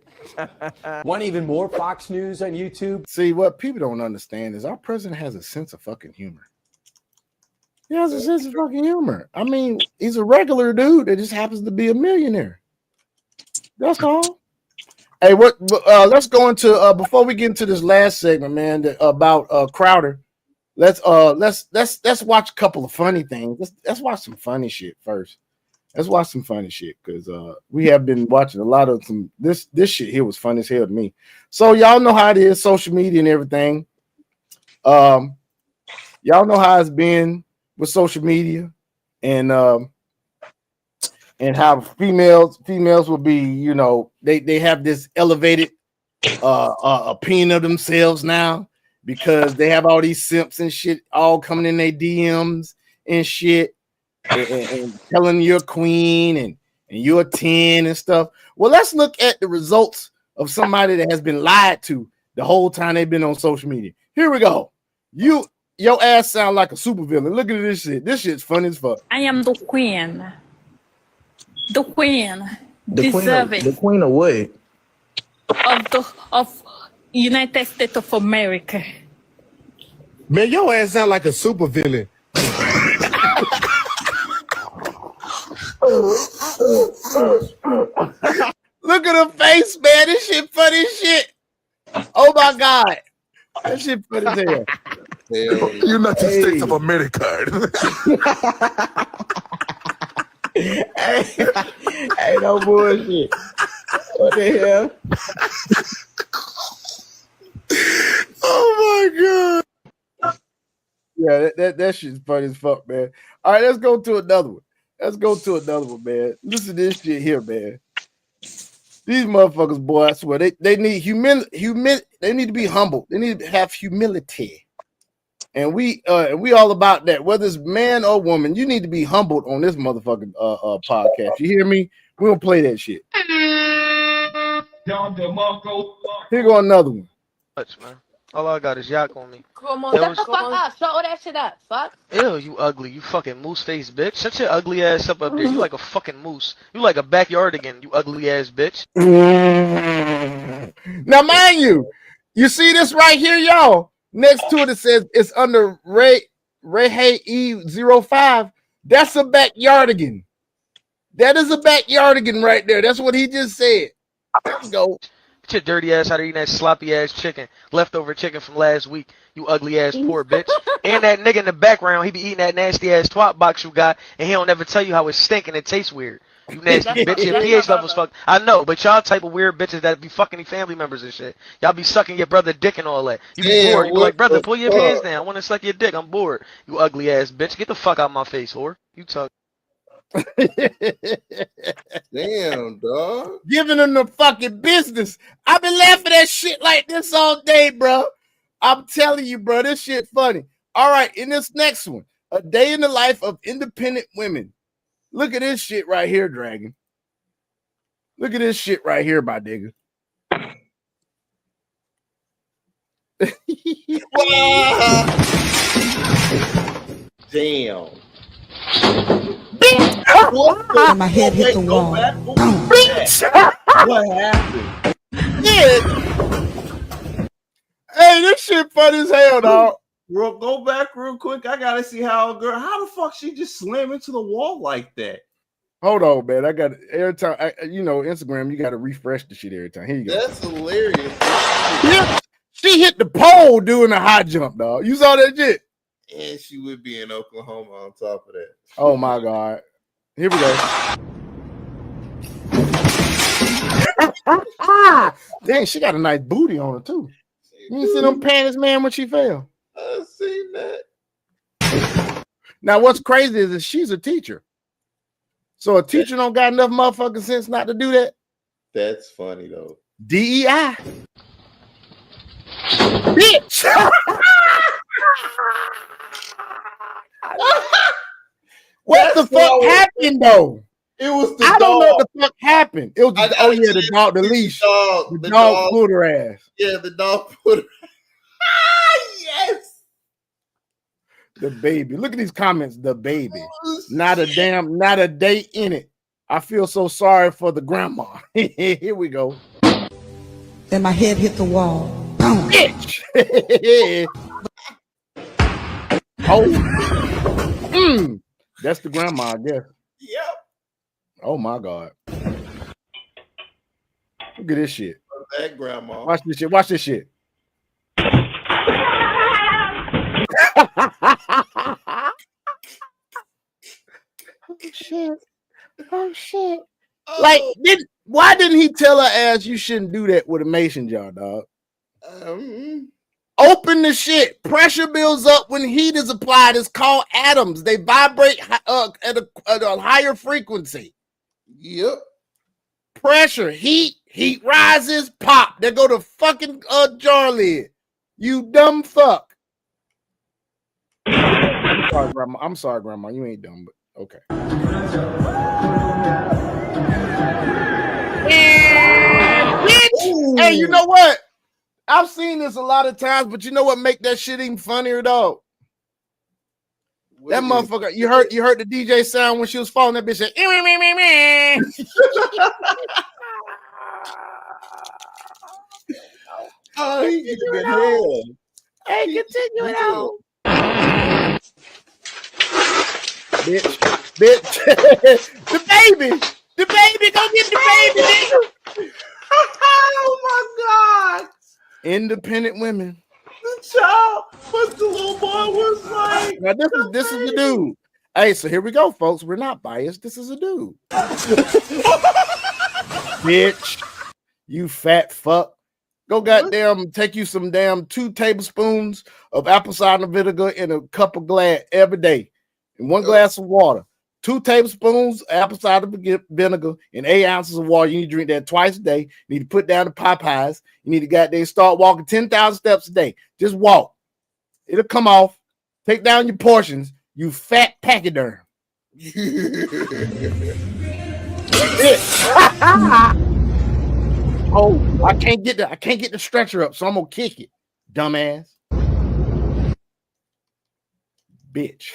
Want even more Fox News on YouTube? See, what people don't understand is our president has a sense of fucking humor. He has a sense of fucking humor. I mean, he's a regular dude that just happens to be a millionaire. That's all. Hey, let's go into before we get into this last segment, man, about Crowder. Let's watch a couple of funny things. Let's watch some funny shit first. Let's watch some funny shit because we have been watching a lot of some this shit here was fun as hell to me. So y'all know how it is, social media and everything. Y'all know how it's been with social media and how females will be, you know, they have this elevated opinion of themselves now because they have all these simps and shit all coming in their DMs and shit and telling you're a queen and you're a 10 and stuff. Well, let's look at the results of somebody that has been lied to the whole time they've been on social media. Here we go. Your ass sound like a supervillain. Look at this shit. This shit's funny as fuck. I am the queen. The queen. The queen of what? Of United States of America. Man, your ass sound like a supervillain. Look at her face, man. This shit funny as shit. Oh my god. That shit funny as hell. United States of America. Hey, no bullshit. What the hell? Oh my god. Yeah, that shit's funny as fuck, man. All right, let's go to another one. Man. Listen to this shit here, man. These motherfuckers, boy, I swear, they need they need to be humble. They need to have humility. And we all about that. Whether it's man or woman, you need to be humbled on this motherfucking podcast. You hear me? We're gonna play that shit. Here go another one. Man. All I got is yak on me. Come on, shut the fuck up. Shut all that shit up. Fuck. Ew, you ugly. You fucking moose face bitch. Shut your ugly ass up there. You like a fucking moose. You like a backyardigan, you ugly ass bitch. Now, mind you see this right here, y'all. Next to it says it's under Ray E05. That's a backyardigan. That is a backyardigan right there. That's what he just said. Let's go. Get your dirty ass out of eating that sloppy ass chicken, leftover chicken from last week, you ugly ass poor bitch. And that nigga in the background, he be eating that nasty ass twat box you got, and he don't ever tell you how it stink and it tastes weird. You nasty bitch, your pH levels fucked. I know, but y'all type of weird bitches that be fucking your family members and shit. Y'all be sucking your brother dick and all that. You be bored. You be like, brother, pull your pants down. I want to suck your dick. I'm bored. You ugly ass bitch. Get the fuck out of my face, whore. You talk. Damn, dog. Giving them the fucking business. I've been laughing at shit like this all day, bro. I'm telling you, bro, this shit funny. All right, in this next one, a day in the life of independent women. Look at this shit right here, Dragon. Look at this shit right here, my nigga. Damn. And my head hit the wall. What happened? Hey, this shit funny as hell, dog. Bro, go back real quick. I gotta see how the fuck she just slammed into the wall like that? Hold on, man. I got every time. Instagram. You got to refresh the shit every time. Here you go. That's hilarious. Yeah, she hit the pole doing a high jump, dog. You saw that shit? And she would be in Oklahoma on top of that. Oh my god. Here we go. Dang, she got a nice booty on her too. You ain't see them panties, man, when she fell. I seen that. Now, what's crazy is that she's a teacher. So a teacher don't got enough motherfucking sense not to do that. That's funny though. DEI. Bitch. What the fuck happened though? It was the I dog. don't know what the fuck happened. It was the dog, the leash. The dog pulled her ass. Yeah, the dog put her. Yes. The baby. Look at these comments. The baby. Not a day in it. I feel so sorry for the grandma. Here we go. Then my head hit the wall. Boom. Bitch. Oh. That's the grandma, I guess. Yep. Oh my god. Look at this shit. That grandma. Watch this shit. Watch this shit. Oh shit. Oh shit. Like, why didn't he tell her ass you shouldn't do that with a mason jar, dog? Open the shit. Pressure builds up when heat is applied. It's called atoms. They vibrate at a higher frequency. Yep. Pressure, heat rises, pop. There go the fucking jar lid. You dumb fuck. I'm sorry, Grandma. You ain't dumb, but okay. Hey, you know what? I've seen this a lot of times, but you know what make that shit even funnier, though? That motherfucker, you heard the DJ sound when she was falling. That bitch said, oh, he gets good hell. Hey, continue it on. Bitch. The baby, go get the baby, nigga. Oh my god. Independent women. The child, but the little boy was like. Now this is the dude. Hey, so here we go, folks. We're not biased. This is a dude. Bitch, you fat fuck. Go goddamn take you some damn 2 tablespoons of apple cider vinegar in a cup of glass every day, and 1 glass of water. 2 tablespoons apple cider vinegar and 8 ounces of water. You need to drink that twice a day. You need to put down the Popeyes. You need to goddamn start walking 10,000 steps a day. Just walk. It'll come off. Take down your portions. You fat pachyderm. Oh, I can't get the stretcher up, so I'm gonna kick it, dumbass. Bitch.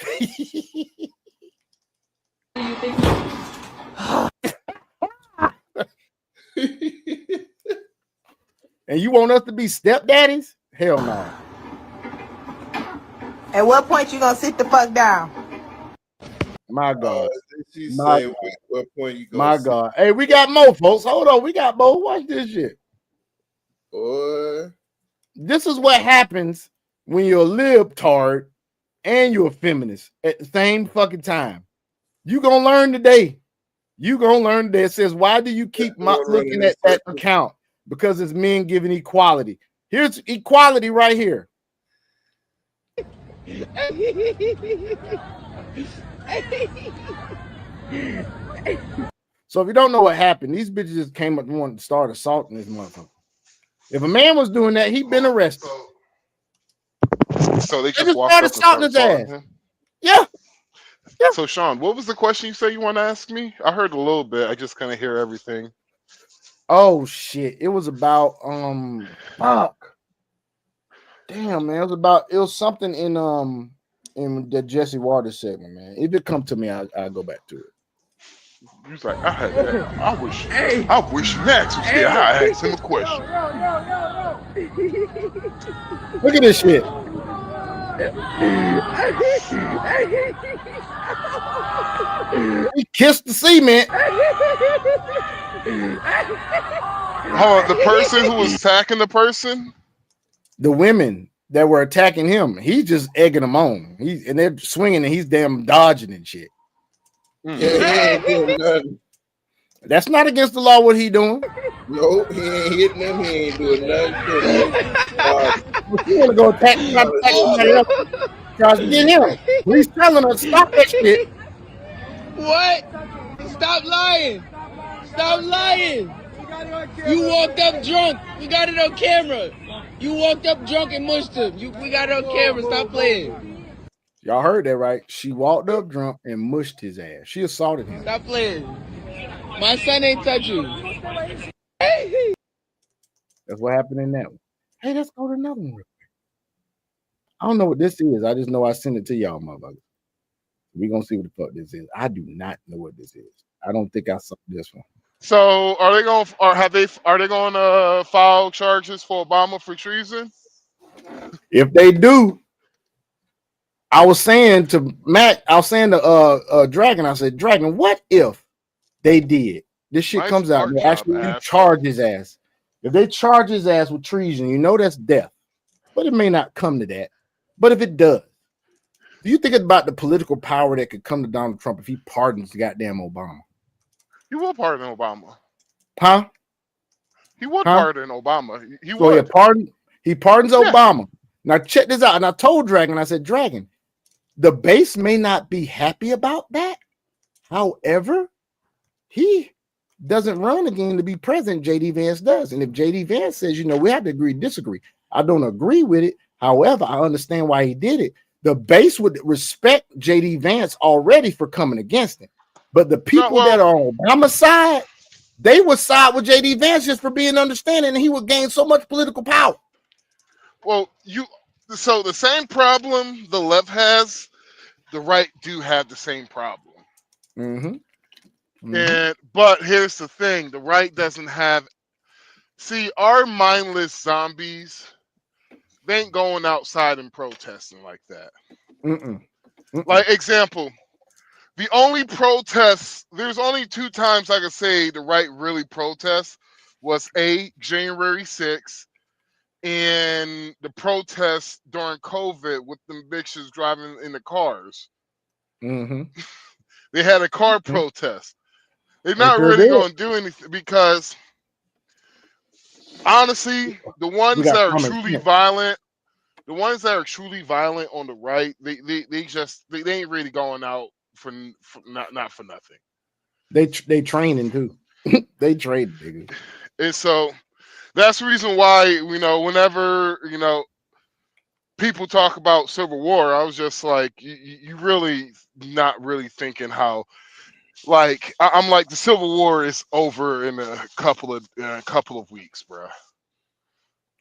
And you want us to be stepdaddies? Hell no. At what point you gonna sit the fuck down? My God. She My say, God. what point you gonna My sit? God. Hey, we got more, folks. Hold on. We got more. Watch this shit. Boy. This is what happens when you're a libtard and you're a feminist at the same fucking time. You gonna learn today. You gonna learn today. It says, why do you keep looking at that account? Because it's men giving equality. Here's equality right here. So if you don't know what happened, these bitches just came up and wanted to start assaulting this motherfucker. If a man was doing that, he'd been arrested. So they just just walked up and started started his assaulting ass. him? Yeah. So Sean, what was the question you say you want to ask me? I heard a little bit. I just couldn't hear everything. Oh shit. It was about fuck. Damn, man. It was something in in the Jesse Waters segment, man. If it come to me, I'll go back to it. He was like, I wish Max was here. I asked him a question. Look at this shit. He kissed the cement. Hold on, the person who was attacking the person? The women that were attacking him, he's just egging them on. And they're swinging and he's damn dodging and shit. Yeah, he ain't doing nothing. That's not against the law what he doing. Nope, he ain't hitting them. He ain't doing nothing to them. You want to go attack somebody else? Guys, get him. He's telling us stop that shit. What? Stop lying. Stop lying. You walked up drunk. We got it on camera. You walked up drunk and mushed him. We got it on camera. Stop playing. Y'all heard that right? She walked up drunk and mushed his ass. She assaulted him. Stop playing. My son ain't touch you. That's what happened in that one. Hey, let's go to another one. I don't know what this is. I just know I sent it to y'all, motherfucker. We're gonna see what the fuck this is. I do not know what this is. I don't think I saw this one. So are they going to file charges for Obama for treason? If they do, I was saying to Matt, I was saying to Dragon, I said, Dragon, what if they did? This shit Nice comes out and they actually do charge his ass. If they charge his ass with treason, you know that's death. But it may not come to that. But if it does, do you think about the political power that could come to Donald Trump if he pardons goddamn Obama? He will pardon Obama. Huh? He would pardon Obama. He So would. he pardons Obama. Now check this out. And I told Dragon, I said, Dragon, the base may not be happy about that. However, he doesn't run again to be president. JD Vance does. And if JD Vance says, we have to agree, disagree. I don't agree with it. However, I understand why he did it. The base would respect JD Vance already for coming against him. But the people that are on Obama's side, they would side with JD Vance just for being understanding, and he would gain so much political power. Well, so the same problem the left has, the right do have the same problem. But here's the thing: the right doesn't have. See, our mindless zombies, they ain't going outside and protesting like that. Like example, the only protests. There's only 2 times I could say the right really protests was January 6th. And the protests during COVID with them bitches driving in the cars. They had a car protest. They're not really going to do anything because, honestly, the ones that are truly violent, on the right, they ain't really going out for not for nothing. They training too. They trade, nigga. And so that's the reason why, whenever, people talk about Civil War, I was just like, you really not really thinking how, like, I'm like, the Civil War is over in a couple of weeks, bro.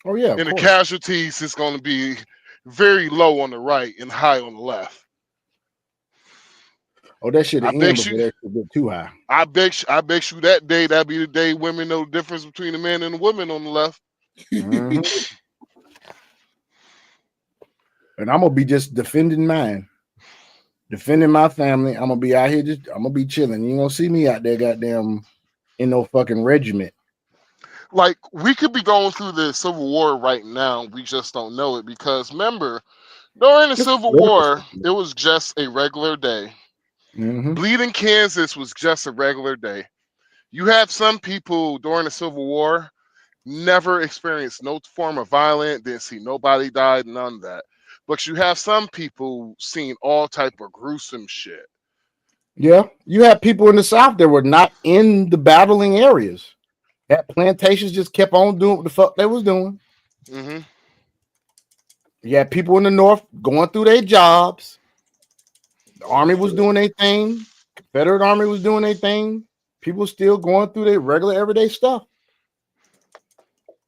Oh, yeah. And the casualties is going to be very low on the right and high on the left. Oh, that shit end before that shit get too high. I bet you that day, that'd be the day women know the difference between the men and the women on the left. And I'm gonna be just defending mine, defending my family. I'm gonna be out here I'm gonna be chilling. You ain't gonna see me out there, goddamn, in no fucking regiment. Like, we could be going through the Civil War right now. We just don't know it because remember, during the Civil War, it was just a regular day. Bleeding Kansas was just a regular day. You have some people during the Civil War never experienced no form of violence, didn't see nobody died, none of that. But you have some people seeing all type of gruesome shit. Yeah, you have people in the South that were not in the battling areas. That plantations just kept on doing what the fuck they was doing. You had people in the North going through their jobs. The Army was doing their thing. Confederate Army was doing their thing. People still going through their regular everyday stuff.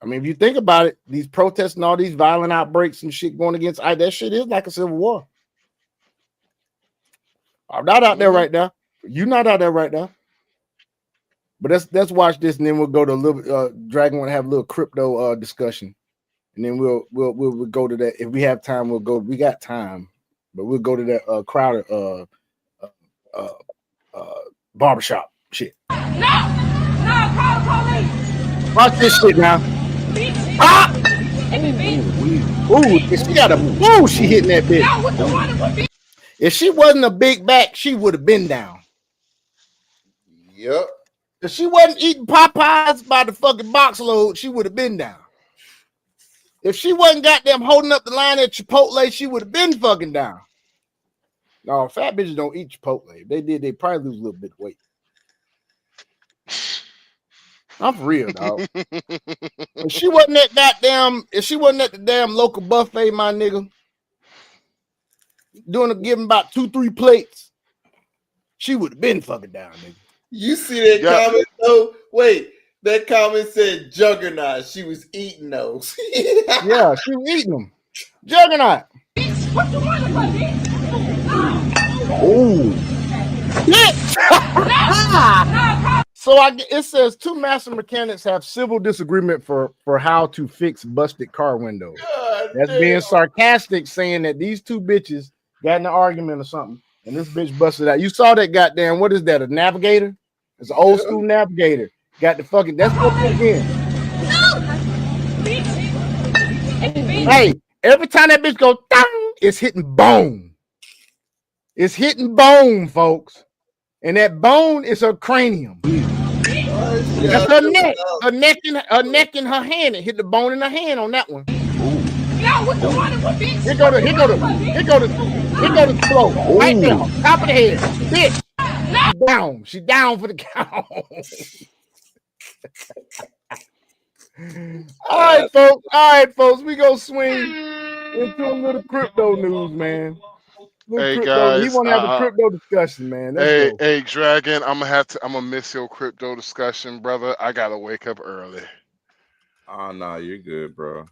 I mean, if you think about it, these protests and all these violent outbreaks and shit going against that shit is like a civil war. I'm not out there right now. You're not out there right now. But let's watch this, and then we'll go to a little. Dragon want to have a little crypto discussion, and then we'll go to that if we have time. We'll go. We got time, but we'll go to that Crowder barbershop shit. Watch this shit now. Ah! Ooh, if she got a she hitting that bitch. If she wasn't a big back, she would have been down. Yep. If she wasn't eating Popeyes by the fucking box load, she would have been down. If she wasn't goddamn holding up the line at Chipotle, she would have been fucking down. No, fat bitches don't eat Chipotle. If they did, they probably lose a little bit of weight. I'm for real, dog. If she wasn't at the damn local buffet, my nigga, giving about 2-3 plates, she would have been fucking down, nigga. You see that comment though? Wait, that comment said Juggernaut. She was eating those. Yeah, she was eating them. Juggernaut. What you want to Oh. So it says 2 master mechanics have civil disagreement for how to fix busted car windows. That's being sarcastic, saying that these 2 bitches got in an argument or something, and this bitch busted out. You saw that goddamn, what is that, a navigator? It's an old school navigator. Got the fucking, that's what again. Hey, every time that bitch go, dang, it's hitting bone. It's hitting bone, folks. And that bone is her cranium. That's her neck. Her neck in her hand. It hit the bone in her hand on that one. Here go the flow. Right there. Top of the head. Bitch. She down for the count. All right, folks. We go swing into a little crypto news, man. Hey guys, he want to have a crypto discussion, man. Let's go. Hey, Dragon, I'm gonna miss your crypto discussion, brother. I gotta wake up early. Oh no, you're good, bro.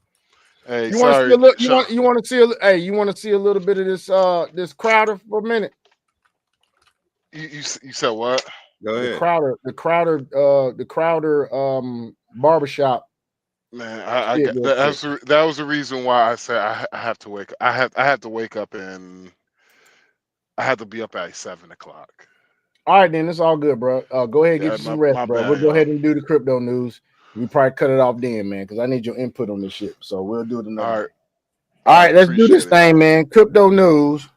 Hey, You want to see a little? You want to see a? Hey, you want to see a little bit of this? This Crowder for a minute. You said what? Go ahead. The Crowder barbershop. Man, that was the reason why I said I have to wake. I have to wake up and I had to be up at 7 o'clock. All right, then it's all good, bro. Go ahead and get you some rest, bro. We'll go ahead and do the crypto news. We probably cut it off then, man, because I need your input on this shit. So we'll do it another. All right, let's do this thing, man. Crypto news.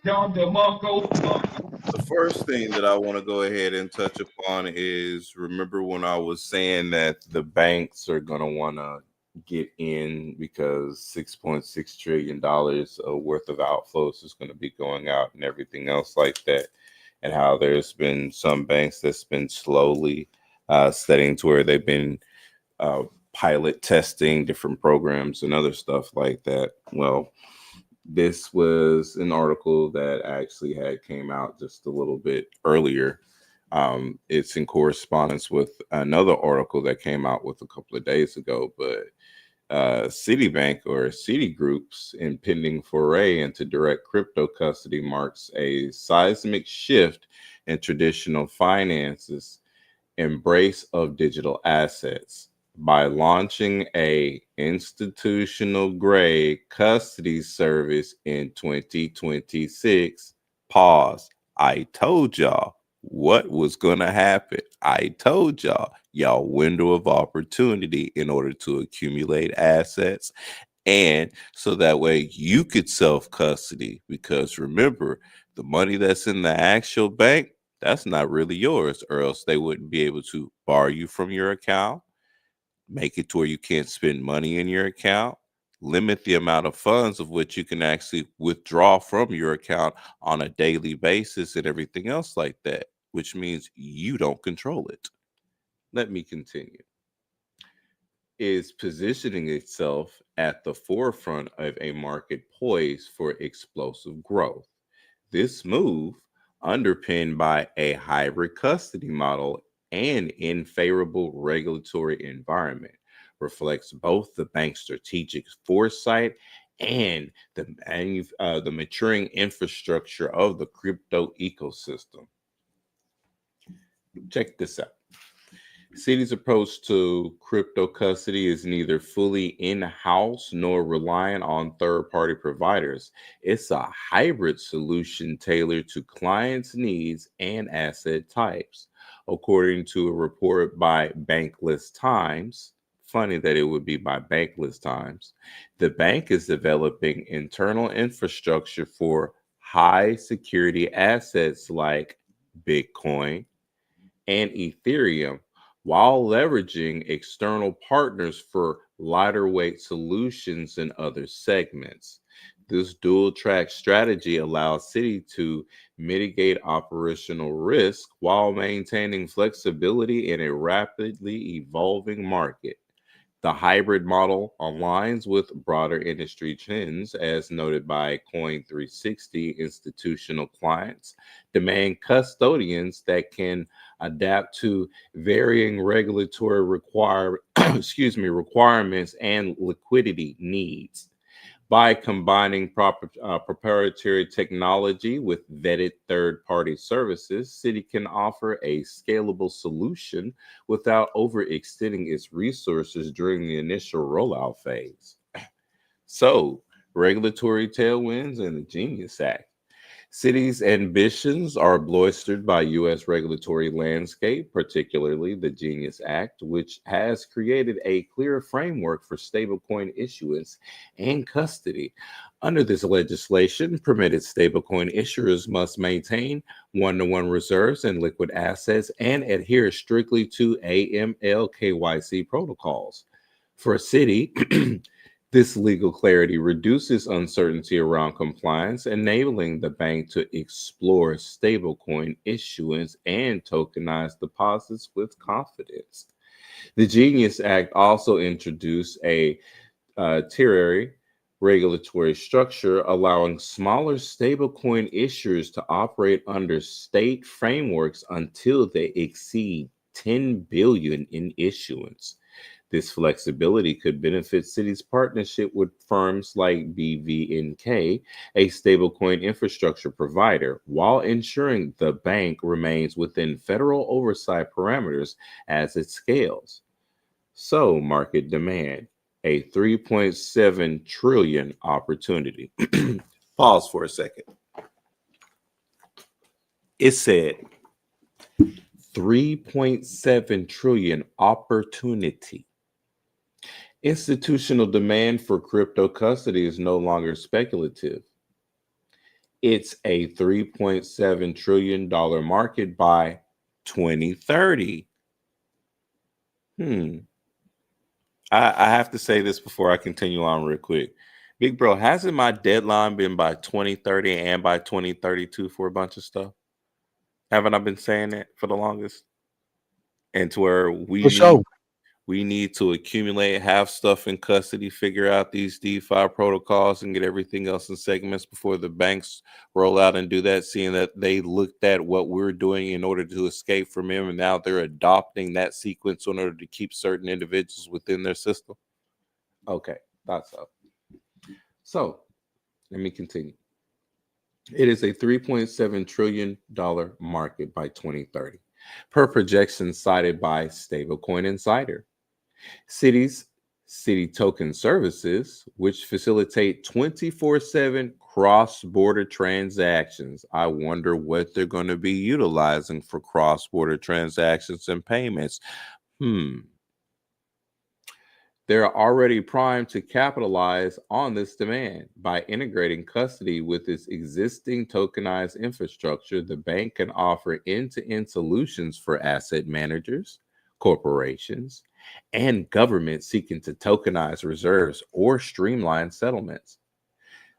The first thing that I want to go ahead and touch upon is, remember when I was saying that the banks are going to want to get in because $6.6 trillion worth of outflows is going to be going out and everything else like that, and how there's been some banks that's been slowly studying to where they've been pilot testing different programs and other stuff like that. Well, this was an article that actually had came out just a little bit earlier. It's in correspondence with another article that came out with a couple of days ago, but Citibank or Citigroup's impending foray into direct crypto custody marks a seismic shift in traditional finance's embrace of digital assets. By launching a institutional grade custody service in 2026. Pause. I told y'all what was going to happen. I told y'all window of opportunity in order to accumulate assets, and so that way you could self-custody, because remember, the money that's in the actual bank, that's not really yours, or else they wouldn't be able to borrow you from your account, make it to where you can't spend money in your account, limit the amount of funds of which you can actually withdraw from your account on a daily basis and everything else like that, which means you don't control it. Let me continue. Is positioning itself at the forefront of a market poised for explosive growth. This move, underpinned by a hybrid custody model and in favorable regulatory environment, reflects both the bank's strategic foresight and the maturing infrastructure of the crypto ecosystem. Check this out. Citi's approach to crypto custody is neither fully in-house nor reliant on third-party providers. It's a hybrid solution tailored to clients' needs and asset types. According to a report by Bankless Times, funny that it would be by Bankless Times, the bank is developing internal infrastructure for high-security assets like Bitcoin and Ethereum, while leveraging external partners for lighter weight solutions in other segments. This dual track strategy allows Citi to mitigate operational risk while maintaining flexibility in a rapidly evolving market. The hybrid model aligns with broader industry trends, as noted by Coin360. Institutional clients demand custodians that can adapt to varying regulatory requirements and liquidity needs. By combining proprietary technology with vetted third-party services, Citi can offer a scalable solution without overextending its resources during the initial rollout phase. So, regulatory tailwinds and the Genius Act. Citi's ambitions are bolstered by U.S. regulatory landscape, particularly the Genius Act, which has created a clear framework for stablecoin issuance and custody. Under this legislation, permitted stablecoin issuers must maintain one-to-one reserves and liquid assets and adhere strictly to AML KYC protocols. For Citi, this legal clarity reduces uncertainty around compliance, enabling the bank to explore stablecoin issuance and tokenized deposits with confidence. The Genius Act also introduced a tiered regulatory structure, allowing smaller stablecoin issuers to operate under state frameworks until they exceed $10 billion in issuance. This flexibility could benefit Citi's partnership with firms like BVNK, a stablecoin infrastructure provider, while ensuring the bank remains within federal oversight parameters as it scales. So, market demand, a 3.7 trillion opportunity. Pause for a second. It said 3.7 trillion opportunity. Institutional demand for crypto custody is no longer speculative. It's a $3.7 trillion market by 2030. I have to say this before I continue on real quick. Big bro, hasn't my deadline been by 2030 and by 2032 for a bunch of stuff? Haven't I been saying that for the longest? And to where we need to accumulate, have stuff in custody, figure out these DeFi protocols, and get everything else in segments before the banks roll out and do that, seeing that they looked at what we're doing in order to escape from him, and now they're adopting that sequence in order to keep certain individuals within their system. Okay, thought so. So, let me continue. It is a $3.7 trillion market by 2030, per projections cited by Stablecoin Insider. Citi token services, which facilitate 24/7 cross-border transactions. I wonder what they're going to be utilizing for cross-border transactions and payments. They're already primed to capitalize on this demand. By integrating custody with its existing tokenized infrastructure, the bank can offer end-to-end solutions for asset managers, corporations, and governments seeking to tokenize reserves or streamline settlements.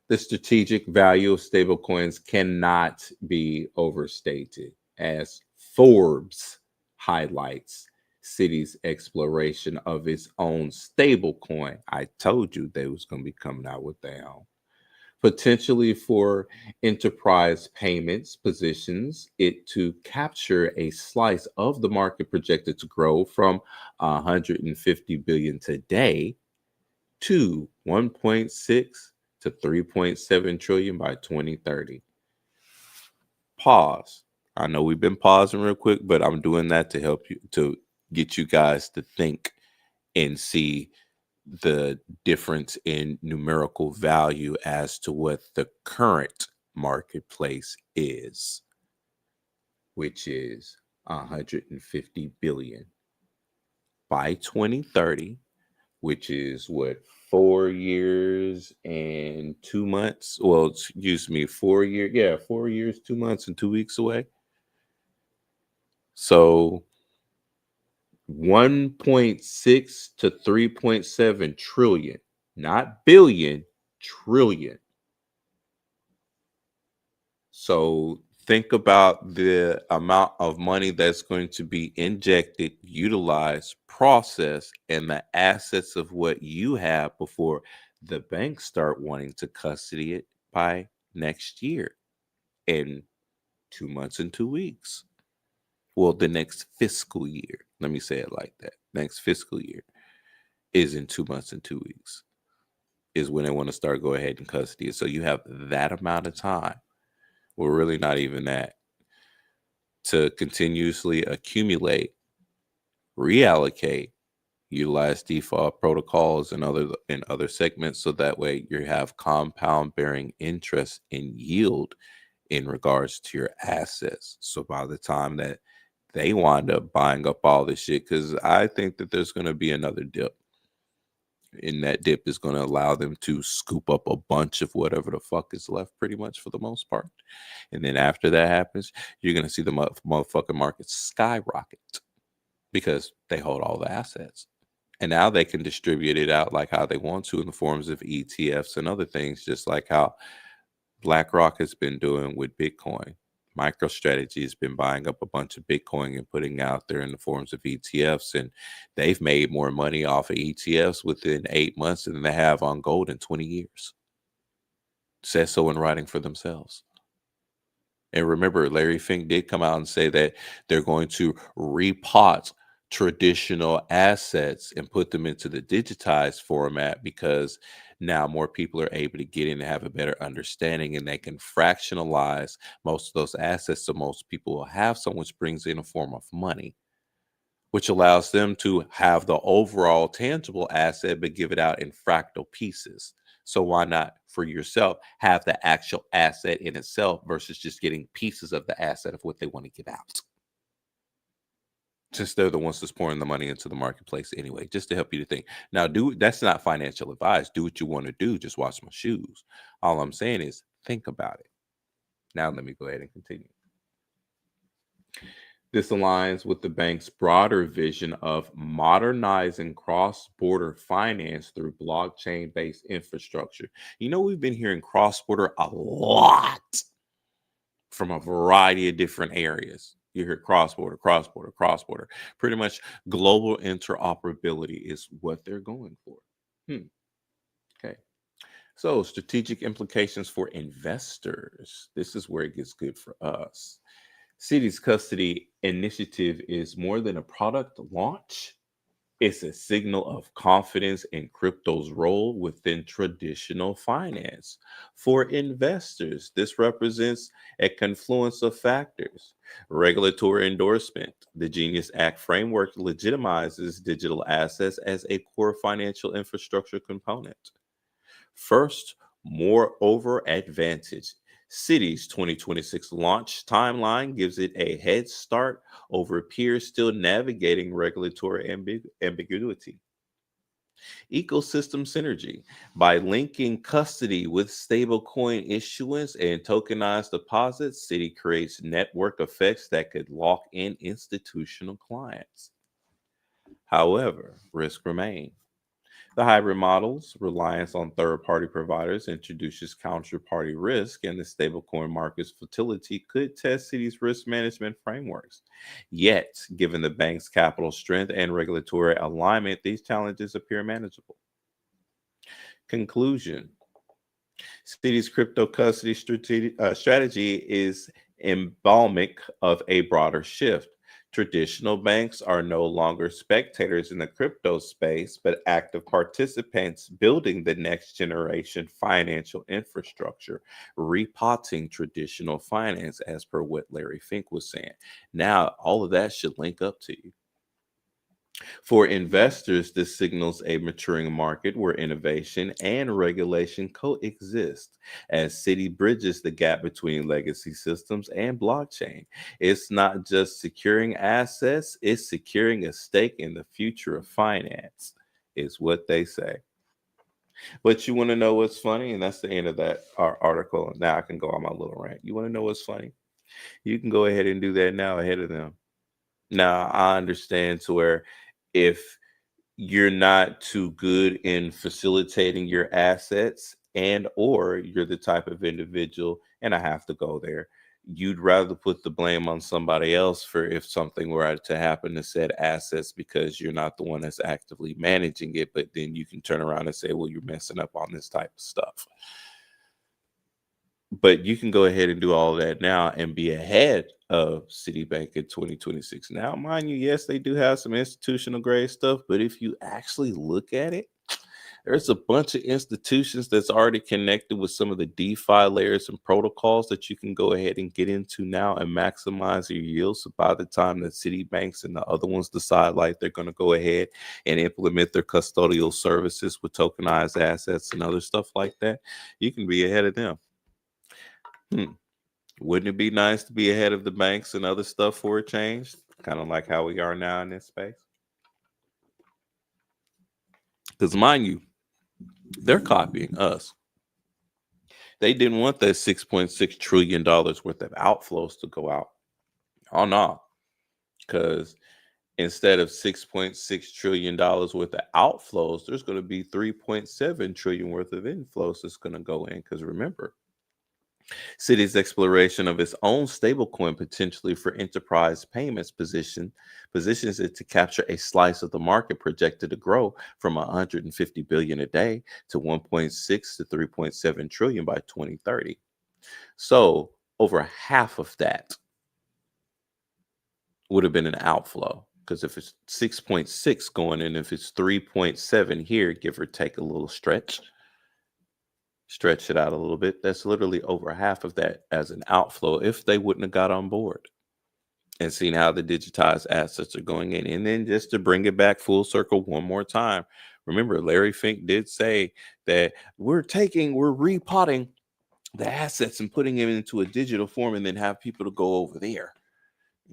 The strategic value of stablecoins cannot be overstated, as Forbes highlights Citi's exploration of its own stablecoin. I told you they was going to be coming out with their own. Potentially for enterprise payments, positions it to capture a slice of the market projected to grow from 150 billion today to 1.6 to 3.7 trillion by 2030. Pause. I know we've been pausing real quick, but I'm doing that to help you, to get you guys to think and see the difference in numerical value as to what the current marketplace is, which is 150 billion by 2030, which is what, 4 years and 2 months? Well, excuse me, 4 years. Yeah, 4 years, 2 months, and 2 weeks away. So 1.6 to 3.7 trillion, not billion, trillion. So think about the amount of money that's going to be injected, utilized, processed, and the assets of what you have before the banks start wanting to custody it by next year in 2 months and 2 weeks. Well, the next fiscal year. Let me say it like that. Next fiscal year is in 2 months and 2 weeks is when they want to start go ahead and custody it. So you have that amount of time. Well, really not even that, to continuously accumulate, reallocate, utilize default protocols and other segments, so that way you have compound bearing interest and yield in regards to your assets. So by the time that they wind up buying up all this shit, because I think that there's going to be another dip, and that dip is going to allow them to scoop up a bunch of whatever the fuck is left, pretty much, for the most part. And then after that happens, you're going to see the motherfucking market skyrocket because they hold all the assets. And now they can distribute it out like how they want to in the forms of ETFs and other things, just like how BlackRock has been doing with Bitcoin. MicroStrategy has been buying up a bunch of Bitcoin and putting out there in the forms of ETFs, and they've made more money off of ETFs within 8 months than they have on gold in 20 years. Says so in writing for themselves. And remember, Larry Fink did come out and say that they're going to repot traditional assets and put them into the digitized format, because now more people are able to get in and have a better understanding, and they can fractionalize most of those assets. So most people will have some, which brings in a form of money, which allows them to have the overall tangible asset, but give it out in fractal pieces. So why not for yourself have the actual asset in itself versus just getting pieces of the asset of what they want to give out? Since they're the ones that's pouring the money into the marketplace anyway, just to help you to think. Now, that's not financial advice. Do what you want to do. Just wash my shoes. All I'm saying is think about it. Now, let me go ahead and continue. This aligns with the bank's broader vision of modernizing cross-border finance through blockchain-based infrastructure. You know, we've been hearing cross-border a lot from a variety of different areas. You hear cross-border, cross-border, cross-border. Pretty much global interoperability is what they're going for. Okay. So strategic implications for investors. This is where it gets good for us. Citi's custody initiative is more than a product launch. It's a signal of confidence in crypto's role within traditional finance. For investors, this represents a confluence of factors. Regulatory endorsement. The Genius Act framework legitimizes digital assets as a core financial infrastructure component. First, moreover advantage. Citi's 2026 launch timeline gives it a head start over peers still navigating regulatory ambiguity. Ecosystem synergy. By linking custody with stablecoin issuance and tokenized deposits, Citi creates network effects that could lock in institutional clients. However, risk remains. The hybrid model's reliance on third-party providers introduces counterparty risk, and the stablecoin market's volatility could test Citi's risk management frameworks. Yet, given the bank's capital strength and regulatory alignment, these challenges appear manageable. Conclusion. Citi's crypto custody strategy is emblematic of a broader shift. Traditional banks are no longer spectators in the crypto space, but active participants building the next generation financial infrastructure, repotting traditional finance, as per what Larry Fink was saying. Now, all of that should link up to you. For investors, this signals a maturing market where innovation and regulation coexist as Citi bridges the gap between legacy systems and blockchain. It's not just securing assets, it's securing a stake in the future of finance, is what they say. But you want to know what's funny? And that's the end of that article. Now I can go on my little rant. You want to know what's funny? You can go ahead and do that now ahead of them. Now, I understand to where if you're not too good in facilitating your assets and or you're the type of individual, and I have to go there, you'd rather put the blame on somebody else for if something were to happen to said assets because you're not the one that's actively managing it, but then you can turn around and say, well, you're messing up on this type of stuff. But you can go ahead and do all of that now and be ahead of Citibank in 2026. Now, mind you, yes, they do have some institutional grade stuff, but if you actually look at it, there's a bunch of institutions that's already connected with some of the DeFi layers and protocols that you can go ahead and get into now and maximize your yields. So by the time the Citibanks and the other ones decide like they're going to go ahead and implement their custodial services with tokenized assets and other stuff like that, you can be ahead of them. Wouldn't it be nice to be ahead of the banks and other stuff for a change? Kind of like how we are now in this space. Because mind you, they're copying us. They didn't want that $6.6 trillion worth of outflows to go out. Oh, no. Because instead of $6.6 trillion worth of outflows, there's going to be $3.7 trillion worth of inflows that's going to go in. Because remember, Citi's exploration of its own stablecoin potentially for enterprise payments positions it to capture a slice of the market projected to grow from 150 billion a day to 1.6 to 3.7 trillion by 2030. So over half of that would have been an outflow. Because if it's 6.6 going in, if it's 3.7 here, give or take a little stretch it out a little bit, that's literally over half of that as an outflow if they wouldn't have got on board and seen how the digitized assets are going in. And then just to bring it back full circle one more time, remember Larry Fink did say that we're repotting the assets and putting them into a digital form and then have people to go over there.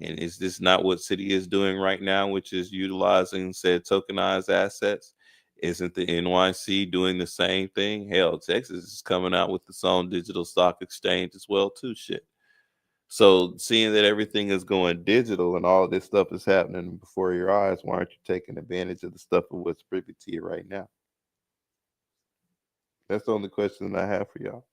And is this not what Citi is doing right now, which is utilizing said tokenized assets? Isn't the NYC doing the same thing? Hell, Texas is coming out with its own digital stock exchange as well, too. Shit. So seeing that everything is going digital and all this stuff is happening before your eyes, why aren't you taking advantage of the stuff of what's privy to you right now? That's the only question that I have for y'all.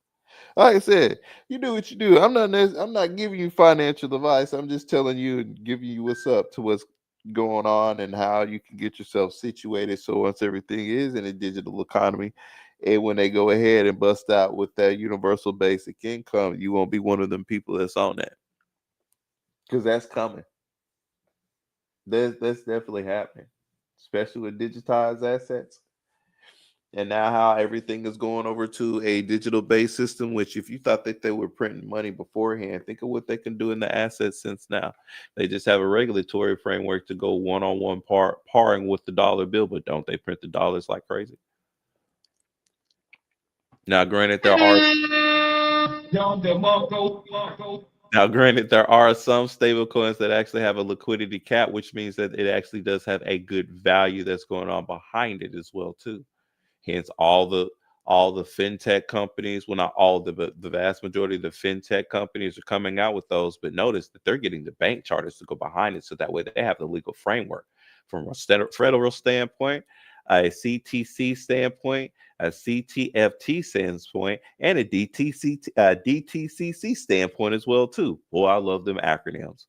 Like I said, you do what you do. I'm not giving you financial advice. I'm just telling you and giving you what's up to what's going on and how you can get yourself situated. So once everything is in a digital economy, and when they go ahead and bust out with that universal basic income, you won't be one of them people that's on that. Because that's coming. That's definitely happening, especially with digitized assets. And now how everything is going over to a digital-based system, which if you thought that they were printing money beforehand, think of what they can do in the asset sense now. They just have a regulatory framework to go one-on-one parring with the dollar bill, but don't they print the dollars like crazy? Now, granted, there are some stable coins that actually have a liquidity cap, which means that it actually does have a good value that's going on behind it as well, too. Hence, all the fintech companies, well, not all but the vast majority of the fintech companies are coming out with those. But notice that they're getting the bank charters to go behind it, so that way they have the legal framework from a federal standpoint, a CTC standpoint, a CTFT standpoint, and a DTCC standpoint as well too. Boy, I love them acronyms.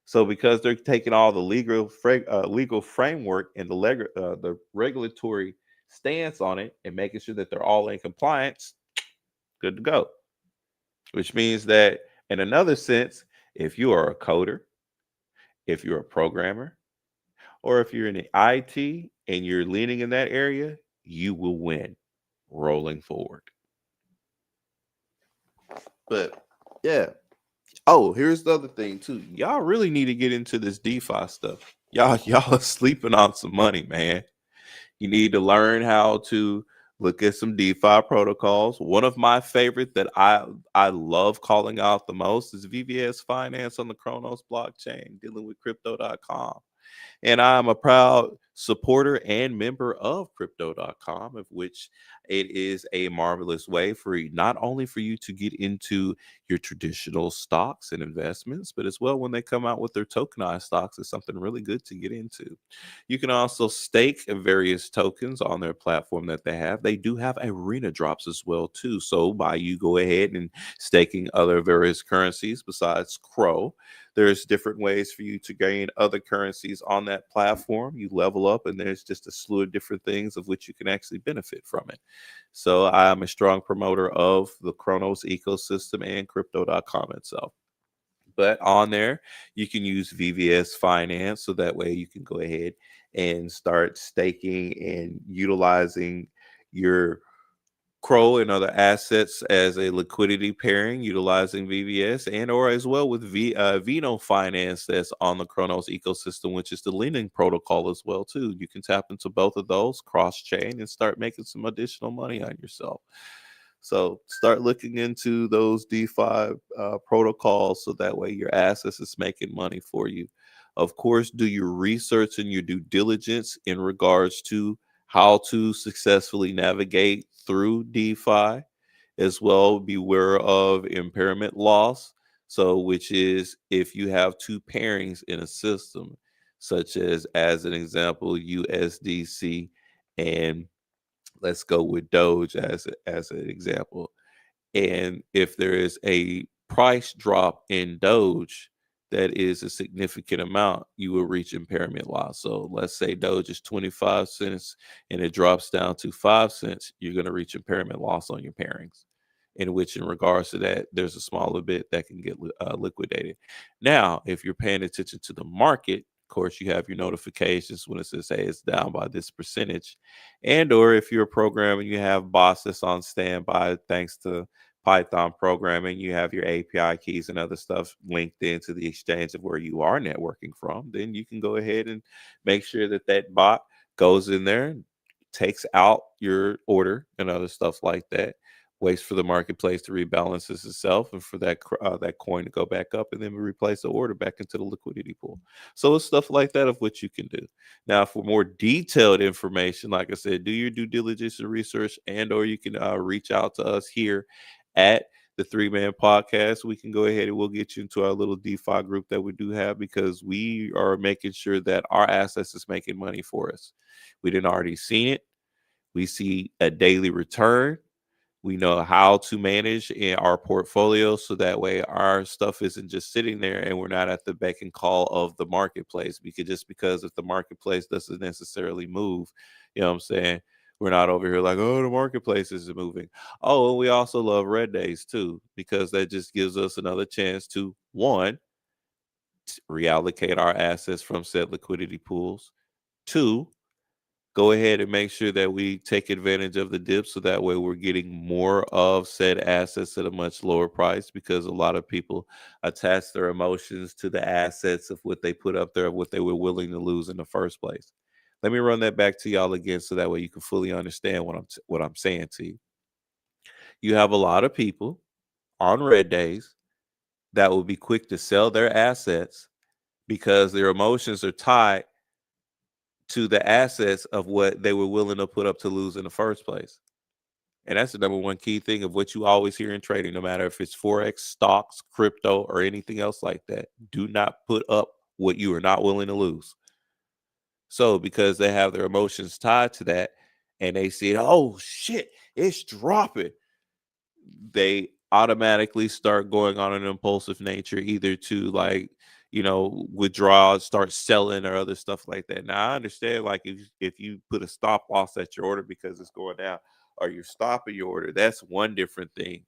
So because they're taking all the legal framework and the regulatory stance on it and making sure that they're all in compliance, good to go. Which means that in another sense, if you are a coder if you're a programmer or if you're in the IT and you're leaning in that area, you will win rolling forward. But yeah. Oh, here's the other thing too. Y'all really need to get into this DeFi stuff. Y'all are sleeping on some money, man. You need to learn how to look at some DeFi protocols. One of my favorite that I love calling out the most is VVS Finance on the Kronos blockchain, dealing with crypto.com. And I'm a proud supporter and member of crypto.com, of which it is a marvelous way for not only for you to get into your traditional stocks and investments, but as well when they come out with their tokenized stocks, it's something really good to get into. You can also stake various tokens on their platform that they have. They do have arena drops as well too. So by you go ahead and staking other various currencies besides Crow, there's different ways for you to gain other currencies on that platform. You level up, and there's just a slew of different things of which you can actually benefit from it. So I'm a strong promoter of the Kronos ecosystem and crypto.com itself. But on there, you can use VVS Finance. So that way you can go ahead and start staking and utilizing your Crow and other assets as a liquidity pairing, utilizing VVS and or as well with Vino Finance that's on the Kronos ecosystem, which is the lending protocol as well too. You can tap into both of those cross chain and start making some additional money on yourself. So start looking into those DeFi protocols so that way your assets is making money for you. Of course, do your research and your due diligence in regards to how to successfully navigate through DeFi. As well, beware of impairment loss. So, which is if you have two pairings in a system, such as an example, USDC and let's go with Doge as an example. And if there is a price drop in Doge that is a significant amount, you will reach impairment loss. So let's say Doge is 25 cents and it drops down to 5 cents, you're going to reach impairment loss on your pairings. In which, in regards to that, there's a smaller bit that can get liquidated. Now, if you're paying attention to the market, of course, you have your notifications when it says, hey, it's down by this percentage. And or if you're a programmer, you have bots that's on standby thanks to Python programming, you have your API keys and other stuff linked into the exchange of where you are networking from, then you can go ahead and make sure that that bot goes in there, takes out your order and other stuff like that, waits for the marketplace to rebalance itself and for that that coin to go back up and then replace the order back into the liquidity pool. So it's stuff like that of what you can do. Now, for more detailed information, like I said, do your due diligence and research, and or you can reach out to us here at the 3-Man Podcast. We can go ahead and we'll get you into our little DeFi group that we do have, because we are making sure that our assets is making money for us. We didn't already seen it. We see a daily return. We know how to manage in our portfolio so that way our stuff isn't just sitting there and we're not at the beck and call of the marketplace. Because if the marketplace doesn't necessarily move, you know what I'm saying? We're not over here like, oh, the marketplace isn't moving. Oh, and we also love red days too, because that just gives us another chance to, one, reallocate our assets from said liquidity pools. Two, go ahead and make sure that we take advantage of the dip so that way we're getting more of said assets at a much lower price, because a lot of people attach their emotions to the assets of what they put up there, of what they were willing to lose in the first place. Let me run that back to y'all again so that way you can fully understand what I'm saying to you. You have a lot of people on red days that will be quick to sell their assets because their emotions are tied to the assets of what they were willing to put up to lose in the first place. And that's the number one key thing of what you always hear in trading, no matter if it's Forex, stocks, crypto, or anything else like that. Do not put up what you are not willing to lose. So because they have their emotions tied to that and they see, oh shit, it's dropping, they automatically start going on an impulsive nature, either to withdraw, start selling, or other stuff like that. Now I understand, like if you put a stop loss at your order because it's going down, or you're stopping your order, that's one different thing.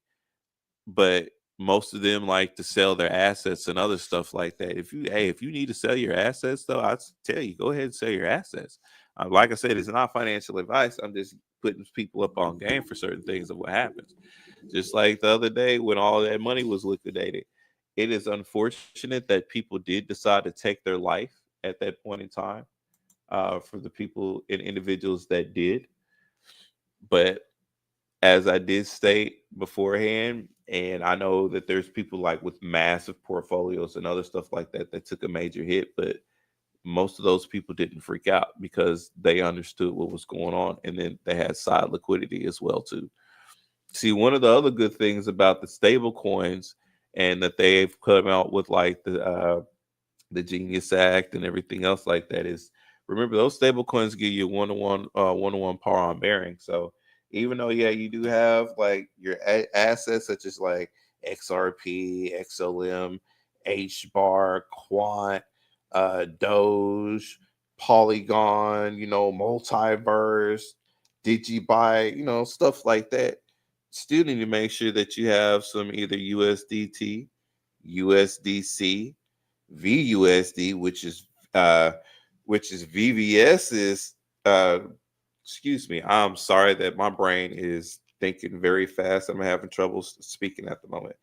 But most of them like to sell their assets and other stuff like that. If you need to sell your assets, though, I'd tell you, go ahead and sell your assets. Like I said, it's not financial advice. I'm just putting people up on game for certain things of what happens. Just like the other day when all that money was liquidated, it is unfortunate that people did decide to take their life at that point in time. For the people and individuals that did, but as I did state beforehand, and I know that there's people like with massive portfolios and other stuff like that that took a major hit, but most of those people didn't freak out because they understood what was going on, and then they had side liquidity as well too. See, one of the other good things about the stable coins and that they've come out with like the Genius Act and everything else like that is, remember, those stable coins give you one-to-one par on bearing. So even though you do have like your assets such as like XRP, XLM, HBAR, Quant, Doge, Polygon, Multiverse, Digibyte, stuff like that, still need to make sure that you have some either USDT, USDC, VUSD, which is VVS's. Excuse me, I'm sorry that my brain is thinking very fast. I'm having trouble speaking at the moment.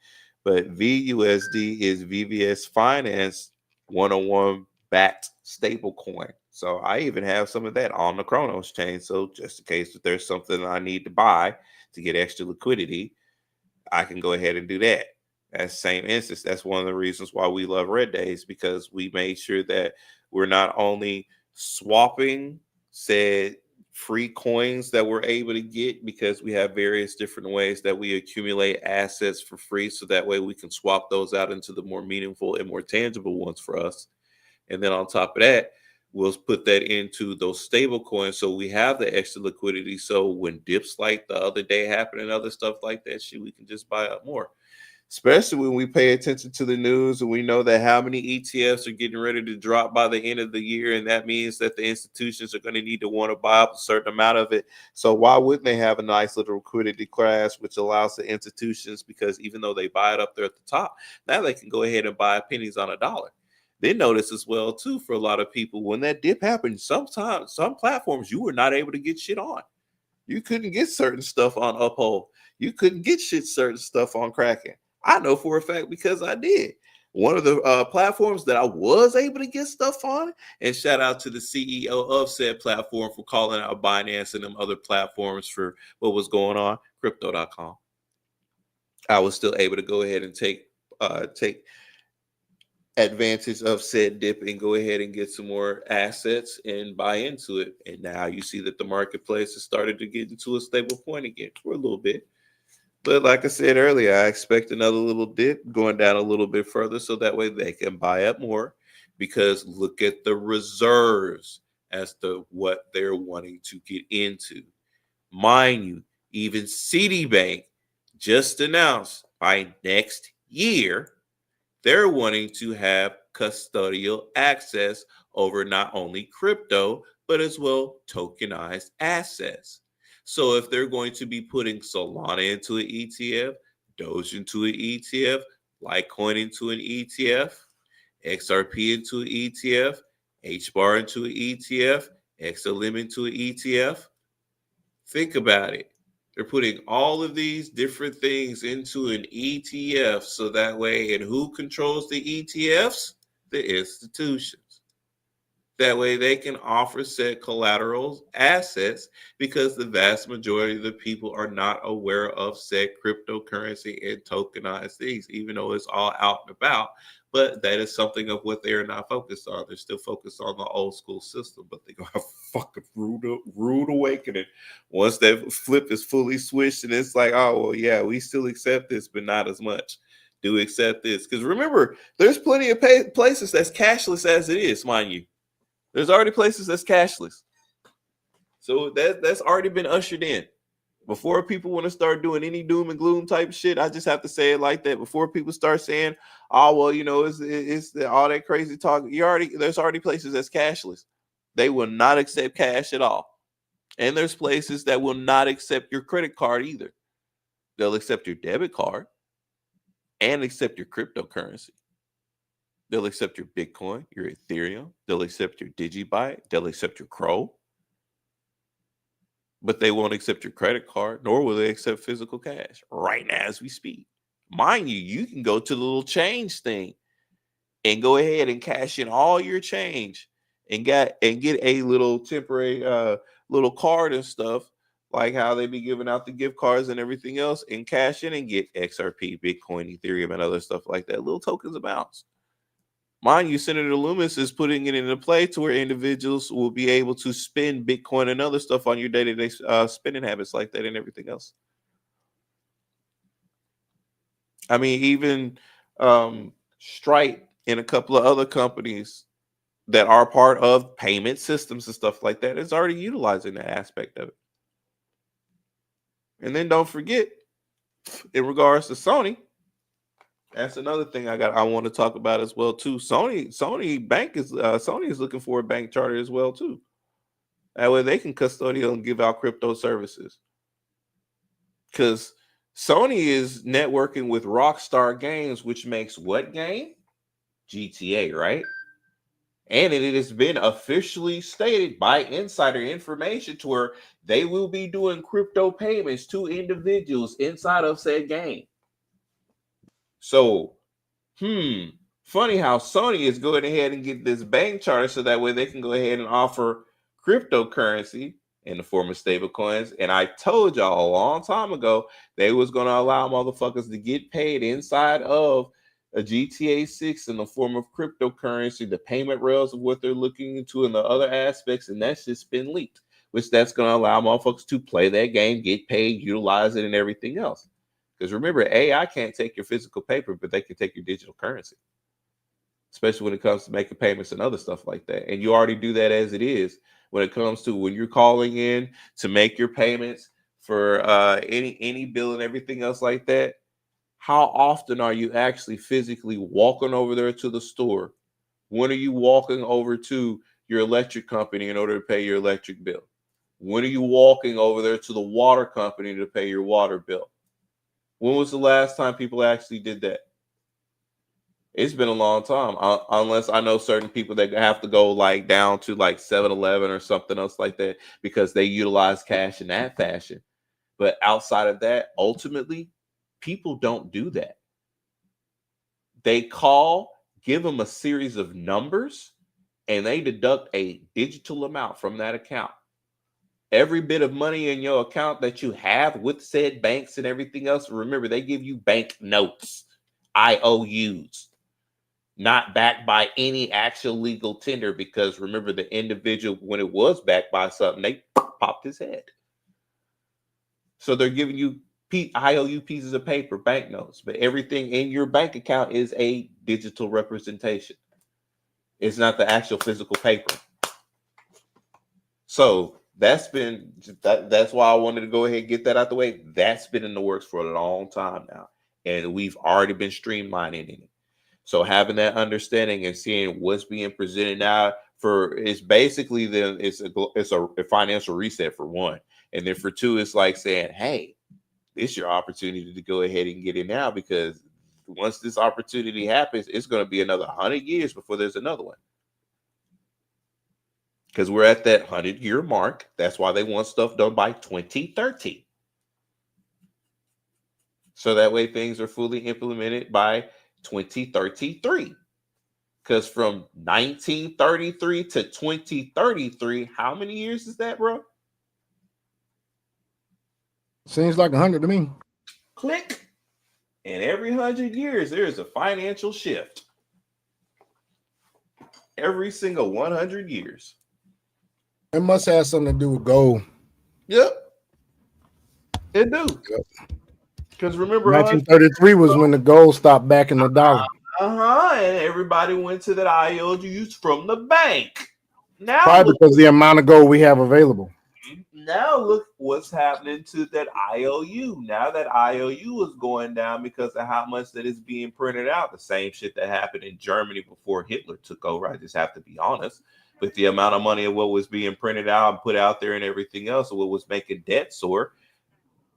But VUSD is VVS Finance 101 backed stable coin. So I even have some of that on the Chronos chain. So just in case if there's something I need to buy to get extra liquidity, I can go ahead and do that. That's same instance. That's one of the reasons why we love Red Days, because we made sure that we're not only swapping said free coins that we're able to get, because we have various different ways that we accumulate assets for free, so that way we can swap those out into the more meaningful and more tangible ones for us. And then on top of that, we'll put that into those stable coins so we have the extra liquidity. So when dips like the other day happen and other stuff like that, we can just buy up more. Especially when we pay attention to the news and we know that how many ETFs are getting ready to drop by the end of the year. And that means that the institutions are going to need to want to buy up a certain amount of it. So why wouldn't they have a nice little liquidity class, which allows the institutions, because even though they buy it up there at the top, now they can go ahead and buy pennies on a dollar. Then notice as well, too, for a lot of people, when that dip happened, sometimes some platforms you were not able to get shit on. You couldn't get certain stuff on Uphold. You couldn't get certain stuff on Kraken. I know for a fact because I did. One of the platforms that I was able to get stuff on, and shout out to the CEO of said platform for calling out Binance and them other platforms for what was going on, crypto.com. I was still able to go ahead and take advantage of said dip and go ahead and get some more assets and buy into it. And now you see that the marketplace has started to get into a stable point again for a little bit. But like I said earlier, I expect another little dip going down a little bit further so that way they can buy up more, because look at the reserves as to what they're wanting to get into. Mind you, even Citibank just announced by next year, they're wanting to have custodial access over not only crypto, but as well tokenized assets. So if they're going to be putting Solana into an ETF, Doge into an ETF, Litecoin into an ETF, XRP into an ETF, HBAR into an ETF, XLM into an ETF, think about it. They're putting all of these different things into an ETF so that way, and who controls the ETFs? The institutions. That way they can offer said collateral assets, because the vast majority of the people are not aware of said cryptocurrency and tokenized things, even though it's all out and about. But that is something of what they are not focused on. They're still focused on the old school system, but they're going to have fucking rude awakening once that flip is fully switched. And it's like, oh, well, yeah, we still accept this, but not as much. Do accept this. Because remember, there's plenty of places that's cashless as it is, mind you. There's already places that's cashless. So that's already been ushered in. Before people want to start doing any doom and gloom type shit, I just have to say it like that. Before people start saying, oh, well, it's all that crazy talk. There's already places that's cashless. They will not accept cash at all. And there's places that will not accept your credit card either. They'll accept your debit card. and accept your cryptocurrency. They'll accept your Bitcoin, your Ethereum. They'll accept your Digibyte. They'll accept your Crow. But they won't accept your credit card, nor will they accept physical cash right now as we speak. Mind you, you can go to the little change thing and go ahead and cash in all your change and get a little temporary little card and stuff, like how they be giving out the gift cards and everything else, and cash in and get XRP, Bitcoin, Ethereum, and other stuff like that. Little tokens of bounce. Mind you, Senator Loomis is putting it into play to where individuals will be able to spend Bitcoin and other stuff on your day-to-day spending habits like that and everything else. I mean, even Stripe and a couple of other companies that are part of payment systems and stuff like that is already utilizing that aspect of it. And then don't forget, in regards to Sony, that's another thing I want to talk about as well too. Sony is looking for a bank charter as well too. That way they can custodial and give out crypto services. Because Sony is networking with Rockstar Games, which makes what game? GTA, right? And it has been officially stated by insider information to where they will be doing crypto payments to individuals inside of said game. So, funny how Sony is going ahead and get this bank charter so that way they can go ahead and offer cryptocurrency in the form of stable coins. And I told y'all a long time ago they was going to allow motherfuckers to get paid inside of a GTA 6 in the form of cryptocurrency, the payment rails of what they're looking into and the other aspects, and that's just been leaked, which that's going to allow motherfuckers to play that game, get paid, utilize it, and everything else. Because remember, AI can't take your physical paper, but they can take your digital currency, especially when it comes to making payments and other stuff like that. And you already do that as it is when it comes to when you're calling in to make your payments for any bill and everything else like that. How often are you actually physically walking over there to the store? When are you walking over to your electric company in order to pay your electric bill? When are you walking over there to the water company to pay your water bill? When was the last time people actually did that? It's been a long time, unless I know certain people that have to go like down to like 7-Eleven or something else like that because they utilize cash in that fashion. But outside of that, ultimately, people don't do that. They call, give them a series of numbers, and they deduct a digital amount from that account. Every bit of money in your account that you have with said banks and everything else, remember, they give you bank notes, IOUs, not backed by any actual legal tender, because remember, the individual, when it was backed by something, they popped his head. So they're giving you IOU pieces of paper, banknotes, but everything in your bank account is a digital representation. It's not the actual physical paper. So that's why I wanted to go ahead and get that out the way. That's been in the works for a long time now, and we've already been streamlining it. So having that understanding and seeing what's being presented now it's basically it's a financial reset for one, and then for two, it's like saying, hey, it's your opportunity to go ahead and get it now, because once this opportunity happens, it's going to be another 100 years before there's another one. Because we're at that 100-year mark. That's why they want stuff done by 2030. So that way things are fully implemented by 2033. Because from 1933 to 2033, how many years is that, bro? Seems like 100 to me. Click. And every 100 years, there is a financial shift. Every single 100 years. It must have something to do with gold. Yep. It do. Because remember, 1933 was when the gold stopped backing the dollar. And everybody went to that IOUs from the bank. Now, probably because the amount of gold we have available. Now look what's happening to that IOU. Now that IOU is going down because of how much that is being printed out. The same shit that happened in Germany before Hitler took over. I just have to be honest. With the amount of money of what was being printed out and put out there and everything else, what was making debt soar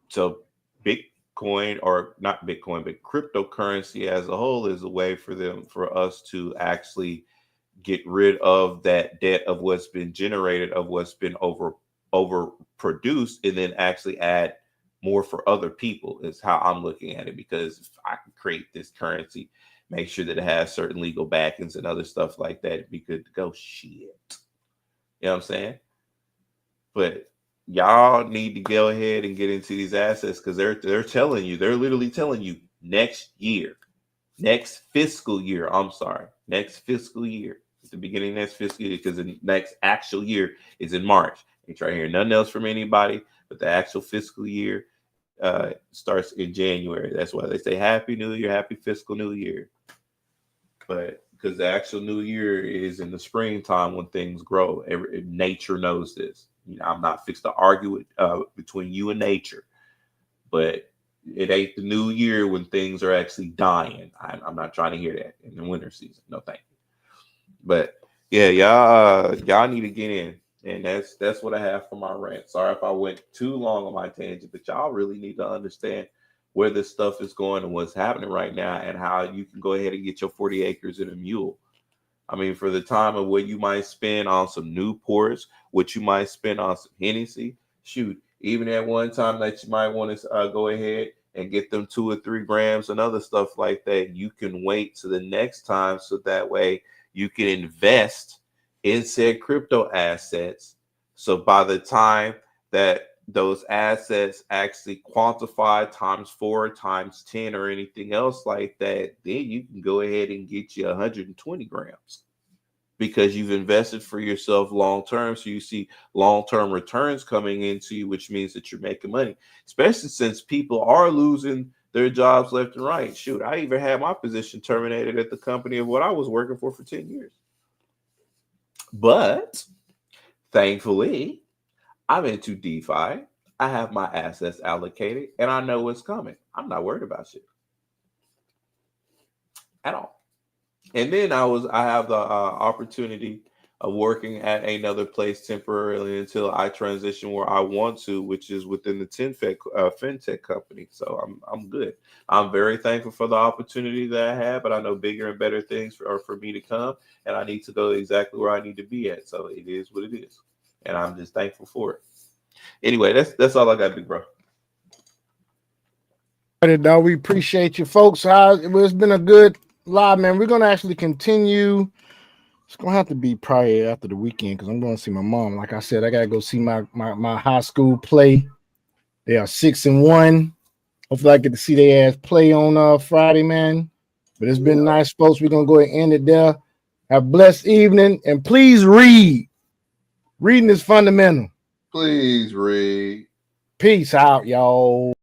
to big Bitcoin, or not Bitcoin, but cryptocurrency as a whole is a way for us to actually get rid of that debt of what's been generated, of what's been overproduced, and then actually add more for other people is how I'm looking at it. Because if I can create this currency, make sure that it has certain legal backings and other stuff like that, it'd be good to go. Shit. You know what I'm saying? But y'all need to go ahead and get into these assets, because they're literally telling you next fiscal year, at the beginning of next fiscal year, because the next actual year is in March. Ain't trying to hear nothing else from anybody, but the actual fiscal year starts in January. That's why they say Happy New Year, Happy Fiscal New Year. But because the actual new year is in the springtime when things grow. Nature knows this. I'm not fixed to argue between you and nature, but it ain't the new year when things are actually dying. I'm not trying to hear that in the winter season. No, thank you. But yeah, y'all need to get in, and that's what I have for my rant. Sorry if I went too long on my tangent, but y'all really need to understand where this stuff is going and what's happening right now, and how you can go ahead and get your 40 acres and a mule. I mean, for the time of what you might spend on some Newports, what you might spend on some Hennessy, shoot, even at one time that you might want to go ahead and get them 2 or 3 grams and other stuff like that, you can wait to the next time, so that way you can invest in said crypto assets. So by the time that those assets actually quantify times 4, times 10, or anything else like that, then you can go ahead and get you 120 grams, because you've invested for yourself long term. So you see long-term returns coming into you, which means that you're making money, especially since people are losing their jobs left and right. Shoot, I even had my position terminated at the company of what I was working for 10 years. But thankfully, I'm into DeFi. I have my assets allocated, and I know what's coming. I'm not worried about shit at all. And then I have the opportunity of working at another place temporarily until I transition where I want to, which is within the fintech company. So I'm good. I'm very thankful for the opportunity that I have, but I know bigger and better things are for me to come, and I need to go exactly where I need to be at. So it is what it is, and I'm just thankful for it. Anyway, that's all I got, big bro. Dog, we appreciate you, folks. It's been a good live, man. We're gonna actually continue. It's gonna have to be probably after the weekend, because I'm gonna see my mom. Like I said, I gotta go see my high school play. They are 6-1. Hopefully I get to see their ass play on Friday, man. But it's been nice, folks. We're gonna go ahead and end it there. Have a blessed evening, and please read. Reading is fundamental. Please read. Peace out, y'all.